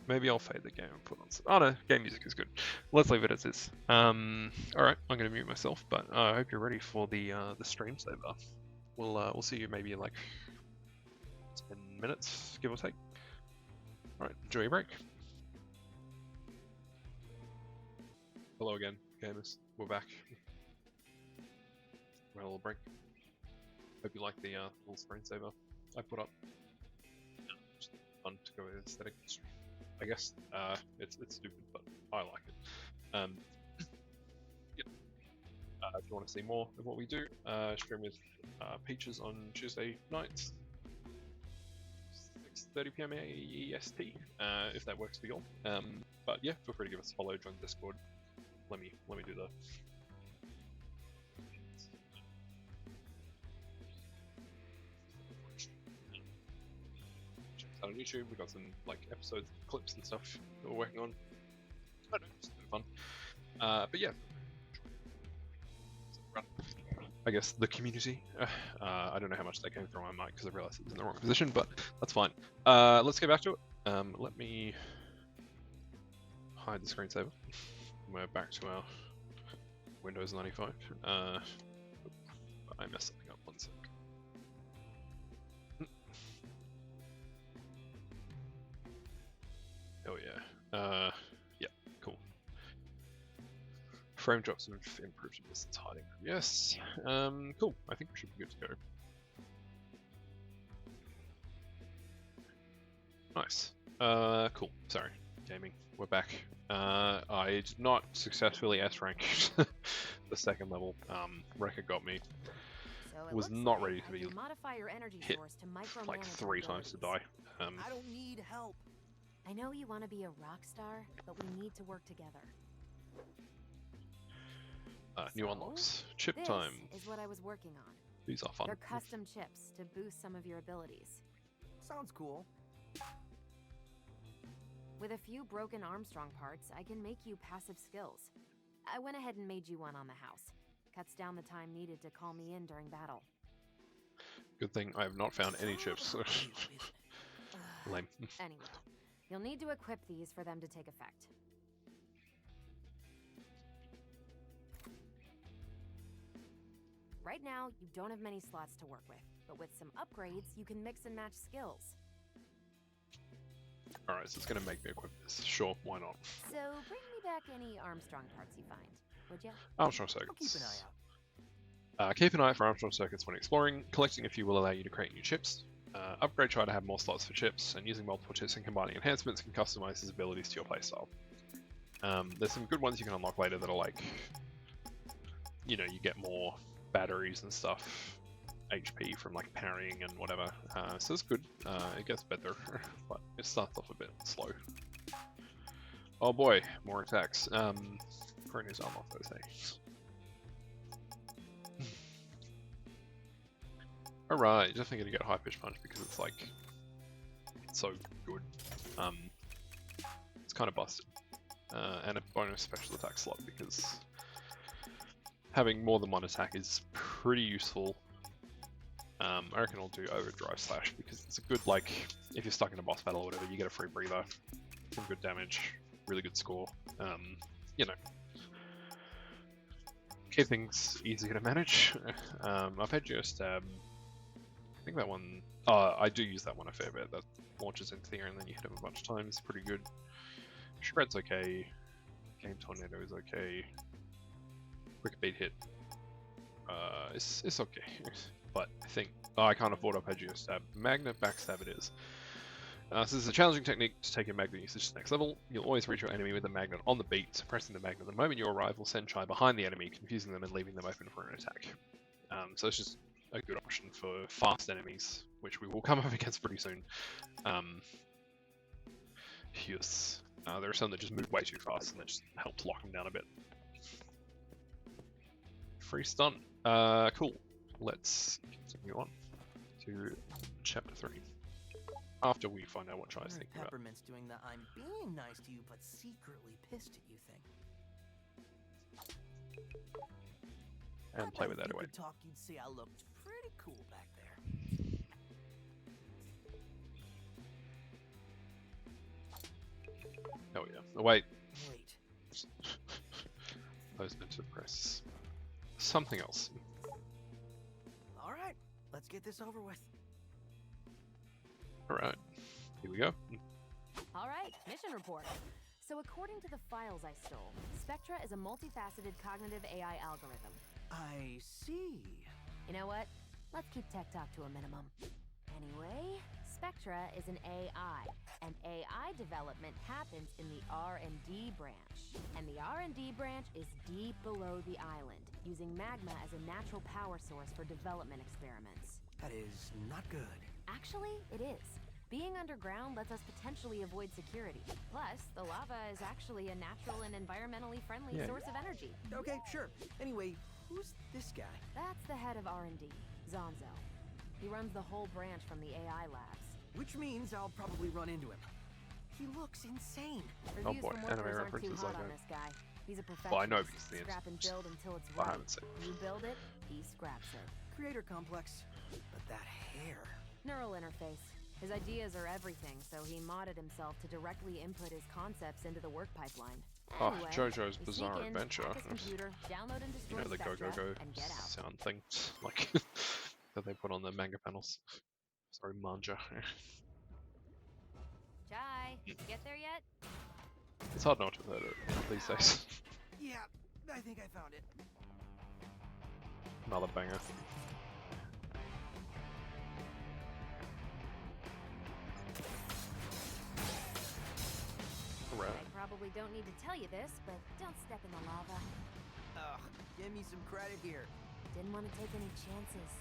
Maybe I'll fade the game and put on some... Oh no, game music is good. Let's leave it as is. Alright, I'm gonna mute myself, but I hope you're ready for the stream saver. We'll see you maybe in like 10 minutes, give or take. Alright, enjoy your break. Hello again, gamers. We're back. We're on a little break. Hope you like the little screensaver I put up. Just fun to go with aesthetic. I guess it's stupid, but I like it. Yeah. If you want to see more of what we do, stream with Peaches on Tuesday nights, 6:30 PM EST, if that works for you all. But yeah, feel free to give us a follow, join Discord. Let me do the. Check us out on YouTube. We've got some like episodes, clips, and stuff that we're working on. I don't know, it's fun. But yeah. I guess the community. I don't know how much that came through my mic because I realized it was in the wrong position, but that's fine. Let's get back to it. Let me hide the screensaver. We're back to our Windows 95. I messed something up, 1 sec. Oh yeah. Yeah, cool. Frame drops have improved in distance hiding. Yes. Cool. I think we should be good to go. Nice. Cool. Sorry. Gaming. We're back. I did not successfully S-rank the second level. Rekka got me. So was not ready to be modify your energy hit source to like 3 times to die. I don't need help. I know you want to be a rock star, but we need to work together. New unlocks. Chip This time. is what I was working on. These are fun. They're custom chips to boost some of your abilities. Sounds cool. With a few broken Armstrong parts, I can make you passive skills. I went ahead and made you one on the house. Cuts down the time needed to call me in during battle. Good thing I have not found any chips. Lame. Anyway, you'll need to equip these for them to take effect. Right now, you don't have many slots to work with, but with some upgrades, you can mix and match skills. Alright, so it's gonna make me equip this. Sure, why not? So, bring me back any Armstrong parts you find, would you? Armstrong circuits. I'll keep an eye out. Keep an eye out for Armstrong circuits when exploring. Collecting a few will allow you to create new chips. Upgrade try to have more slots for chips, and using multiple chips and combining enhancements can customize his abilities to your playstyle. There's some good ones you can unlock later that are like, you know, you get more batteries and stuff, HP from like parrying and whatever. So it's good. It gets better, but it starts off a bit slow. Oh boy, more attacks. Chronos unlock those days. Alright, definitely gonna get a high pitch punch because it's like it's so good. It's kind of busted. And a bonus special attack slot because having more than one attack is pretty useful. I reckon I'll do Overdrive Slash because it's a good, like, if you're stuck in a boss battle or whatever, you get a free breather, some good damage, really good score. You know, keep things easier to manage. I've had Geostab. I think that one, I do use that one a fair bit. That launches into the air and then you hit him a bunch of times. Pretty good. Shred's okay. Game Tornado is okay. Quick beat hit. It's okay. But I think I can't afford Arpeggio Stab. Magnet Backstab it is. So this is a challenging technique to take your magnet usage to the next level. You'll always reach your enemy with a magnet on the beat. Suppressing the magnet the moment you arrive will send Chai behind the enemy, confusing them and leaving them open for an attack. So it's just a good option for fast enemies which we will come up against pretty soon. Yes. There are some that just move way too fast, and that just helps lock them down a bit. Free stunt. Cool. Let's continue on to chapter 3. After we find out what Chai's thinking about. Peppermint's doing the I'm being nice to you but secretly pissed at you thing. And play with that away. If you could talk, you'd see I looked pretty cool back there. Oh yeah. Oh, wait. Wait. I was meant to press something else. All right, let's get this over with. All right. Here we go. All right, mission report. So according to the files I stole, Spectra is a multifaceted cognitive AI algorithm. I see. You know what? Let's keep tech talk to a minimum. Anyway, Spectra is an AI, and AI development happens in the R&D branch. And the R&D branch is deep below the island, using magma as a natural power source for development experiments. That is not good. Actually, it is. Being underground lets us potentially avoid security. Plus, the lava is actually a natural and environmentally friendly source of energy. Okay, sure. Anyway, who's this guy? That's the head of R&D, Zonzo. He runs the whole branch from the AI labs. Which means I'll probably run into him. He looks insane. Reviews boy, from anime workers aren't too references hot like on that. this guy. He's a perfectionist. Well, I know because the Scrap and build until it's I right. haven't seen it. You build it, he scraps it. Creator complex. But that hair. Neural interface. His ideas are everything, so he modded himself to directly input his concepts into the work pipeline. Oh, Anyway, JoJo's we Bizarre sneak in, Adventure. hack his computer, download and You destroy know the go go Spectra, go and get out. sound thing, like that they put on the manga panels. Sorry, manga. Chai, did you get there yet? It's hard not to have heard it these days. Yeah, I think I found it. Another banger. Right. I probably don't need to tell you this, but don't step in the lava. Ugh, give me some credit here. Didn't want to take any chances.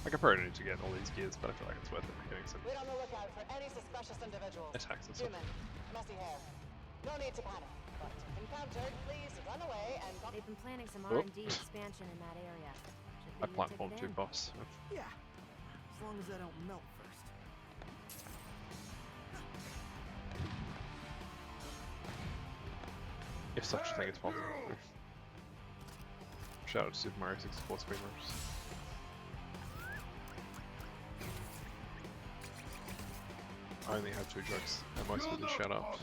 Like I probably need to get all these gears, but I feel like it's worth it for getting some We're on the lookout for any suspicious individuals. attacks and stuff. Human, messy hair. No need to panic, but if encountered, please run away and... They've been planning some Oh. R&D expansion in that area. Should I be your platform ticket too, in. boss. Yeah, as long as I don't melt first. If such a thing is possible. Shout out to Super Mario 64 streamers. I only have 2 jokes, and most of them shut up.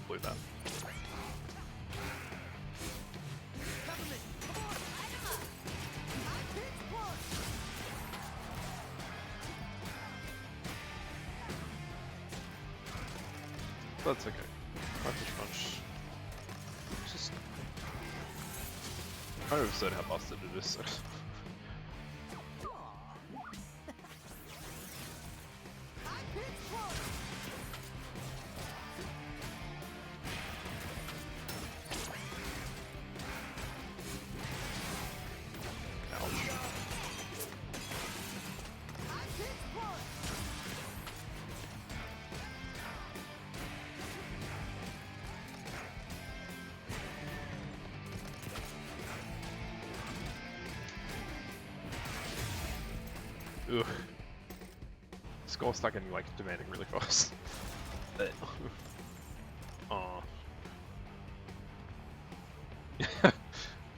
Blew that. That's okay. Punch punch. Just I don't understand how busted it is. Ugh. Skull stuck in like demanding really fast. Aw.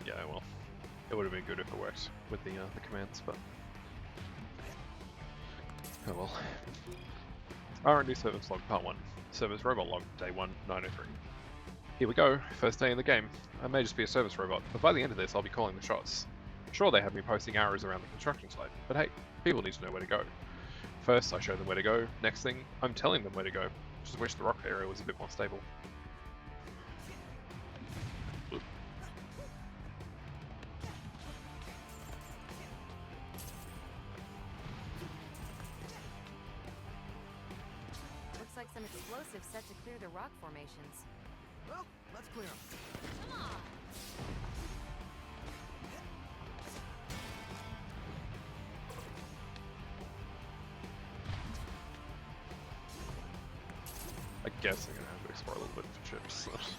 Yeah, well, it would have been good if it worked with the commands, but oh well. R&D service log part 1. Service robot log day 1, 903. Here we go, first day in the game. I may just be a service robot, but by the end of this I'll be calling the shots. Sure, they have me posting arrows around the construction site, but hey, people need to know where to go. First, I show them where to go. Next thing, I'm telling them where to go. Just wish the rock area was a bit more stable. Looks like some explosives set to clear the rock formations. Well, let's clear them. Come on! I guess I'm gonna have to explore a little bit for chips. It's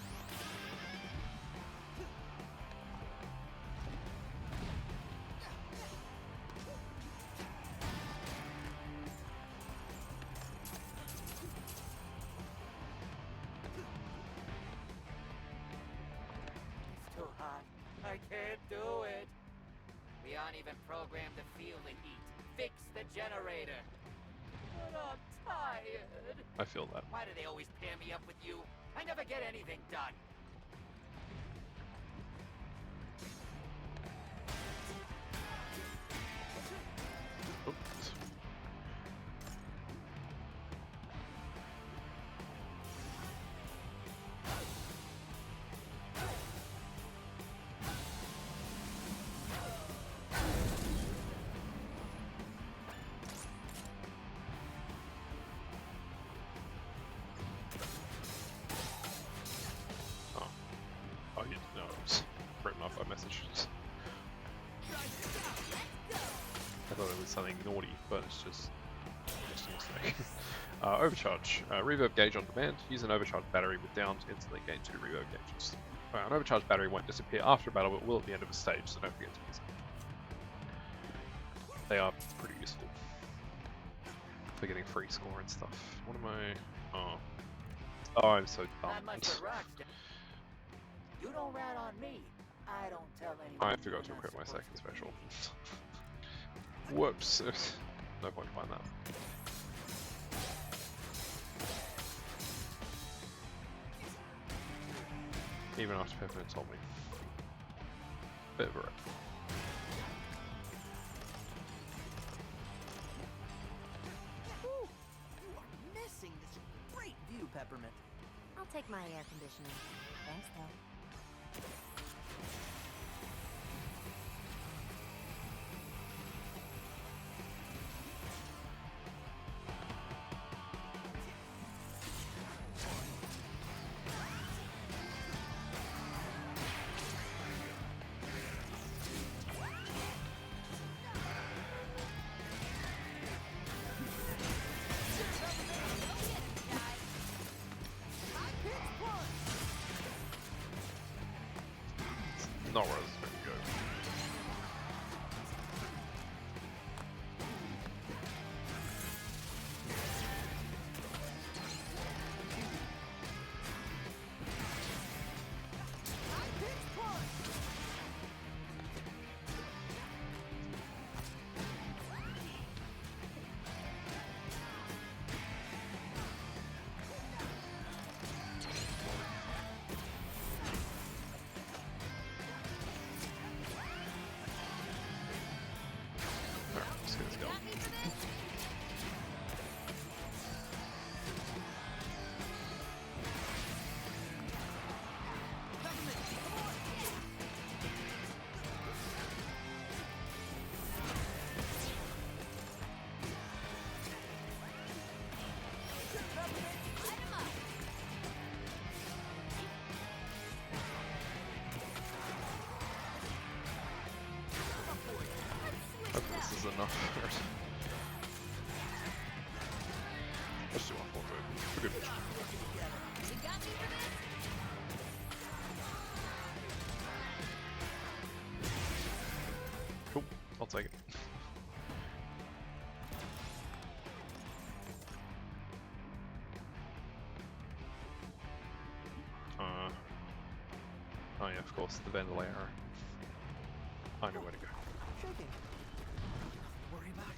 too hot. I can't do it. We aren't even programmed to feel the heat. Fix the generator. But I'm tired. I feel that. Why do they always pair me up with you? I never get anything done. Oops. Oh, you no, it's written off my messages. I thought it was something naughty, but it's just a mistake. Overcharge. Reverb gauge on demand. Use an overcharged battery with down to instantly gain 2 reverb gauges. An overcharged battery won't disappear after a battle, but will at the end of a stage, so don't forget to use them. They are pretty useful for getting free score and stuff. What am I... Oh, I'm so dumb. Not much for rocks. You don't rat on me. I don't tell anyone. I forgot to equip my second special. Whoops. No point to find that. Even after Peppermint told me. Bit of a rip. Whew, you are missing this great view, Peppermint. I'll take my air conditioning. Thanks, though. Not where I was going to go. Let's go. Hopefully this is enough. Let's do one more move. For good mission. Cool. I'll take it. Oh yeah, of course, the ventilator. I know where to go. Shaking. Don't worry about it.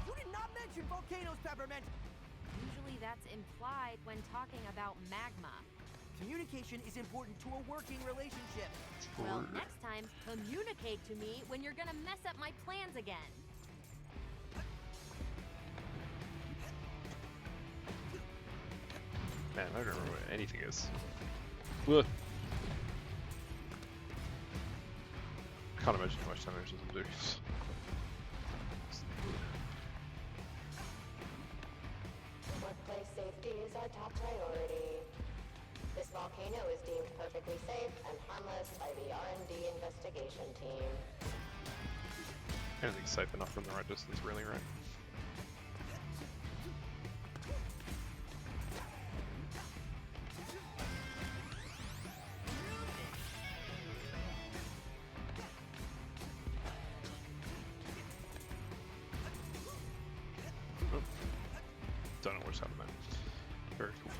You did not mention volcanoes, Peppermint! Usually that's implied when talking about magma. Communication is important to a working relationship. Well, next time, communicate to me when you're gonna mess up my plans again. Man, I don't remember what anything is. Ugh. Can't imagine how much damage doesn't do. Workplace safety is our top priority. This volcano is deemed perfectly safe and harmless by the R&D investigation team. Anything's safe enough from the right distance, really, right? Oh. Don't know what's happening there. Very cool.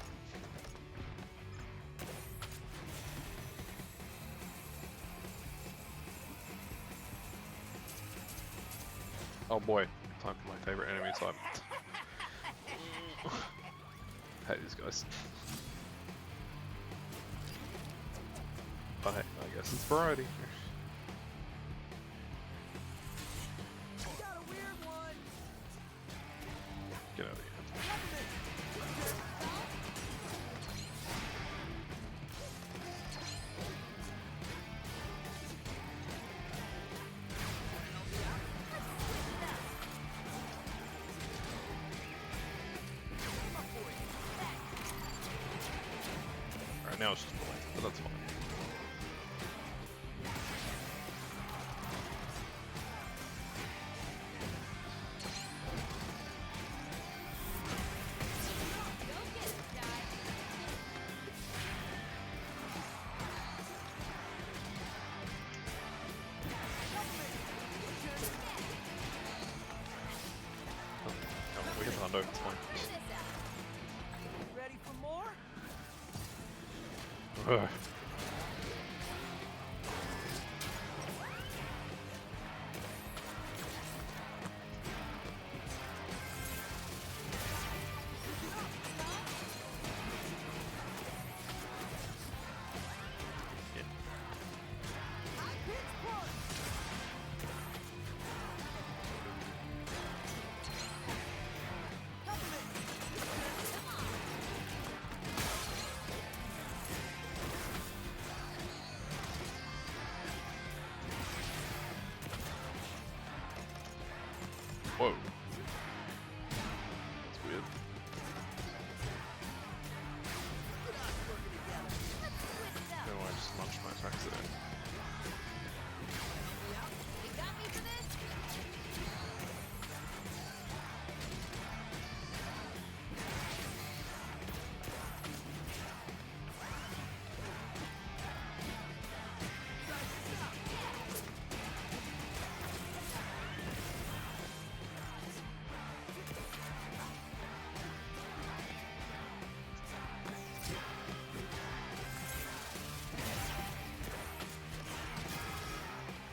Oh boy, time for my favorite enemy type. Hate these guys. But hey, I guess it's variety. Got a weird one. Get out of here. Alright, now it's just delay, but that's fine. We can hunt over, it's fine. Ready for more? Ugh. Whoa. That's weird. No, I just launched my attacks at it.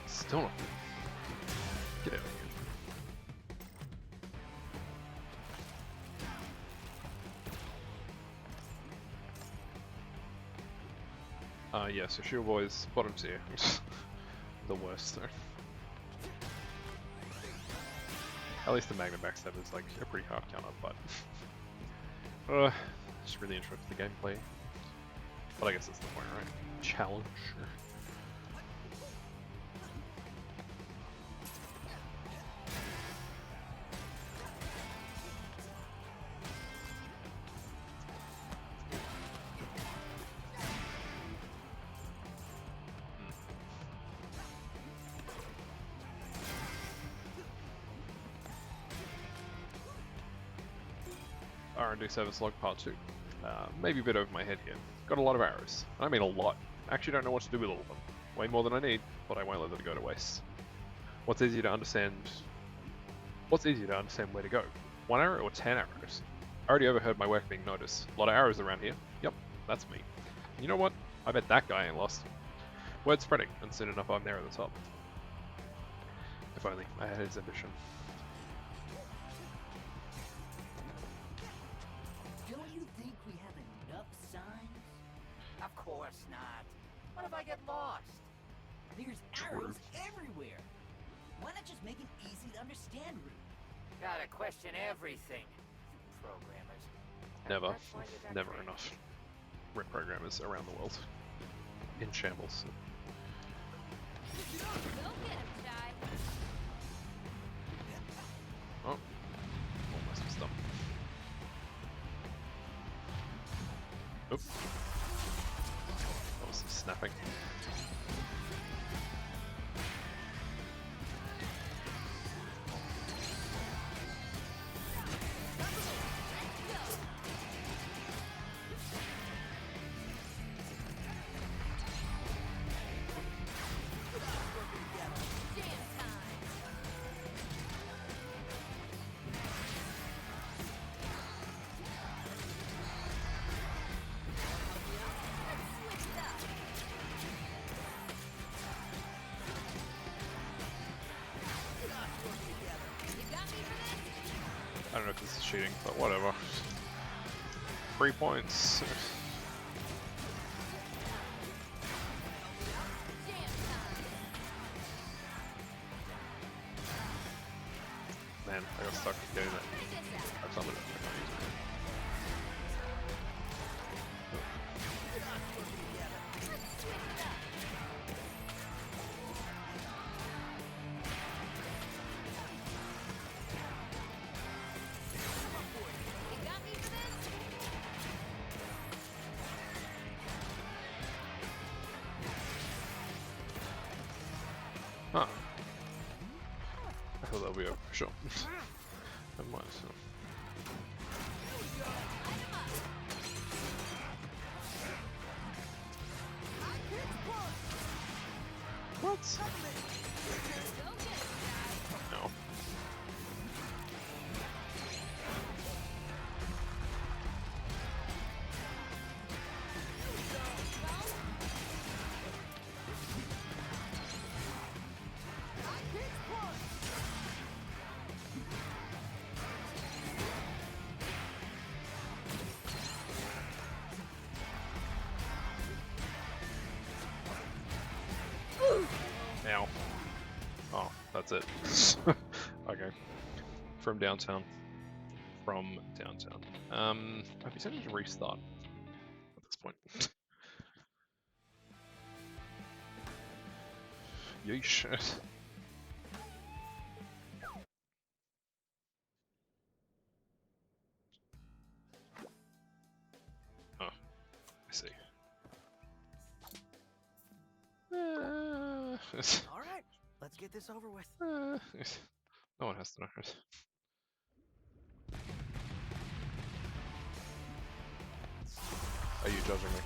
Still not. Get out of here. Yeah, so Shield Boys, bottom tier. The worst, though. At least the Magna Backstab is like a pretty hard counter, but just really interested in the gameplay. But I guess that's the point, right? Challenge. R&D Service Log Part 2. Maybe a bit over my head here. Got a lot of arrows. I mean a lot. Actually don't know what to do with all of them. Way more than I need, but I won't let them go to waste. What's easier to understand where to go? 1 arrow or 10 arrows? I already overheard my work being noticed. A lot of arrows around here. Yep, that's me. You know what? I bet that guy ain't lost. Word spreading, and soon enough I'm there at the top. If only I had his ambition. Don't you think we have enough signs? Of course not. What if I get lost? There's arrows everywhere. Why not just make an easy to understand route? Gotta question everything. Programmers. Never. Never enough. Rip programmers around the world. In shambles. Go get him, Shy. Oh, almost missed them. Oop. That was some snapping. I don't know if this is cheating, but whatever. 3 points. Man, I got stuck getting that. I summoned it. Huh. I thought that would be over for sure. Never mind. So. What? No. Ow. Oh, that's it. Okay. From downtown. From downtown. I'd be tempted to restart at this point. Yeesh. Oh, I see. Alright, let's get this over with. No one has to know. Are you judging me?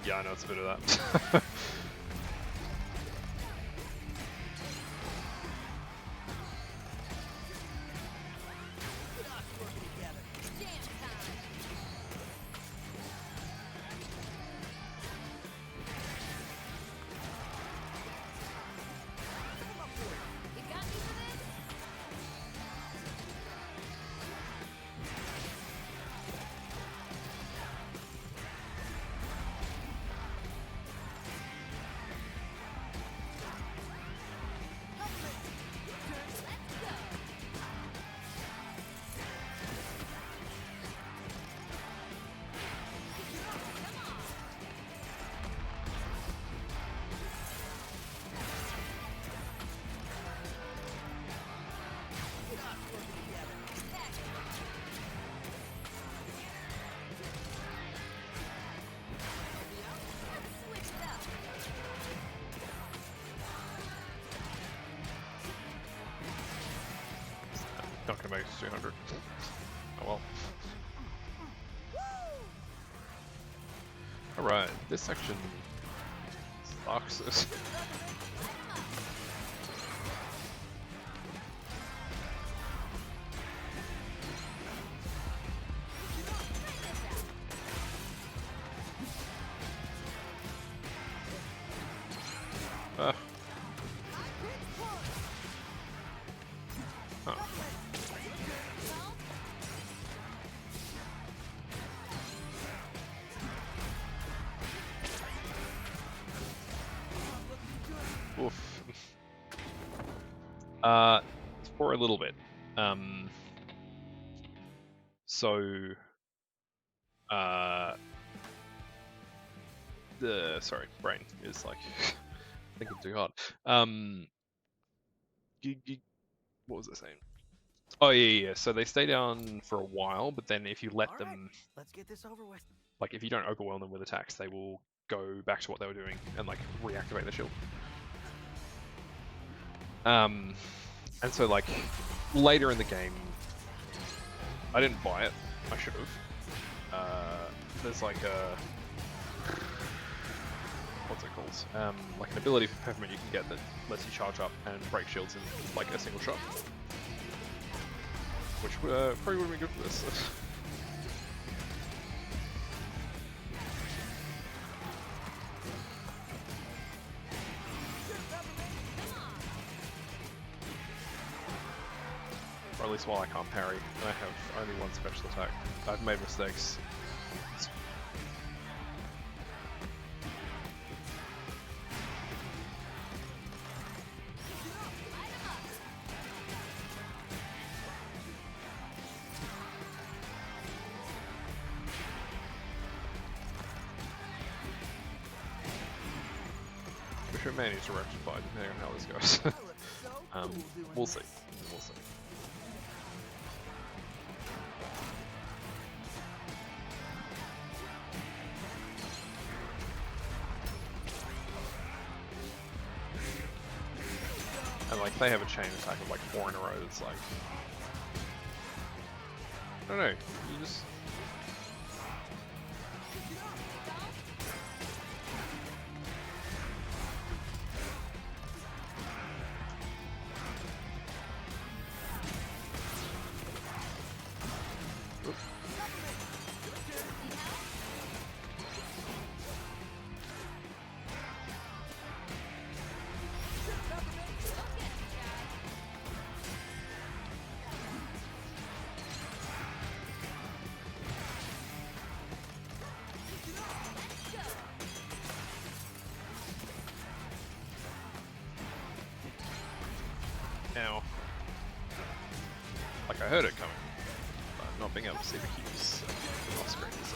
Yeah, I know it's a bit of that. Not gonna make it to 200. Oh well. Alright, this section sucks. Huh. Oof. For a little bit. So sorry, brain is like thinking too hard. What was I saying? Oh yeah. So they stay down for a while, but then if you let All right, them, let's get this over with. like if you don't overwhelm them with attacks, they will go back to what they were doing and like reactivate the shield. And so like later in the game, I didn't buy it. I should have. There's like a what's it called? Like an ability for Peppermint you can get that lets you charge up and break shields in like a single shot, which probably would have been good for this. Or at least while I can't parry, and I have only one special attack. I've made mistakes. Which we may need to rectify depending on how this goes. We'll see. We'll see. And like they have a chain attack of like 4 in a row that's like I don't know, you just now, like I heard it coming, but not being able to see the cues off screen is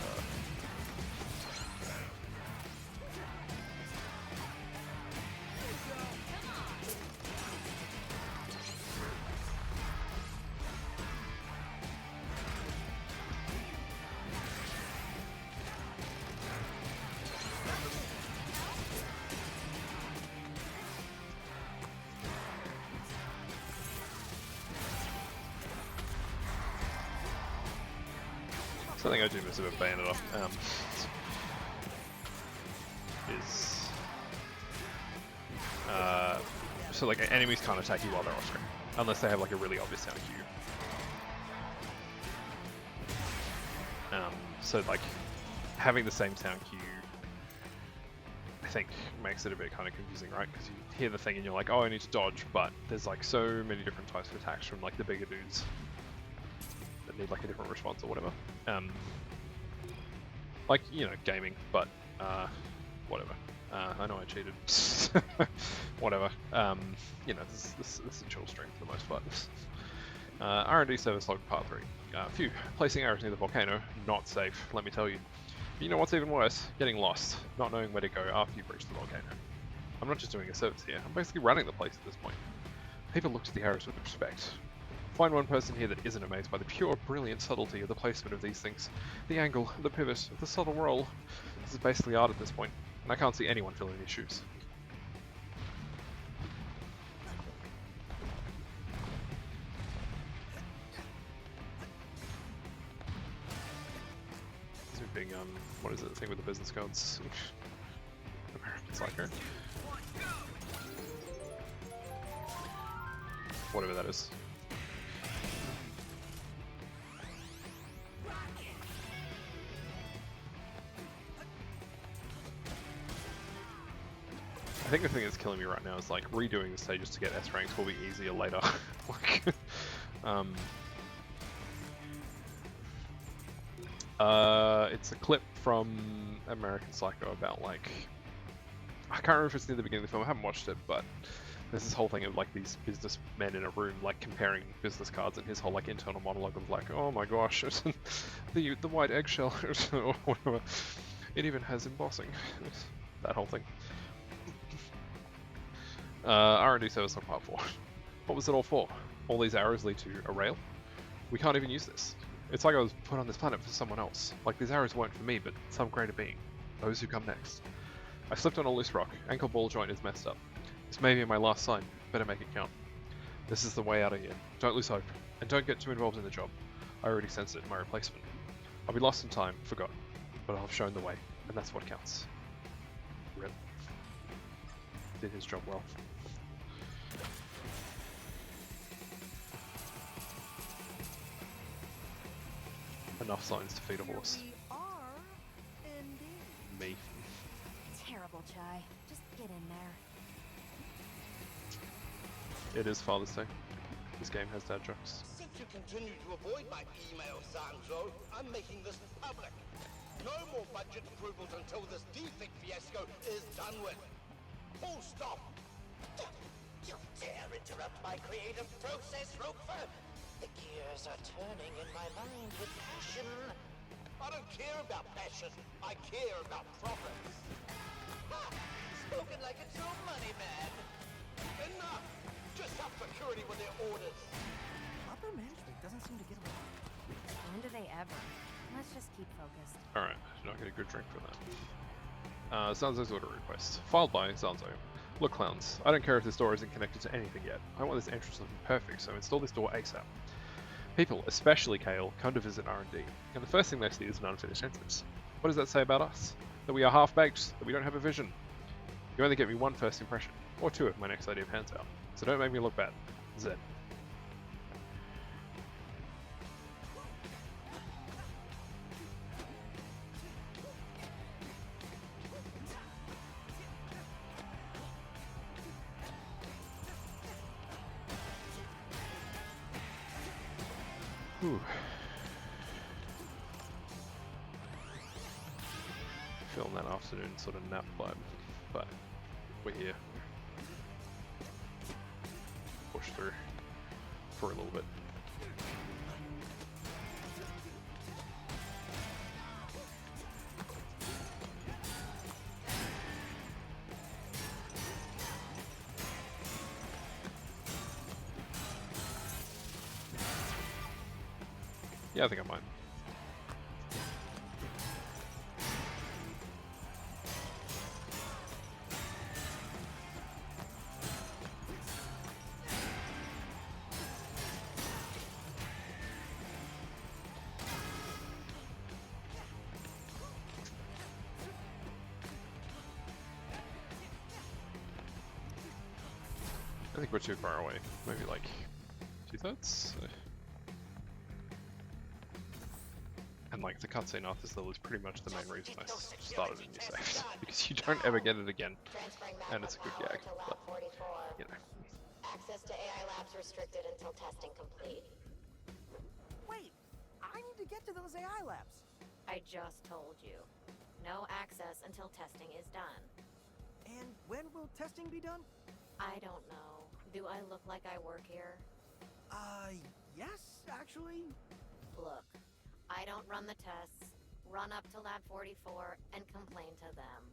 something I do miss about Bayonetta is so like enemies can't attack you while they're off screen unless they have like a really obvious sound cue. So like having the same sound cue, I think makes it a bit kind of confusing, right? Because you hear the thing and you're like, oh, I need to dodge, but there's like so many different types of attacks from like the bigger dudes that need like a different response or whatever. Like, you know, gaming, but whatever. I know I cheated. Whatever. You know, this is a chill stream for the most part. R&D service log part 3. Phew, placing arrows near the volcano, not safe, let me tell you. But you know what's even worse? Getting lost, not knowing where to go after you breach the volcano. I'm not just doing a service here, I'm basically running the place at this point. People look to the arrows with respect. Find one person here that isn't amazed by the pure, brilliant subtlety of the placement of these things. The angle, the pivot, the subtle roll. This is basically art at this point, and I can't see anyone filling these shoes. This is a big, what is it, the thing with the business cards? American Psycho. Whatever that is. I think the thing that's killing me right now is like redoing the stages to get S ranks will be easier later. Like, it's a clip from American Psycho about like, I can't remember if it's near the beginning of the film, I haven't watched it, but There's this whole thing of like these businessmen in a room like comparing business cards, and his whole like internal monologue of like, oh my gosh, the white eggshell or whatever. It even has embossing. That whole thing. R&D service on part 4. What was it all for? All these arrows lead to a rail? We can't even use this. It's like I was put on this planet for someone else. Like these arrows weren't for me, but some greater being. Those who come next. I slipped on a loose rock. Ankle ball joint is messed up. This may be my last sign. Better make it count. This is the way out of here. Don't lose hope. And don't get too involved in the job. I already sensed it in my replacement. I'll be lost in time, forgotten. But I'll have shown the way. And that's what counts. Rip. Did his job well. Enough signs to feed a horse. Me. Terrible, Chai. Just get in there. It is Father's Day. This game has dad jokes. Since you continue to avoid my email, Sanzo, I'm making this public. No more budget approvals until this defect fiasco is done with. Full stop. You dare interrupt my creative process, Roquefort? The gears are turning in my mind with passion. I don't care about passion. I care about profits. Ha! Spoken like a true money man. Enough! Just help security with their orders. Upper management doesn't seem to get along. When do they ever? Let's just keep focused. Alright, did not get a good drink for that. Zanzo's order request. Filed by Zanzo. Look, clowns, I don't care if this door isn't connected to anything yet. I want this entrance looking perfect, so install this door ASAP. People, especially Kale, come to visit R&D, and the first thing they see is an unfinished entrance. What does that say about us? That we are half-baked, that we don't have a vision. You only get me one first impression, or two if my next idea pans out. So don't make me look bad. Zed. Whew. Feeling that afternoon sort of nap vibe, but we're here. Push through for a little bit. Yeah, I think I might. I think we're too far away. Maybe like 2/3? And like the cutscene after this level is pretty much the main reason I started a new save. Because you don't ever get it again. And it's a good gag. But, you know. Access to AI labs restricted until testing complete. Wait, I need to get to those AI labs. I just told you. No access until testing is done. And when will testing be done? I don't know. Do I look like I work here? Yes, actually. Look, I don't run the tests, run up to Lab 44, and complain to them.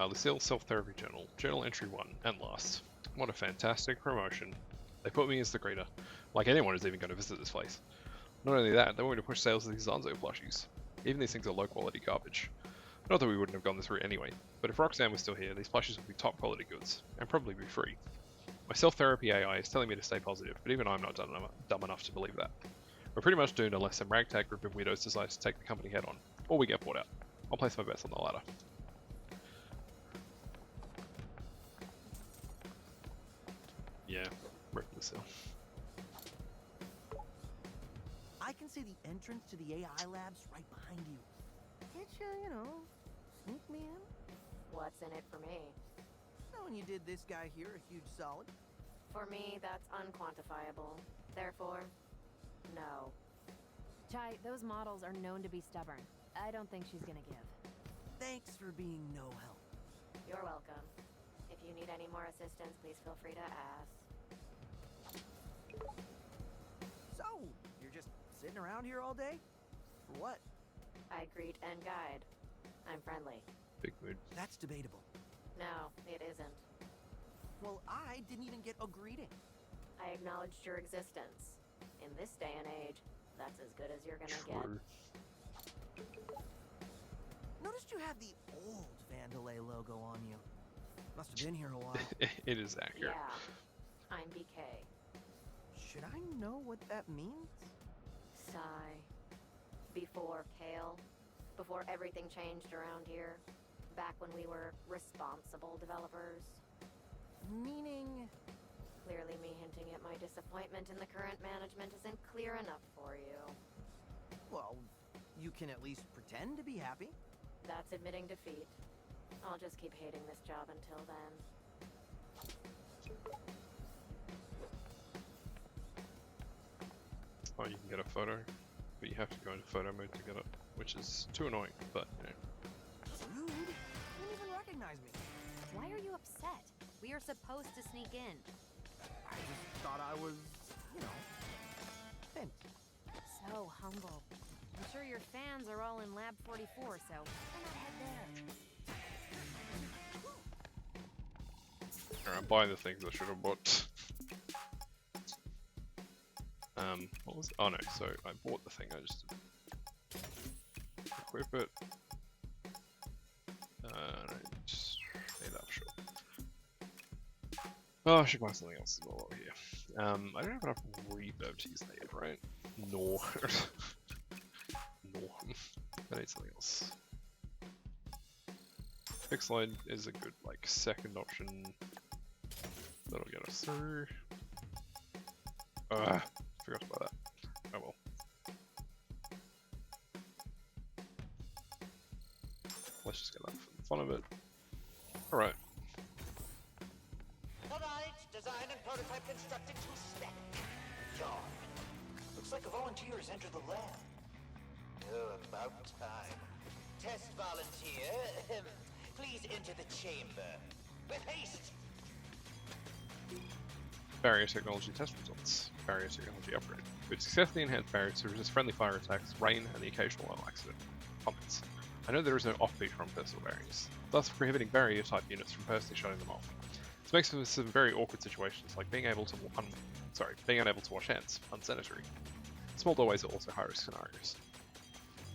Lucille Self-Therapy Journal, Journal Entry 1, and last. What a fantastic promotion. They put me as the greeter, like anyone is even going to visit this place. Not only that, they want me to push sales of these Zanzo plushies. Even these things are low quality garbage. Not that we wouldn't have gone this route anyway, but if Roxanne was still here, these plushies would be top quality goods, and probably be free. My self-therapy AI is telling me to stay positive, but even I'm not dumb enough to believe that. We're pretty much doomed unless some ragtag group of weirdos decides to take the company head on, or we get bought out. I'll place my bets on the latter. Yeah, rip Lucille. I can see the entrance to the AI labs right behind you. Can't you know, sneak me in? What's in it for me? Knowing you did this guy here a huge solid. For me, that's unquantifiable. Therefore, no. Chai, those models are known to be stubborn. I don't think she's gonna give. Thanks for being no help. You're welcome. If you need any more assistance, please feel free to ask. So, you're just sitting around here all day? For what? I greet and guide. I'm friendly. Big mood. That's debatable. No, it isn't. Well, I didn't even get a greeting. I acknowledged your existence. In this day and age, that's as good as you're gonna get. Noticed you have the old Vandalay logo on you. Must have been here a while. It is accurate. Yeah, I'm BK. Should I know what that means? Sigh. Before Kale. Before everything changed around here. Back when we were responsible developers. Meaning? Clearly me hinting at my disappointment in the current management isn't clear enough for you. Well, you can at least pretend to be happy. That's admitting defeat. I'll just keep hating this job until then. Oh, you can get a photo, but you have to go into photo mode to get it, which is too annoying, but you know. Rude. You didn't even recognize me. Why are you upset? We are supposed to sneak in. I just thought I was, you know, thin. So humble. I'm sure your fans are all in Lab 44, so why not head there? Alright, buy the things I should have bought. What was it? Oh no, so I bought the thing, I just didn't equip it. No, just made up, sure. Oh, I should buy something else as well over here. I don't have enough reverb to use native, right? Nor. Nor. I need something else. Pixelite is a good, like, second option. That'll get us through. Forgot about that. Oh well. Let's just get that for the fun of it. Alright. Alright, design and prototype constructed to spec. John. Looks like a volunteer has entered the lab. Oh, about time. Test volunteer, please enter the chamber. With haste! Barrier technology test results. Barrier technology upgrade. We've successfully enhanced barriers to resist friendly fire attacks, rain, and the occasional oil accident. Comments. I know there is no off-feature on personal barriers, thus prohibiting barrier-type units from personally shutting them off. This makes for some very awkward situations, like being unable to wash hands, unsanitary. Small doorways are also high-risk scenarios.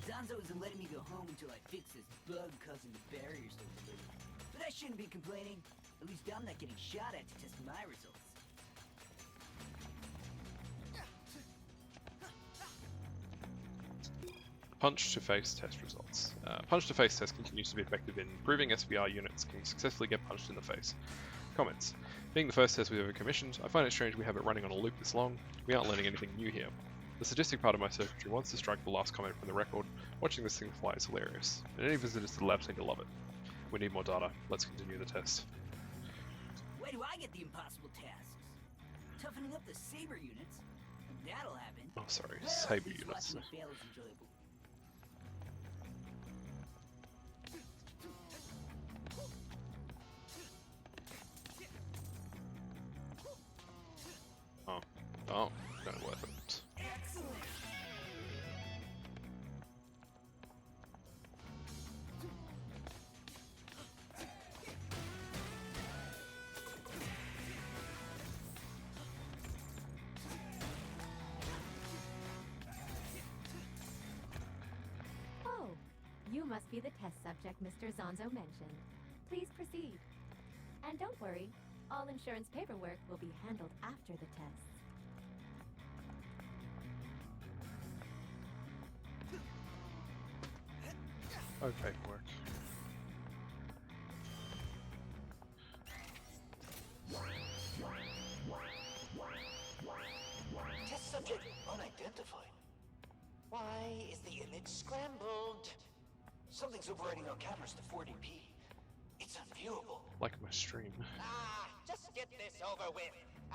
Zanzo isn't letting me go home until I fix this bug causing the barriers to deliver. But I shouldn't be complaining. At least I'm not getting shot at to test my results. Punch-to-face test results. Punch-to-face test continues to be effective in proving SVR units can successfully get punched in the face. Comments. Being the first test we've ever commissioned, I find it strange we have it running on a loop this long. We aren't learning anything new here. The sadistic part of my circuitry wants to strike the last comment from the record. Watching this thing fly is hilarious, and any visitors to the lab seem to love it. We need more data. Let's continue the test. Why do I get the impossible tasks? Toughening up the Saber units? That'll happen. Oh, sorry, Well, Saber at least units. watching it fail is enjoyable. Oh, not worth it. Excellent. Oh, you must be the test subject Mr. Zanzo mentioned. Please proceed. And don't worry, all insurance paperwork will be handled after the tests. Okay, work. Test subject unidentified. Why is the image scrambled? Something's overwriting our cameras to 40p. It's unviewable. Like my stream. Ah, just get this over with.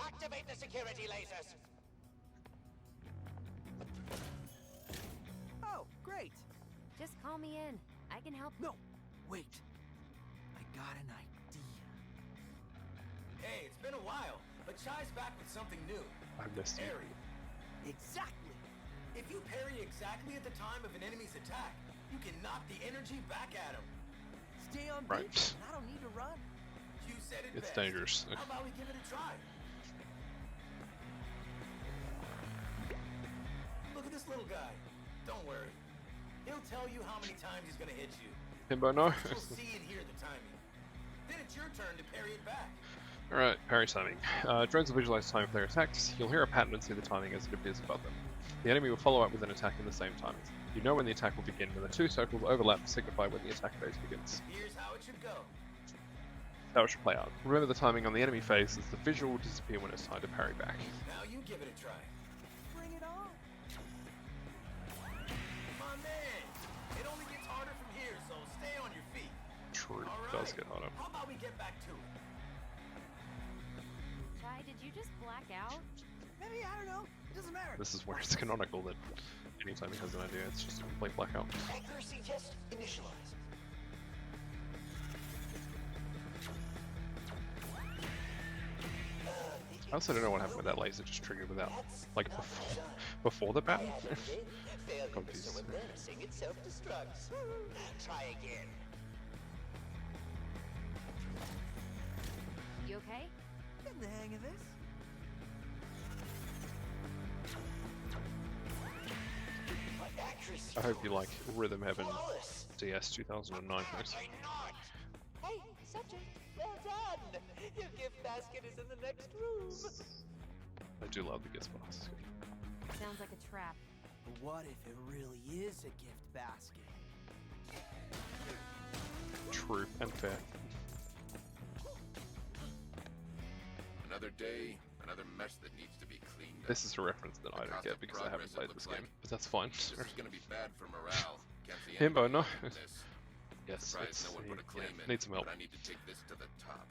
Activate the security lasers. me in. I can help. No, wait. I got an idea. Hey, it's been a while, but Chai's back with something new. I missed you. Parry. Exactly. If you parry exactly at the time of an enemy's attack, you can knock the energy back at him. Stay on Right. beat. I don't need to run. You said it It's best. dangerous. How about we give it a try? Look at this little guy. Don't worry. He'll tell you how many times he's gonna hit you. Himbo, no. You'll see and hear the timing. Then it's your turn to parry it back. Alright, parry timing. Drones will visualize time of their attacks. You'll hear a pattern and see the timing as it appears above them. The enemy will follow up with an attack in the same timing. You know when the attack will begin when the two circles overlap to signify when the attack phase begins. Here's how it should go. How it should play out. Remember the timing on the enemy phase as the visual will disappear when it's time to parry back. Now you give it a try. Bring it on. My man, it only gets harder from here, so stay on your feet. True, All it does right. get harder. How about we get back to it? Chai, did you just black out? Maybe, I don't know. It doesn't matter. This is where it's canonical that anytime he has an idea, it's just a complete blackout. Accuracy test initialized. I also don't know what happened with that laser just triggered without, like, before the battle. Confused. So embarrassing it self-destructs. Try again. You okay? Getting the hang of this. My accuracy I hope you like Rhythm Heaven flawless. DS 2009 most. Hey, subject, well done. Your gift basket is in the next room. I do love the gift box. Sounds like a trap. But what if it really is a gift basket? True and fair. Another day, another mess that needs to be cleaned up. This is a reference that I don't get because I haven't played this game, but that's fine. This is gonna be bad for morale. Can't see Himbo, no. anybody doing this. Yes, Surprised it's, no one put a claim in, needs some help. but I need to take this to the top.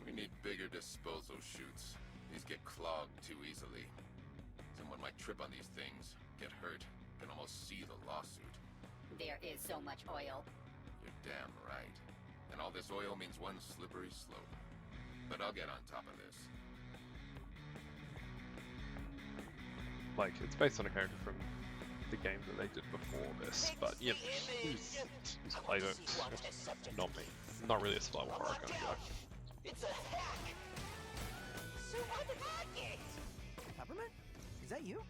We need bigger disposal chutes. These get clogged too easily. Someone might trip on these things, get hurt, can almost see the lawsuit. There is so much oil. You're damn right. And all this oil means one slippery slope. But I'll get on top of this. Like, it's based on a character from the game that they did before this, but you know, who's played it? Not me. Not really a style horror kind of guy. It's a hack. So what the hack it? Peppermint? Is that you?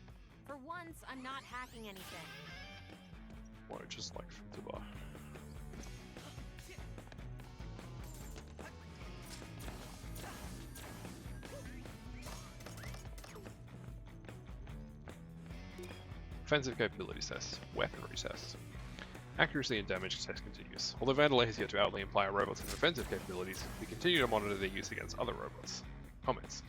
For once, I'm not hacking anything. Or just like from the bar. Offensive capabilities test. Weaponry test. Accuracy and damage test continues. Although Vandalay has yet to outly imply robots with offensive capabilities, we continue to monitor their use against other robots. Comments.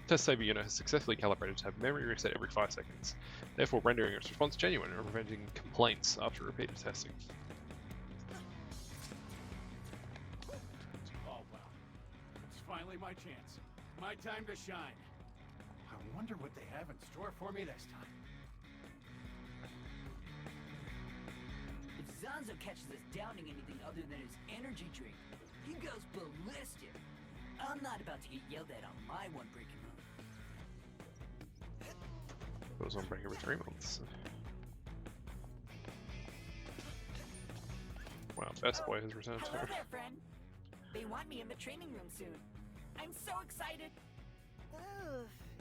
Test Saber unit has successfully calibrated to have memory reset every 5 seconds, therefore rendering its response genuine and preventing complaints after repeated testing. Oh well. It's finally my chance. My time to shine. I wonder what they have in store for me this time. If Zanzo catches us downing anything other than his energy drink, he goes ballistic. I'm not about to get yelled at on my one-breaking move. Goes on break every 3 months. Wow, Best Boy has returned Hello too. there, friend. They want me in the training room soon. I'm so excited.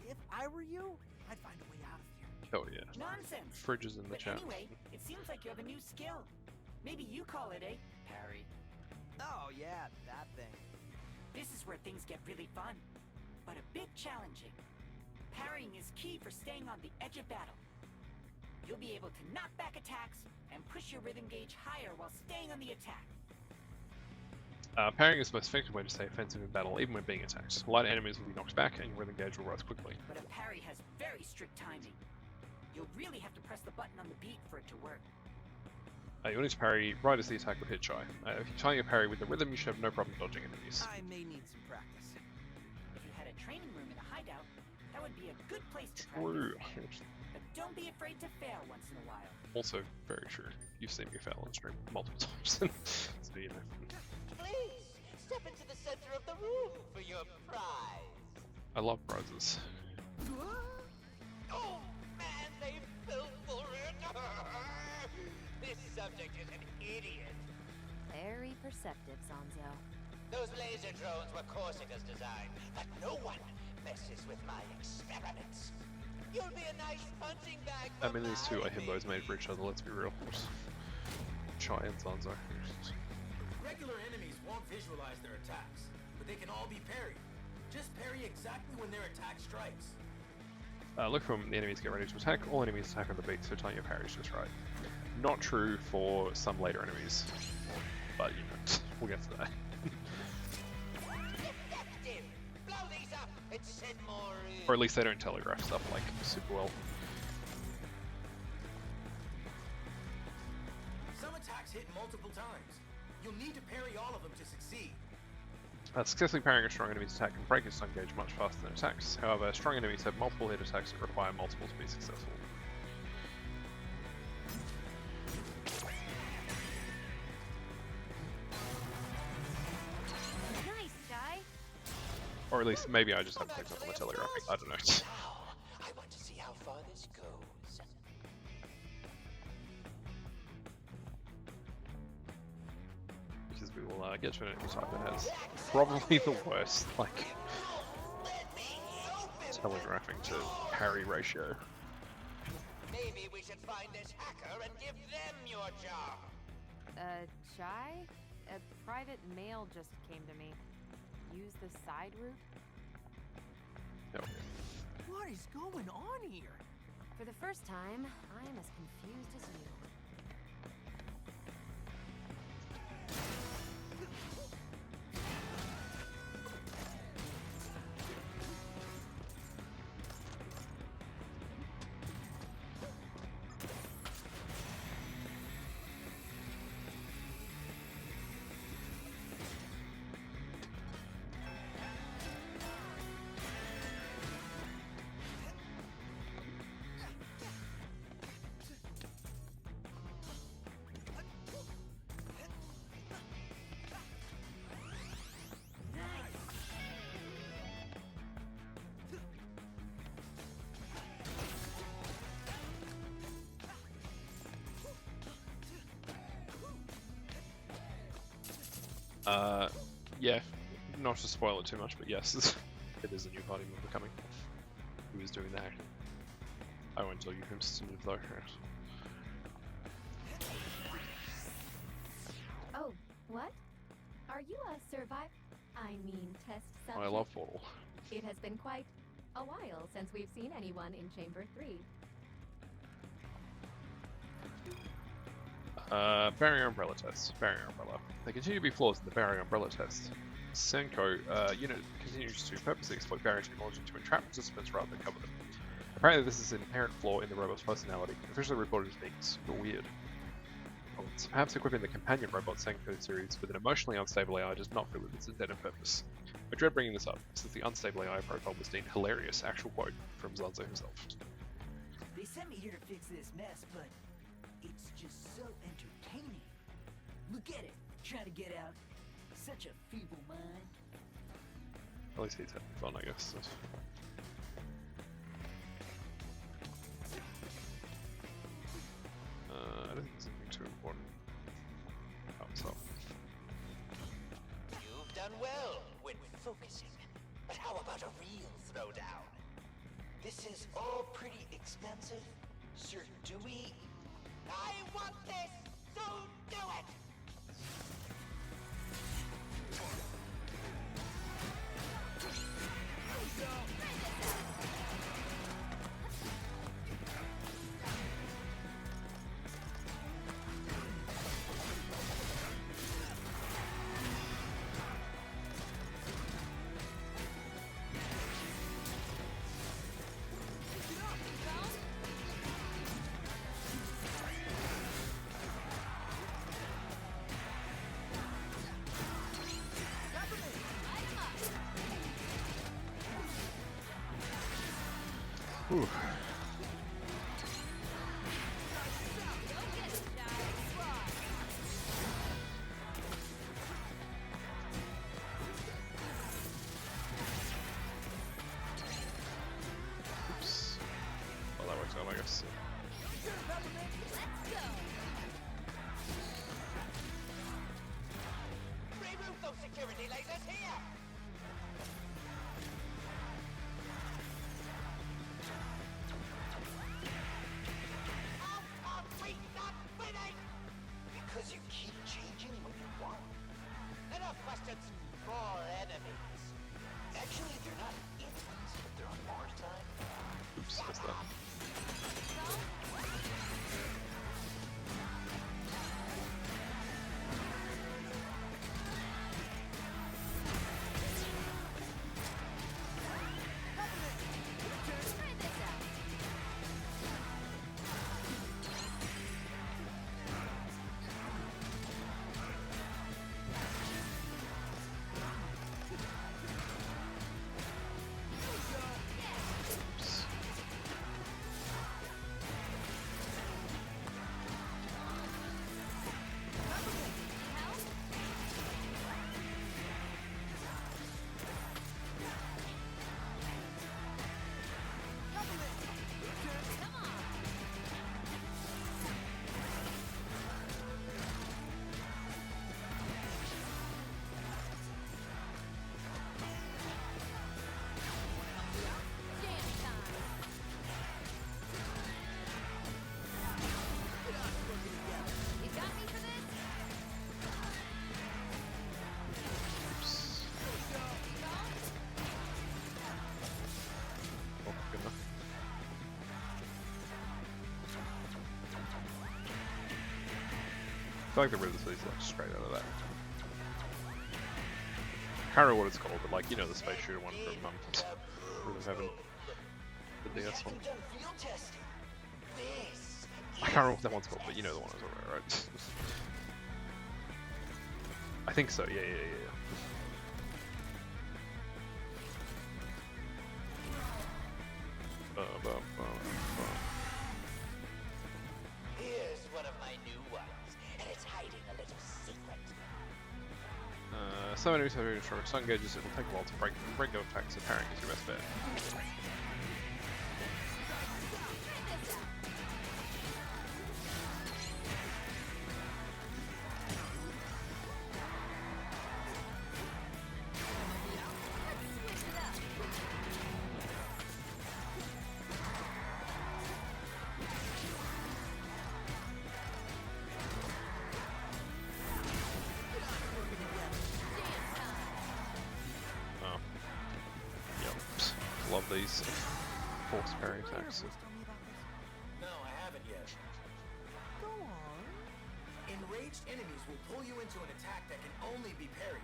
If I were you, I'd find a way out of here. Oh yeah. Nonsense. Fridges in the But chat. anyway, it seems like you have a new skill. Maybe you call it a parry. Oh yeah, that thing. This is where things get really fun, but a bit challenging. Parrying is key for staying on the edge of battle. You'll be able to knock back attacks and push your rhythm gauge higher while staying on the attack. Parrying is the most effective way to stay offensive in battle, even when being attacked. Light enemies will be knocked back, and your rhythm gauge will rise quickly. But a parry has very strict timing. You'll really have to press the button on the beat for it to work. You'll need to parry right as the attack would hit Chai. If you time your parry with the rhythm, you should have no problem dodging enemies. I may need some practice. If you had a training room in a hideout, that would be a good place to True. practice. But don't be afraid to fail once in a while. Also, very true. You've seen me fail on stream multiple times, so you know. Please, step into the center of the room for your prize. I love prizes. Oh, man, they fell for it. This subject is an idiot. Very perceptive, Zanzo. Those laser drones were Corsica's design, but no one messes with my experiments. You'll be a nice punching bag. I mean, these two are himbos made for each other, let's be real. Chai and Zanzo. Regular enemies won't visualize their attacks, but they can all be parried. Just parry exactly when their attack strikes. Look for when the enemies get ready to attack. All enemies attack on the beat, so time your parry's just right. Not true for some later enemies, but you know, we'll get to that. Blow these up and send more in. Or at least they don't telegraph stuff like super well. Some attacks hit multiple times. You'll need to parry all of them to succeed. Successfully parrying a strong enemy's attack can break its stun gauge much faster than attacks. However, strong enemies have multiple hit attacks that require multiple to be successful. Nice, Jai. Or at least maybe I just haven't picked up on the telegraphing. I don't know. I want to see how far this goes. Because we will get to an enemy type that has probably the worst, like, telegraphing to parry ratio. Maybe we should find this hacker and give them your job. Chai? A private mail just came to me. Use the side route? Okay. What is going on here? For the first time, I'm as confused as you. Yeah, not to spoil it too much, but yes, it is a new party member coming. Who is doing that? I won't tell you whom to though. Oh, what? Are you a test subject? I love Portal. It has been quite a while since we've seen anyone in Chamber 3. Barrier Umbrella test. Barrier Umbrella. There continue to be flaws in the Barrier Umbrella test. Senko unit continues to purposely exploit barrier technology to entrap participants rather than cover them. Apparently this is an inherent flaw in the robot's personality, officially reported as being super weird. Perhaps equipping the companion robot Senko series with an emotionally unstable AI does not fit with its intended purpose. I dread bringing this up, since the unstable AI profile was deemed hilarious, actual quote from Zanzo himself. They sent me here to fix this mess, but it's just so entertaining. Look at it, trying to get out. Such a feeble mind. At least he's having fun, I guess. I don't think there's anything too important. Oh, so. You've done well when focusing. But how about a real throwdown? This is all pretty expensive, Sir Dewey. I want this, so do it! Whew. Remove those security lasers here! How are we not winning? Because you keep changing what you want. Enough questions. More enemies. Actually, they're not Itans, but they're on Mars time. Oops, missed that. I feel like the rhythm is like straight out of that. I can't remember what it's called, but like, you know, the space shooter one from Rhythm Heaven. The DS one. I can't remember what that one's called, but you know the one I was talking about, right? I think so, yeah. Here's one of my new ones, and it's hiding a little secret. Some enemies have very strong stun gauges, it will take a while to break their attacks, so parrying is your best bet. Love these force parry attacks. No, I haven't yet. Go on. Enraged enemies will pull you into an attack that can only be parried.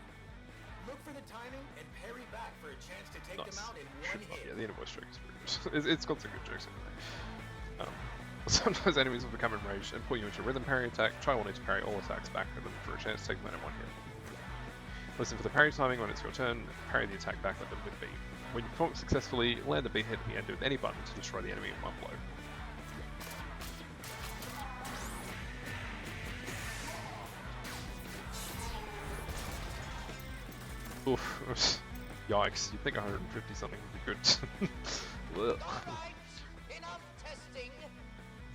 Look for the timing and parry back for a chance to take them out in one hit. Yeah, the inner voice joke is pretty good. It's got some good jokes in there. Sometimes enemies will become enraged and pull you into a rhythm parry attack. Try wanting to parry all attacks back at them for a chance to take them out in one hit. Listen for the parry timing when it's your turn, parry the attack back at them with B. When you perform it successfully, land the B hit at the end with any button to destroy the enemy in one blow. Oof. Yikes, you'd think 150 something would be good. Alright, enough testing.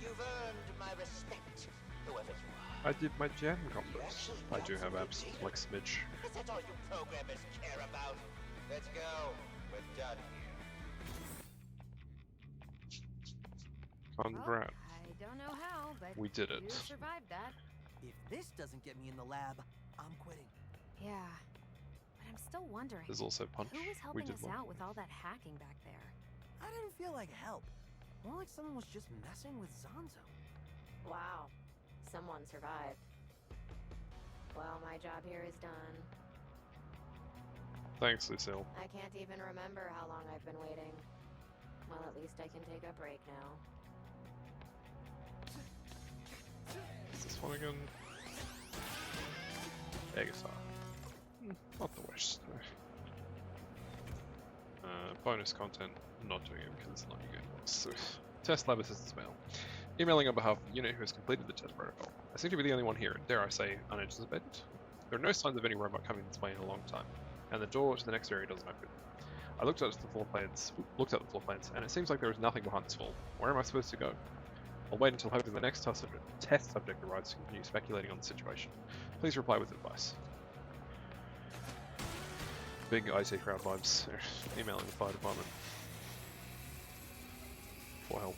You've earned my respect, whoever you are. I did my jam combos. I do have abs, like smidge. Is that all you programmers care about? Let's go. We're done here. Congrats. I don't know how, but We did it. you survived that. If this doesn't get me in the lab, I'm quitting. Yeah, but I'm still wondering. There's also Punch. Who was We helping did us one. out with all that hacking back there? I didn't feel like help. More like someone was just messing with Zanzo. Wow, someone survived. Well, my job here is done. Thanks, Lucille. I can't even remember how long I've been waiting. Well, at least I can take a break now. Is this one again? Agasar. Not the worst. Bonus content, not doing it because it's not good. So, test lab assistance mail. Emailing on behalf of the unit who has completed the test protocol. I seem to be the only one here, and dare I say, unanticipated. There are no signs of any robot coming this way in a long time, and the door to the next area doesn't open. I looked at the floor plans, and it seems like there is nothing behind this wall. Where am I supposed to go? I'll wait until hoping the next test subject arrives to continue speculating on the situation. Please reply with advice. Big IT crowd vibes. Emailing the fire department for help.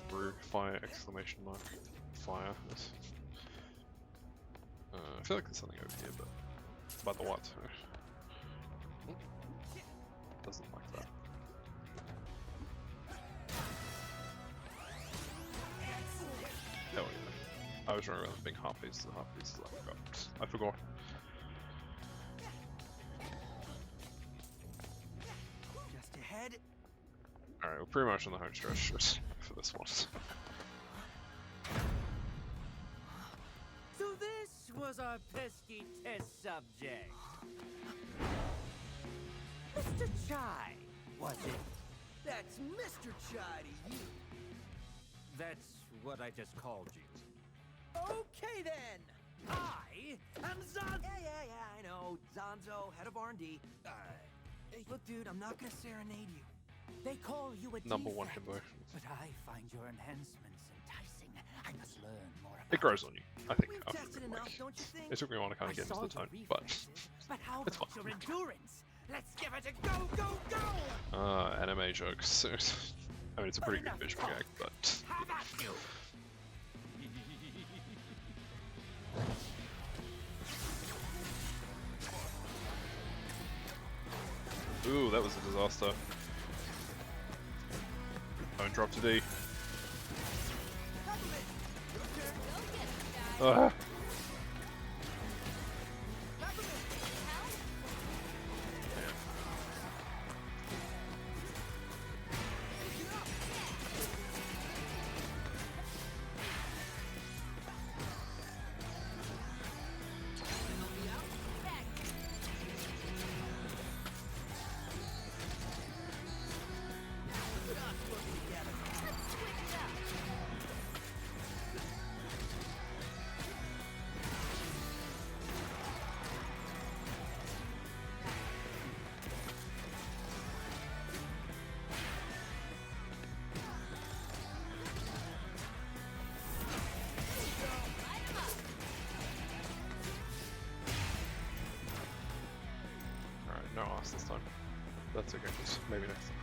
Brew, fire, exclamation mark, fire. I feel like there's something over here, but about the what? Doesn't like that. Hell yeah. I was wrong about the big harpies. The harpies, I forgot. Just ahead. Alright, we're pretty much on the home stretch for this one. So this was our pesky test subject. Mr. Chai, was it? That's Mr. Chai to you. That's what I just called you. Okay then. I am Zonzo. Yeah, I know. Zonzo, head of R&D. Hey, look, dude, I'm not gonna serenade you. They call you a Number one defect, himbo. but I find your enhancements enticing. I must learn more about It grows on you, I think. We've tested enough, don't you think? It took me a while to kind of get into saw the tone, but But how it's about fine. your endurance? Let's give it a go! Anime jokes. I mean, it's a pretty good visual gag, but How about you? ooh, that was a disaster. Don't drop to D. Ugh. No ass this time. That's okay, maybe next time.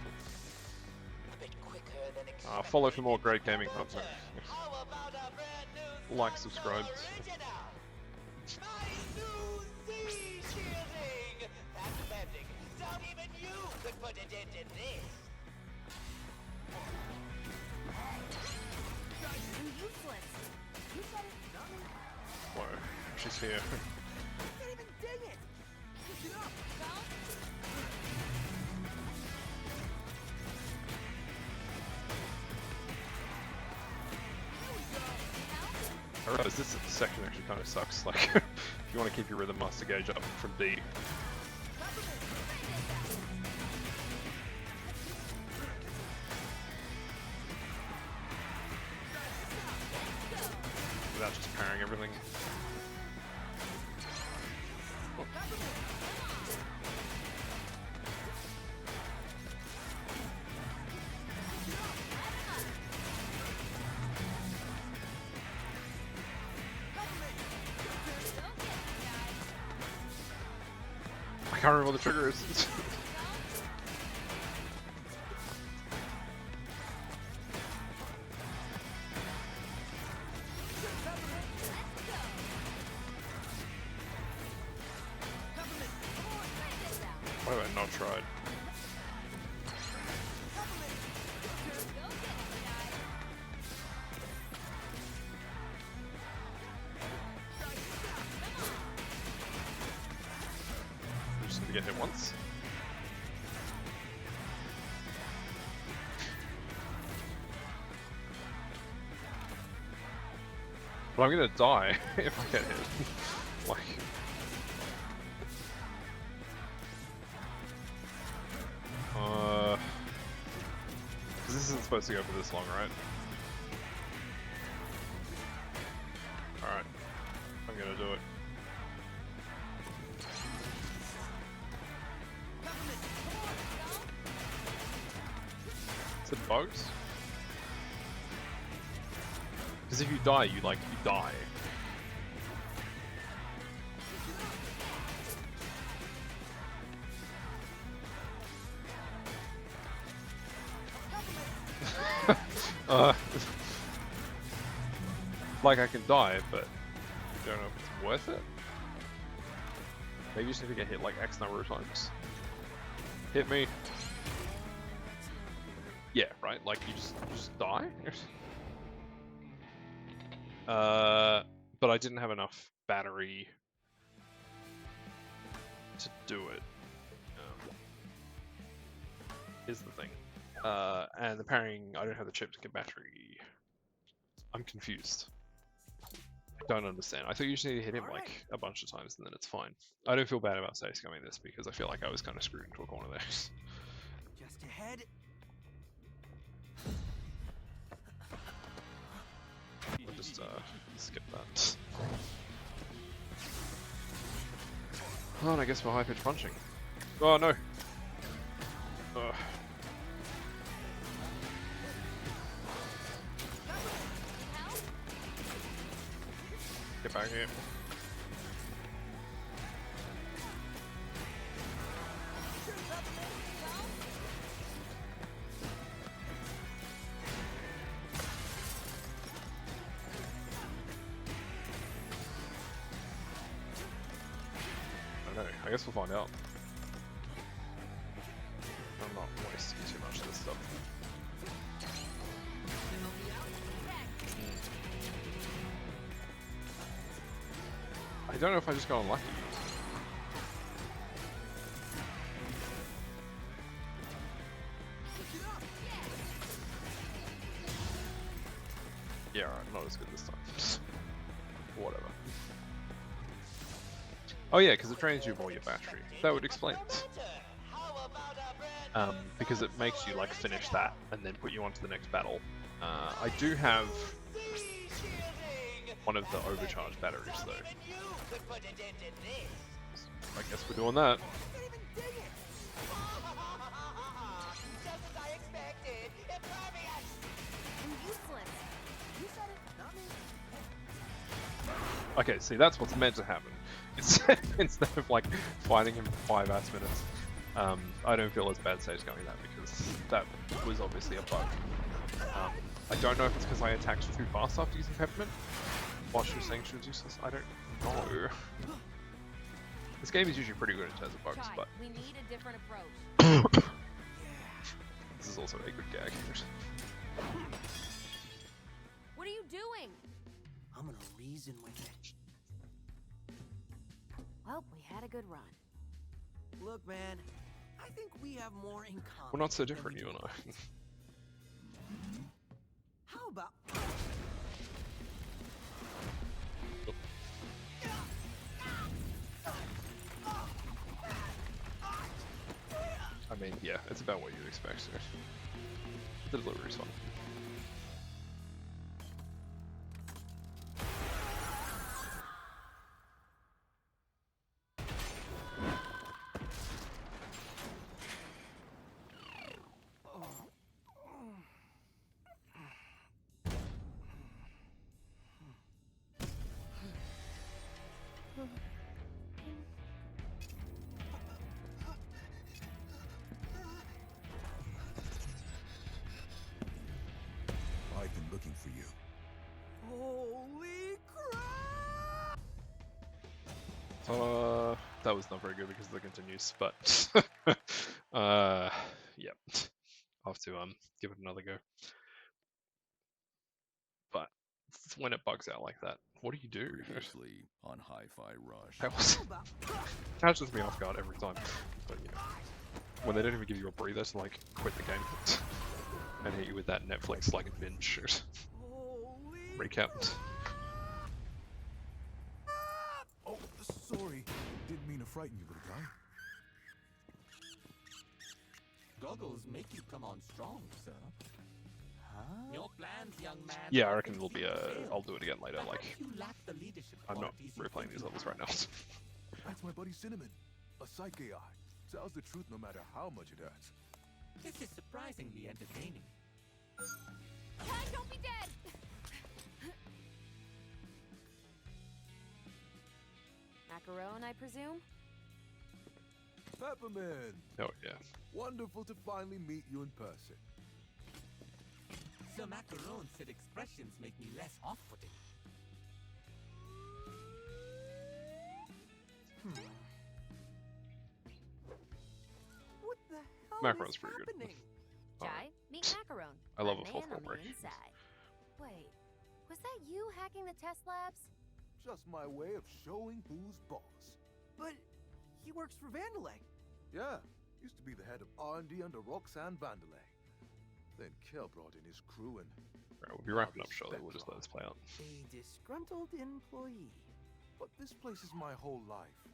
A bit quicker than expected. Follow for more great gaming content. How about a brand new Like, subscribe. original? My new Z shielding! That's bending. Not even you could put a dent in this. Useless. You said it. Whoa, she's here. Can't even ding it. Push it up. I realize this section actually kind of sucks. Like, if you want to keep your rhythm master gauge up from D. Without just parrying everything. I can't remember what the trigger is. Why have I not tried? I'm just gonna get hit once. But I'm gonna die if I get hit. Like... this isn't supposed to go for this long, right? Alright. I'm gonna do it. than bugs? Because if you die, you die. Like I can die, but I don't know if it's worth it. Maybe you just need to get hit like X number of times. Hit me. Yeah, right. Like you just die. But I didn't have enough battery to do it. Is the thing. And the parrying, I don't have the chip to get battery. I'm confused. I don't understand. I thought you just need to hit him like a bunch of times and then it's fine. I don't feel bad about safe scumming this because I feel like I was kind of screwed into a corner there. Just ahead. I'll just skip that. Oh, and I guess we're high pitch punching. Oh no! Ugh. Get back here. I don't know. I guess we'll find out. I'm not wasting too much of this stuff. I don't know if I just got unlucky. Yeah, alright, not as good this time. Whatever. Oh yeah, because it drains you of all your battery. That would explain it. Because it makes you like finish that and then put you onto the next battle. I do have one of the overcharged batteries though. I guess we're doing that. Okay, see, that's what's meant to happen. Instead of like fighting him for 5 minutes, I don't feel as bad stage going that because that was obviously a bug. I don't know if it's because I attacked too fast after using Peppermint while she was saying she was useless. I don't know. This game is usually pretty good in terms of bugs, but we need a different approach. this is also a good gag. What are you doing? I'm gonna reason with it. Well, we had a good run. Look, man, I think we have more in common. We're not so different, you and I. How about... I mean, yeah, it's about what you'd expect. The delivery's fun. I've been looking for you. Holy crap! That was not very good because of the continues, but yeah, I'll have to give it another go. But when it bugs out like that, what do you do? Previously on Hi-Fi Rush. That catches me off guard every time. But you know, when they don't even give you a breather to like quit the game and hit you with that Netflix like binge recap. Oh, sorry. Didn't mean to frighten you, little guy. Goggles make you come on strong, sir. Your plans, young man. Yeah, I reckon it'll be I'll do it again later. Like, You lack the leadership I'm not qualities replaying these levels right now. That's my buddy Cinnamon, a psych AI. Tells the truth no matter how much it hurts. This is surprisingly entertaining. Kai, don't be dead! Macaron, I presume? Pepperman! Oh yeah. Wonderful to finally meet you in person. Sir Macaron said expressions make me less off-putting. What the hell Macaron's is pretty good. happening? Jai, meet Macaron. I love a man fourth on the corporation. inside. Wait, was that you hacking the test labs? Just my way of showing who's boss. But he works for Vandelay. Yeah, used to be the head of R&D under Roxanne Vandelay. Then Kel brought in his crew and... Right, we'll be wrapping up shortly. We'll just let this play out. A disgruntled employee. But this place is my whole life.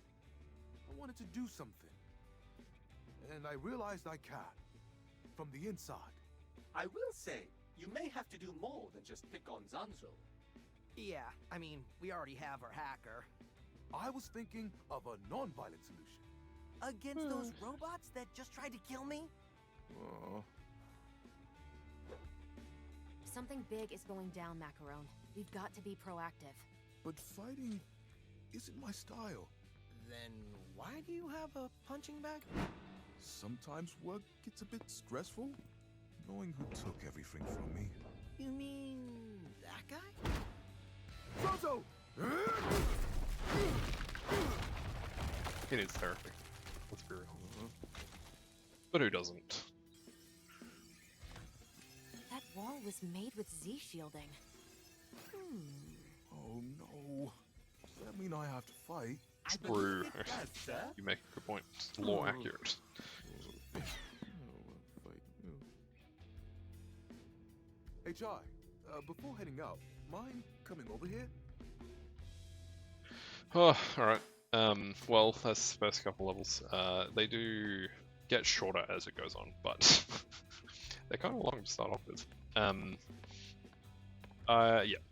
I wanted to do something. And I realized I can. From the inside. I will say, you may have to do more than just pick on Zanzo. Yeah, I mean, we already have our hacker. I was thinking of a non-violent solution. Against those robots that just tried to kill me? Something big is going down, Macaron. We've got to be proactive. But fighting isn't my style. Then why do you have a punching bag? Sometimes work gets a bit stressful, knowing who took everything from me. You mean that guy? Zozo! He needs therapy. Let's be real. But who doesn't? That wall was made with Z shielding. Oh no. Does that mean I have to fight? True. You make a good point. It's law accurate. Hey Chai, before heading out, mind coming over here? Oh, alright. Well, that's the first couple levels. They do get shorter as it goes on, but they're kind of long to start off with. Yeah,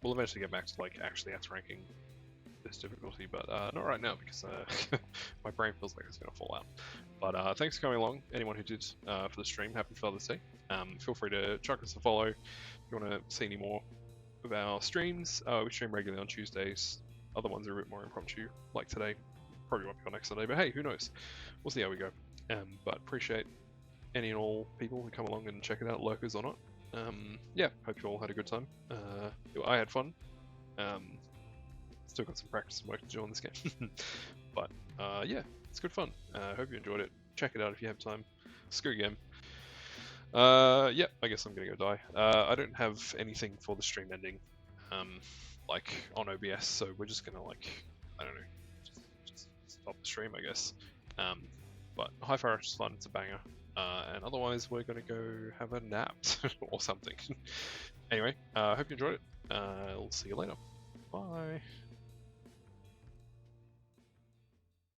we'll eventually get back to like actually ranking this difficulty, but not right now because my brain feels like it's going to fall out. But thanks for coming along, anyone who did for the stream. Happy Father's Day. Feel free to chuck us a follow if you want to see any more of our streams. We stream regularly on Tuesdays. Other ones are a bit more impromptu, like today. Probably won't be on next Sunday, but hey, who knows? We'll see how we go. But appreciate any and all people who come along and check it out, lurkers or not. Yeah, hope you all had a good time. I had fun. Still got some practice and work to do on this game. But yeah, it's good fun. Hope you enjoyed it. Check it out if you have time. It's a good game. Yeah, I guess I'm gonna go die. I don't have anything for the stream ending, like on OBS, so we're just gonna like, I don't know, just stop the stream, I guess. But High Fire is fun. It's a banger. And otherwise, we're gonna go have a nap or something. Anyway, hope you enjoyed it. I'll see you later. Bye.